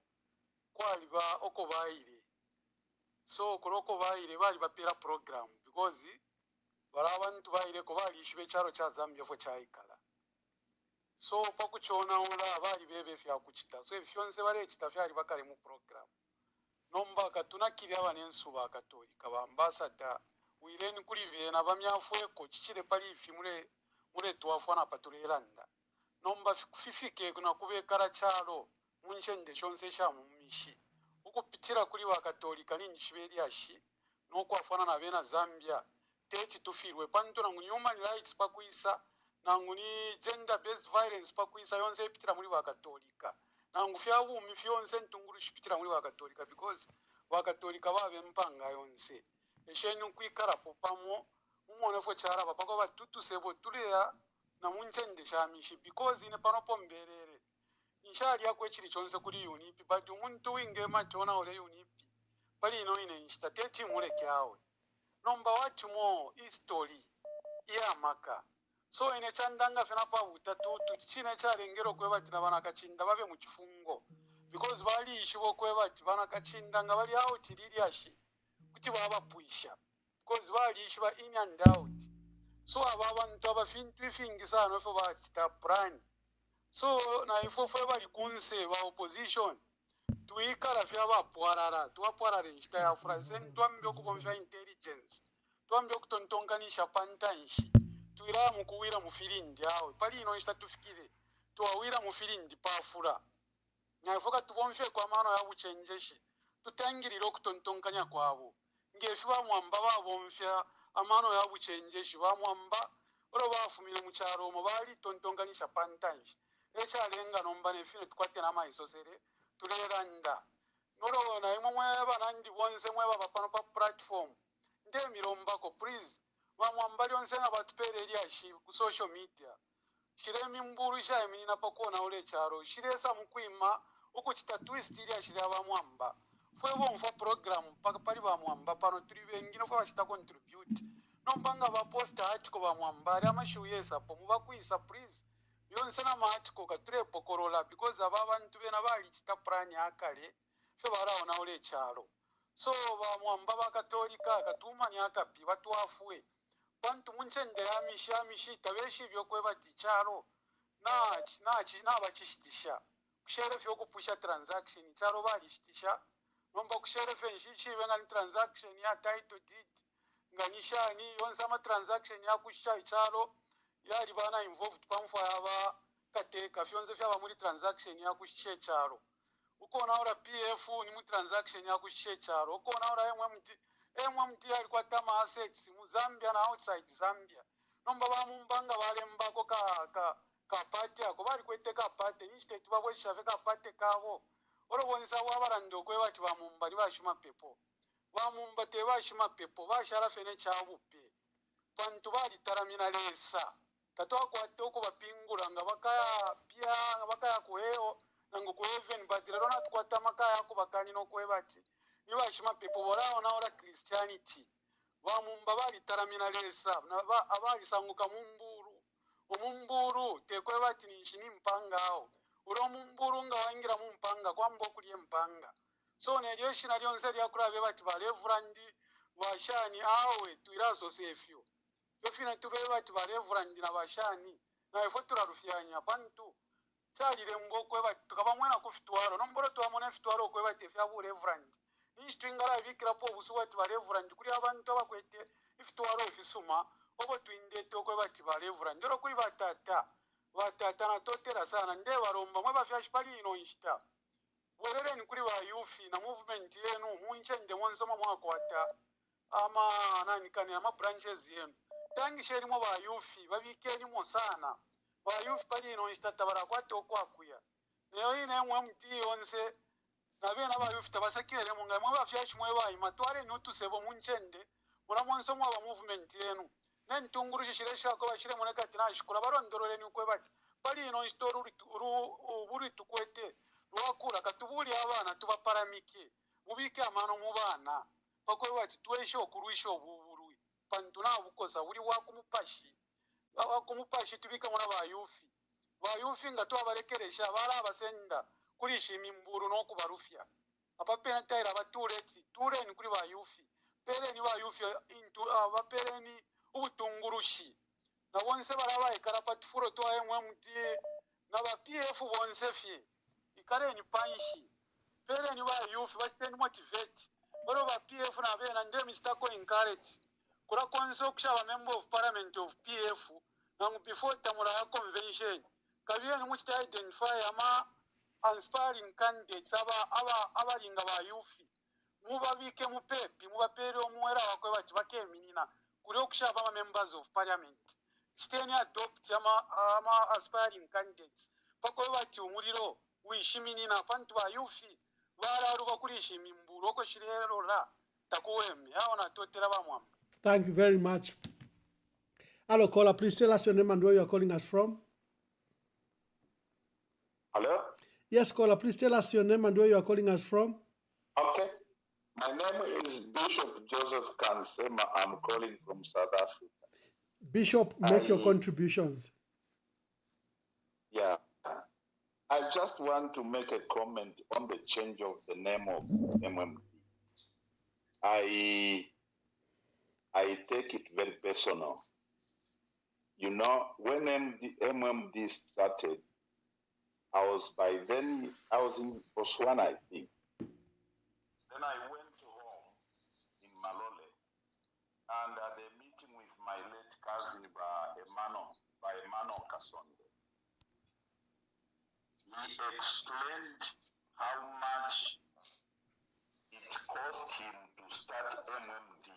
kwaliba okobaire so kuloko baire bali bapera program because bali abantu baire ko bali ishibe chalo cha Zambia fo chaikala so pakuchona ola bali bebe fya kuchita so efyonse bale chita fyali bakale mu program nomba katunakiri abanensuba katolika ba ambassador wireni kuli bena bamyafweko chichire pali ifi mure twafana patulelanda nomba fifike kuna kubekara chalo munchende shonse sha mumishi ukupitira kuli wa katolika ninyi shibeli ashi nokwafana na bena Zambia techi tufirwe panto na human rights pakuisa na nguni gender based violence pakuisa yonse ipitira muri wa katolika na ngufya bumi fyonse ntunguru shipitira muri wa katolika because wa katolika babe mpanga yonse eshenu kwikara popamo umone fo chara bapako batutu sebo tuleya na munchende shamishi because ine panopo mbelele inshali yakwe chiri chonse kuri unipi but umuntu winge machona ole unipi bali ino ine nchita teti mure kyawe nomba wachimo history ya maka so ine chandanga fena pa utatutu chine charengero kwebati na bana kachinda babe mu kifungo because bali ishibo kwebati bana kachinda nga bali out lili ashi kuti baba puisha because bali ishiba in and out so abantu abafintu ifingisa no fo bachita plan so na ifo bali kunse ba opposition tuikara fya bapwarara tuwapwarare nshika ya France twambye kubomfya intelligence twambye kutontonganisha pantanshi tuira mukuwira mufilindi awe pali ino nshita tufikire tuwawira mufilindi pafura nyafoka tubomfye kwa mano ya buchenjeshi tutangiriro kutontonkanya kwabo ngefi bamwamba babomfya amano ya buchenjeshi bamwamba oro bafumire mu cyaro mo bali tontonganisha pantanshi echalenga nomba nefine tukwate na maisosere tuleranda noro na imwe banandi bonse mwe baba pano pa platform nde mirombako please bamwambali onse na batupere lyashi ku social media shire mimburu sha iminina pakona ole charo shire sa mukwima ukuchita twist ili ashire abamwamba fwe bomfa program paka pali bamwamba pano turi bengino fwe bashita contribute nombanga ba post article bamwamba ari amashuyesa po mubakwisa please yonse na article kature pokorola because aba bantu bena bali chita plan yakale fwe baraona ole charo so bamwamba bakatolika katumani akapi batwafwe bantu munchende yamishi tabeshi byokweba tichalo nabachishitisha kusherefe okupusha transaction chalo balishitisha nomba kusherefe nshichibe ngani transaction ya title deed nganishani yonse ama transaction yakushisha ichalo yali bana involved pamfo yaba kateka fyonze fyaba muri transaction yakushisha ichalo ukona ora PF ni mu transaction yakushisha ichalo ukona ora MMT yali kwatama assets mu Zambia na outside Zambia nomba bamumbanga balembako ka party ako bali kweteka party ni state babo shave ka party kabo orobonza wabarando kwe bati bamumbali bashuma pepo bamumba te bashuma pepo bashara fene chabupe bantu bali taramina lesa katwa kwate uko bapingura nga bakaya kuheo nango ku heaven badira rona tukwata makaya ko bakani no kwebati ni bashuma pepo borao na ora Christianity bamumba bali taramina lesa abali sanguka umumburu tekwe bati ninshini mpangao uro mumburu nga wangira mu mpanga kwambo kuliye mpanga so neryo shina lyonse lyakurabe bati balevurandi bashani awe tuirazo sefyo yofina tube bati balevurandi na bashani na efo turarufyanya bantu cyalire ngo kwe bati tukabamwena ku fitwaro nomboro twamona fitwaro kwe bati fya bulevurandi nishitwingara bikira po busu bati balevurandi kuri abantu abakwete ifitwaro ifisuma obo twinde tokwe bati balevura ndoro kuri batata na totera sana nde baromba mwe bafyashi pali ino nshita bwerere ni kuri ba yufi na movement yenu munchende monsoma mwakwata ama nani kani ama branches yenu tangishe limo ba yufi babike limo sana ba yufi pali ino nshita tabara kwato kwakuya neyo ine mwe mti yonse na bena ba yufi tabasakire mu ngamwe bafyashi mwe ba imatware nutusebo munchende mura monsoma ba movement yenu nentunguru shishire ko bashire moneka tinashikura barondorore ni kwe bati bali ino story buri tukwete rwakura katubuli abana tubaparamike mubike amano mu bana bakwe bati twesho kurwisho buburui pantu na bukoza buri wakumupashi tubika mura bayufi nga twabarekeresha bari abasenda kurishima imburu no kubarufya apapena taira batureti tureni kuri bayufi pereni bayufi into abapereni ubutungurushi na bonse barabaye karapati furo to MMT na ba PF bonse fie ikare ni panshi pere ni ba youth ba stand motivate baro ba PF na be na nde Mr. ko encourage kura konso kushaba member of parliament of PF na before tamura convention kabiye ni muchita identify ama aspiring candidates aba linga ba youth mubabike mupepi mubapere omwera wakwe bati bakeminina kuri okushaba ama members of parliament steni adopt ama aspiring candidates pako bati umuriro wishiminina pantu ba yufi bararuba kurishima imburo ko shirero la takuweme aona totera bamwamba.
Thank you very much. Hello caller, please tell us your name and where you are calling us from.
Hello?
Yes caller, please tell us your name and where you are calling us from.
Okay. My name is Bishop Joseph Kansema. I'm calling from South Africa.
Bishop, make your contributions.
Yeah. I just want to make a comment on the change of the name of MMD. I take it very personal. You know, when MMD started, I was in Botswana, I think. Then I went home in Malole and had a meeting with my late cousin Emmanuel Kasonde. He explained how much it cost him to start MMD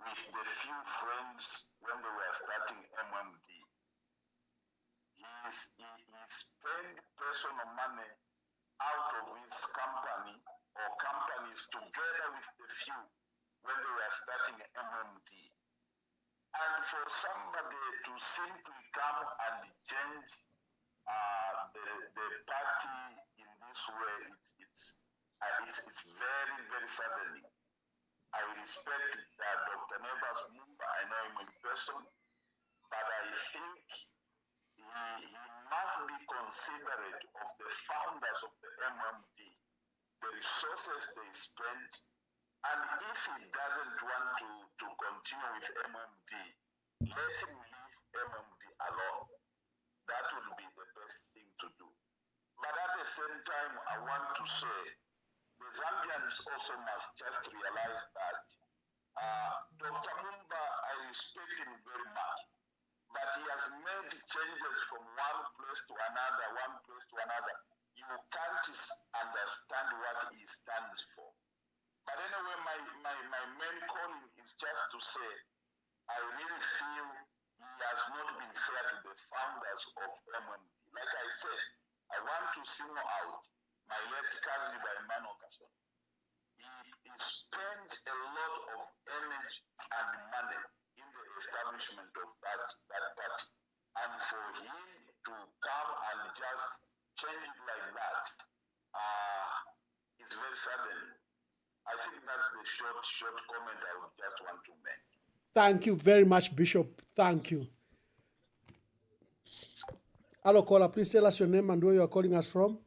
with the few friends when they were starting MMD. He spent personal money out of his company or companies together with the few when they were starting MMD. And for somebody to simply come and change the party in this way, it's very, very saddening. I respect Dr. Nevas Mwamba, I know him in person, but I think he must be considerate of the founders of the MMD the resources they spend, and if he doesn't want to continue with MMD, let him leave MMD alone. That would be the best thing to do. But at the same time, I want to say the Zambians also must just realize that Dr. Mwamba, I respect him very much, but he has made changes from one place to another, You can't understand what he stands for. But anyway, my main calling is just to say, I really feel he has not been fair to the founders of MMD. Like I said, I want to single out my late cousin by Emmanuel Mwamba. He spends a lot of energy and money in the establishment of that party. And for him to come and just change it like that is very sudden. I think that's the short comment I would just want to make.
Thank you very much, Bishop. Thank you. Hello, caller. Please tell us your name and where you are calling us from.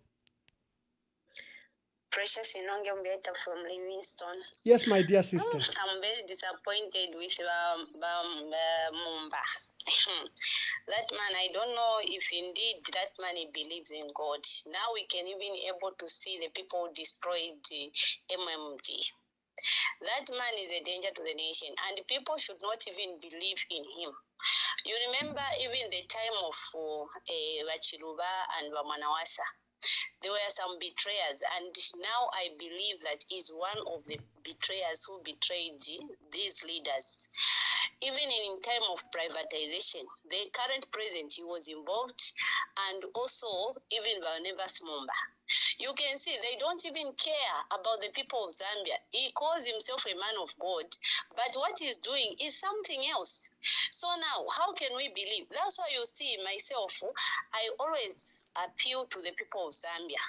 Precious Inonge Mbeta from Livingston.
Yes, my dear sister.
I'm very disappointed with Mwamba. That man, I don't know if indeed that man he believes in God. Now we can even able to see the people who destroyed the MMD. That man is a danger to the nation, and people should not even believe in him. You remember even the time of Bachiluba and Bamanawasa. There were some betrayers, and now I believe that he's one of the betrayers who betrayed these leaders. Even in time of privatization, the current president, he was involved, and also even Barnabas Mwamba. You can see they don't even care about the people of Zambia. He calls himself a man of God, but what he's doing is something else. So now, how can we believe? That's why you see myself, I always appeal to the people of Zambia.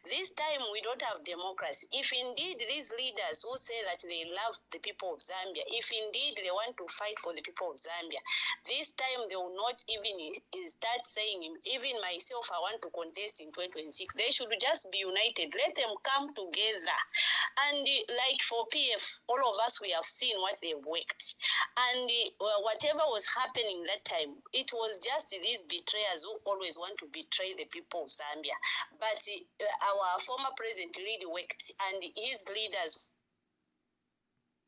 This time we don't have democracy. If indeed these leaders who say that they love the people of Zambia, if indeed they want to fight for the people of Zambia, this time they will not even start saying, even myself, I want to contest in 2026. They should just be united. Let them come together. And like for PF, all of us, we have seen what they've worked. And whatever was happening that time, it was just these betrayers who always want to betray the people of Zambia. But our former president really worked, and his leaders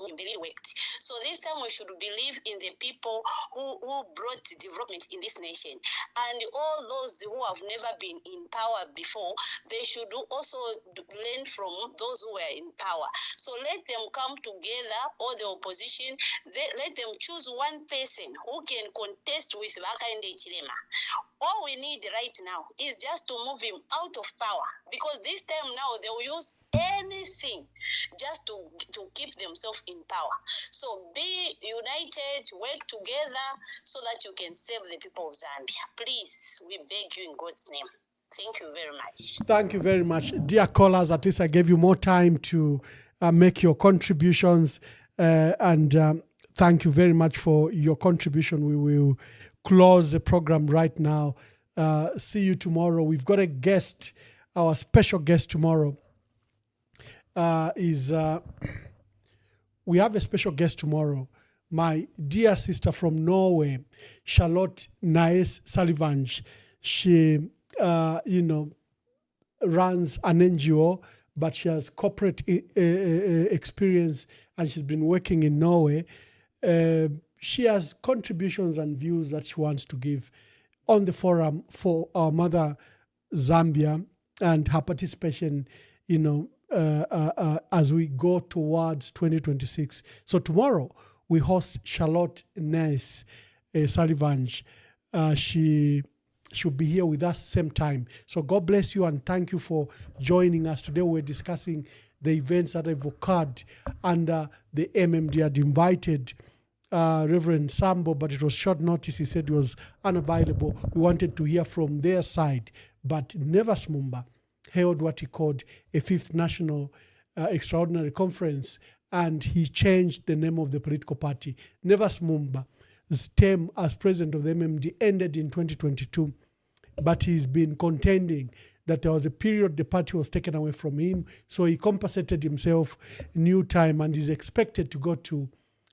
really worked. So this time we should believe in the people who brought development in this nation. And all those who have never been in power before, they should also learn from those who were in power. So let them come together, all the opposition, let them choose one person who can contest with Hakainde Hichilema. All we need right now is just to move him out of power, because this time now they will use anything just to keep themselves in power. So be united, work together so that you can save the people of Zambia. Please, we beg you in God's name. Thank you very much.
Thank you very much. Dear callers, at least I gave you more time to make your contributions. And thank you very much for your contribution. We will close the program right now. See you tomorrow. We've got a guest. Our special guest tomorrow we have a special guest tomorrow. My dear sister from Norway, Charlotte Naes Sullivan. She, runs an NGO, but she has corporate experience, and she's been working in Norway. She has contributions and views that she wants to give on the forum for our mother Zambia and her participation, as we go towards 2026. So tomorrow we host Charlotte Naes Sullivan. She should be here with us same time. So God bless you and thank you for joining us. Today we're discussing the events that have occurred under the MMD. Had invited Reverend Sambo, but it was short notice. He said he was unavailable. We wanted to hear from their side, but Nevas Mwamba held what he called a fifth national extraordinary conference, and he changed the name of the political party. Nevas Mwamba's term as president of the MMD ended in 2022, but he's been contending that there was a period the party was taken away from him. So he compensated himself new time and is expected to go to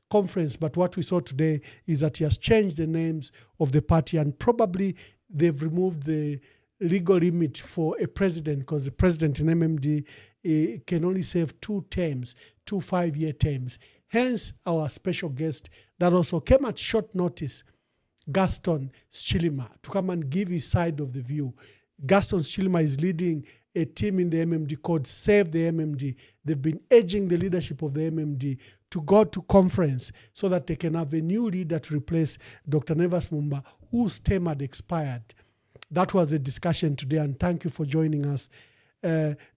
conference. But what we saw today is that he has changed the names of the party, and probably they've removed the legal limit for a president, because the president in MMD can only serve 2 terms, 2 5-year terms. Hence, our special guest that also came at short notice, Gaston Schilima, to come and give his side of the view. Gaston Schilima is leading a team in the MMD called Save the MMD. They've been urging the leadership of the MMD to go to conference so that they can have a new leader to replace Dr. Nevas Mwamba, whose term had expired. That was a discussion today, and thank you for joining us.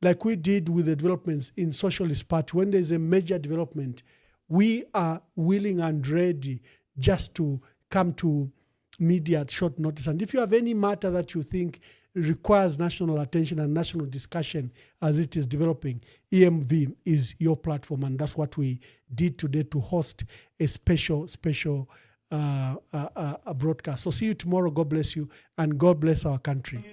Like we did with the developments in Socialist Party, when there's a major development, we are willing and ready just to come to media at short notice. And if you have any matter that you think requires national attention and national discussion as it is developing, EMV is your platform. And that's what we did today, to host a special broadcast. So see you tomorrow. God bless you, and God bless our country.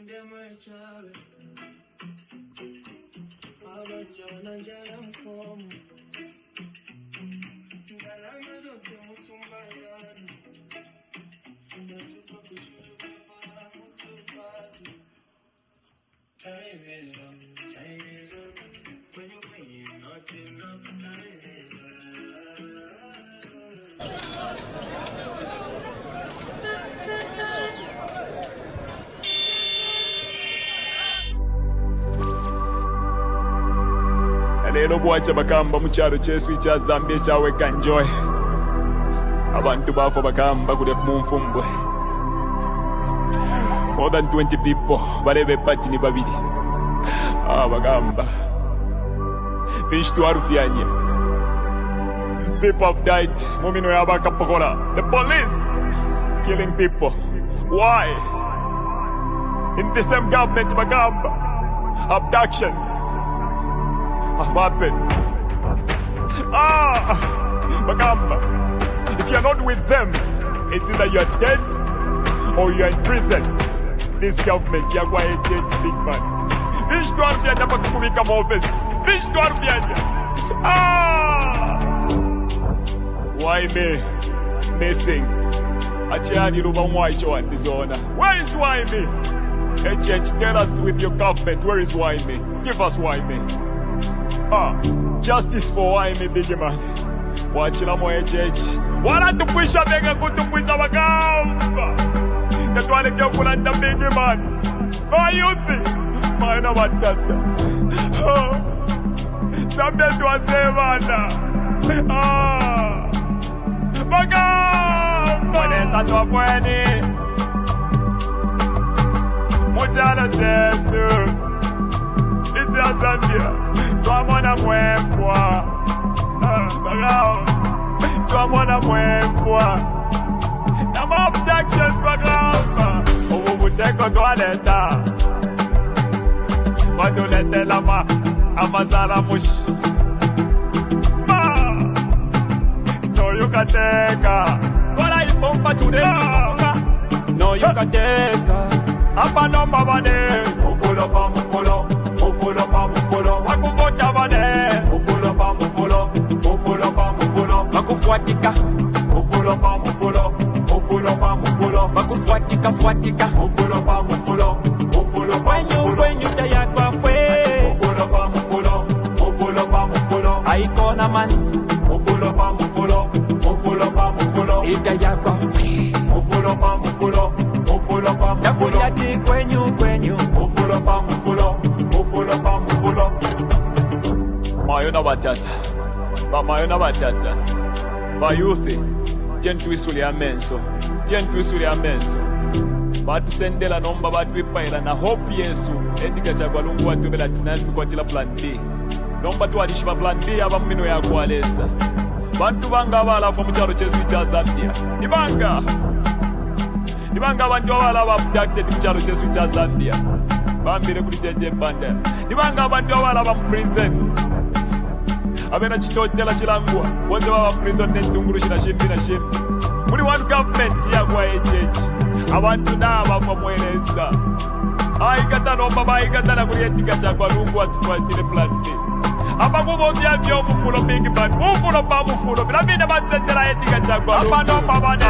Time is up, when you're not enough, time is
Leero bwakya bakamba mu kyalo ky'esu kya Zambia ekyaweka enjoy. Abantu baafa bakamba kule mu nfumbwe. More than 20 people balebe pati ni babiri. Bagamba. Fish to arufyanye. People have died. Mumino yabakapokola. The police killing people. Why? In the same government bagamba. Abductions have happened. Bagamba. If you're not with them, it's either you're dead or you're in prison. This government, you're going to change, big man. Fish to Arfianya, Bakubika office. Fish to Arfianya. Why me? Missing. Achani Rubamwaicho and Dizona. Where is why me? HH, tell us with your government, where is why me? Give us why me. Justice for why me, big man. Wachila mo HH. Wala tupwisha bega kutupwisha bagamba. Tatwale kya kulanda big man. My youth. Maana watata. Sabia tuwasevana. Bagamba. Mwanesa tuwapweni. Mujala chetu. Icha Zambia. Tuamona mwempwa. Bagamba. Tuamona mwempwa. Nama abductions bagamba. Ubuteko toaleta. Wadulete lama. Amazala mush. No you can take her. Kola ipompa today. No you can take her. Apa nomba bade. Mufulo pa mufulo. Mufulo pa mufulo. Wakuvota bade. Mufulo pa mufulo. Mufulo pa mufulo. Wakufuatika. Mufulo pa mufulo. Mufulo pa mufulo. Wakufuatika fuatika. Mufulo pa mufulo. Mufulo pa mufulo. When you taya kwa fwe. Mufulo pa mufulo. Mufulo pa mufulo. Aikona man. Mufulo pa mufulo. Mufulo pa mufulo. Itaya kwa fwe. Mufulo pa mufulo. Mufulo pa mufulo. Yakuliati kwenyu. Mufulo pa mufulo. Mufulo pa mufulo. Mayona batata. Mayona batata. Bayuthi. Tyentuisuli amenso. Tyentuisuli amenso. Batusendela nomba batwipaila na hope Yesu. Endika chagwa lungu watubela tinani kwa plan B. Nomba tuwadishiba plan B aba mmino ya kualesa. Bantu banga abalafa mu kyalo ky'esu kya Zambia. Nibanga abantu abala abducted mu kyalo ky'esu kya Zambia. Bambire kuli jeje banda. Nibanga abantu abala ba mu prison. Abena chitotela chilangwa. Wonse baba prison n'entungulu shina shimbi. Muri one government ya kwa HH. Abantu naba famweleza. Aikata no baba aikata na kuyetika chakwa lungu atukwatile plante. Apa kubo vya vyo mufulo big bad. Mufulo pa mufulo. Bila vina matsendela yetika chakwa lungu. Apa no baba ne.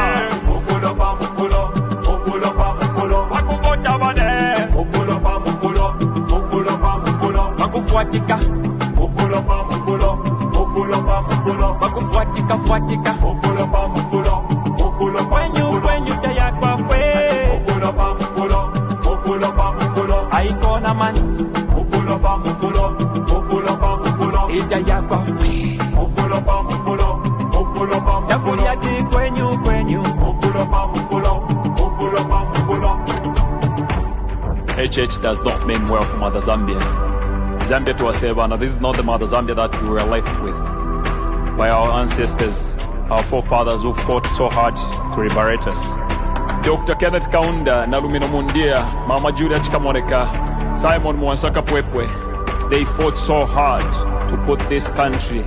Mufulo pa mufulo. Mufulo pa mufulo. Wakuvota bane. Mufulo pa mufulo. Mufulo pa mufulo. Wakufuatika. Mufulo pa mufulo. Mufulo pa mufulo. Wakufuatika fuatika. Mufulo pa mufulo. Mufulo pa mufulo. When you day yakwa fwe. Mufulo pa mufulo. Mufulo pa mufulo. Aikona man. Mufulo pa mufulo. Mufulo pa mufulo. Ita yakwa fwe. Mufulo pa mufulo. Mufulo pa mufulo. Yakuli yati kwenyu. Mufulo pa mufulo. Mufulo pa mufulo.
HH does not mean well for Mother Zambia. Zambia to Asebana, this is not the Mother Zambia that we were left with by our ancestors, our forefathers who fought so hard to liberate us. Dr. Kenneth Kaunda, Nalumino Mundia, Mama Julia Chikamoneka, Simon Mwansaka Pwepwe, they fought so hard to put this country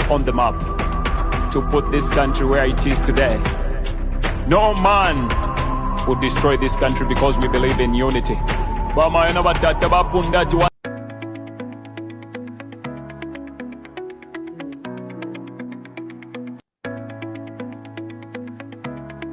on the map, to put this country where it is today. No man would destroy this country because we believe in unity.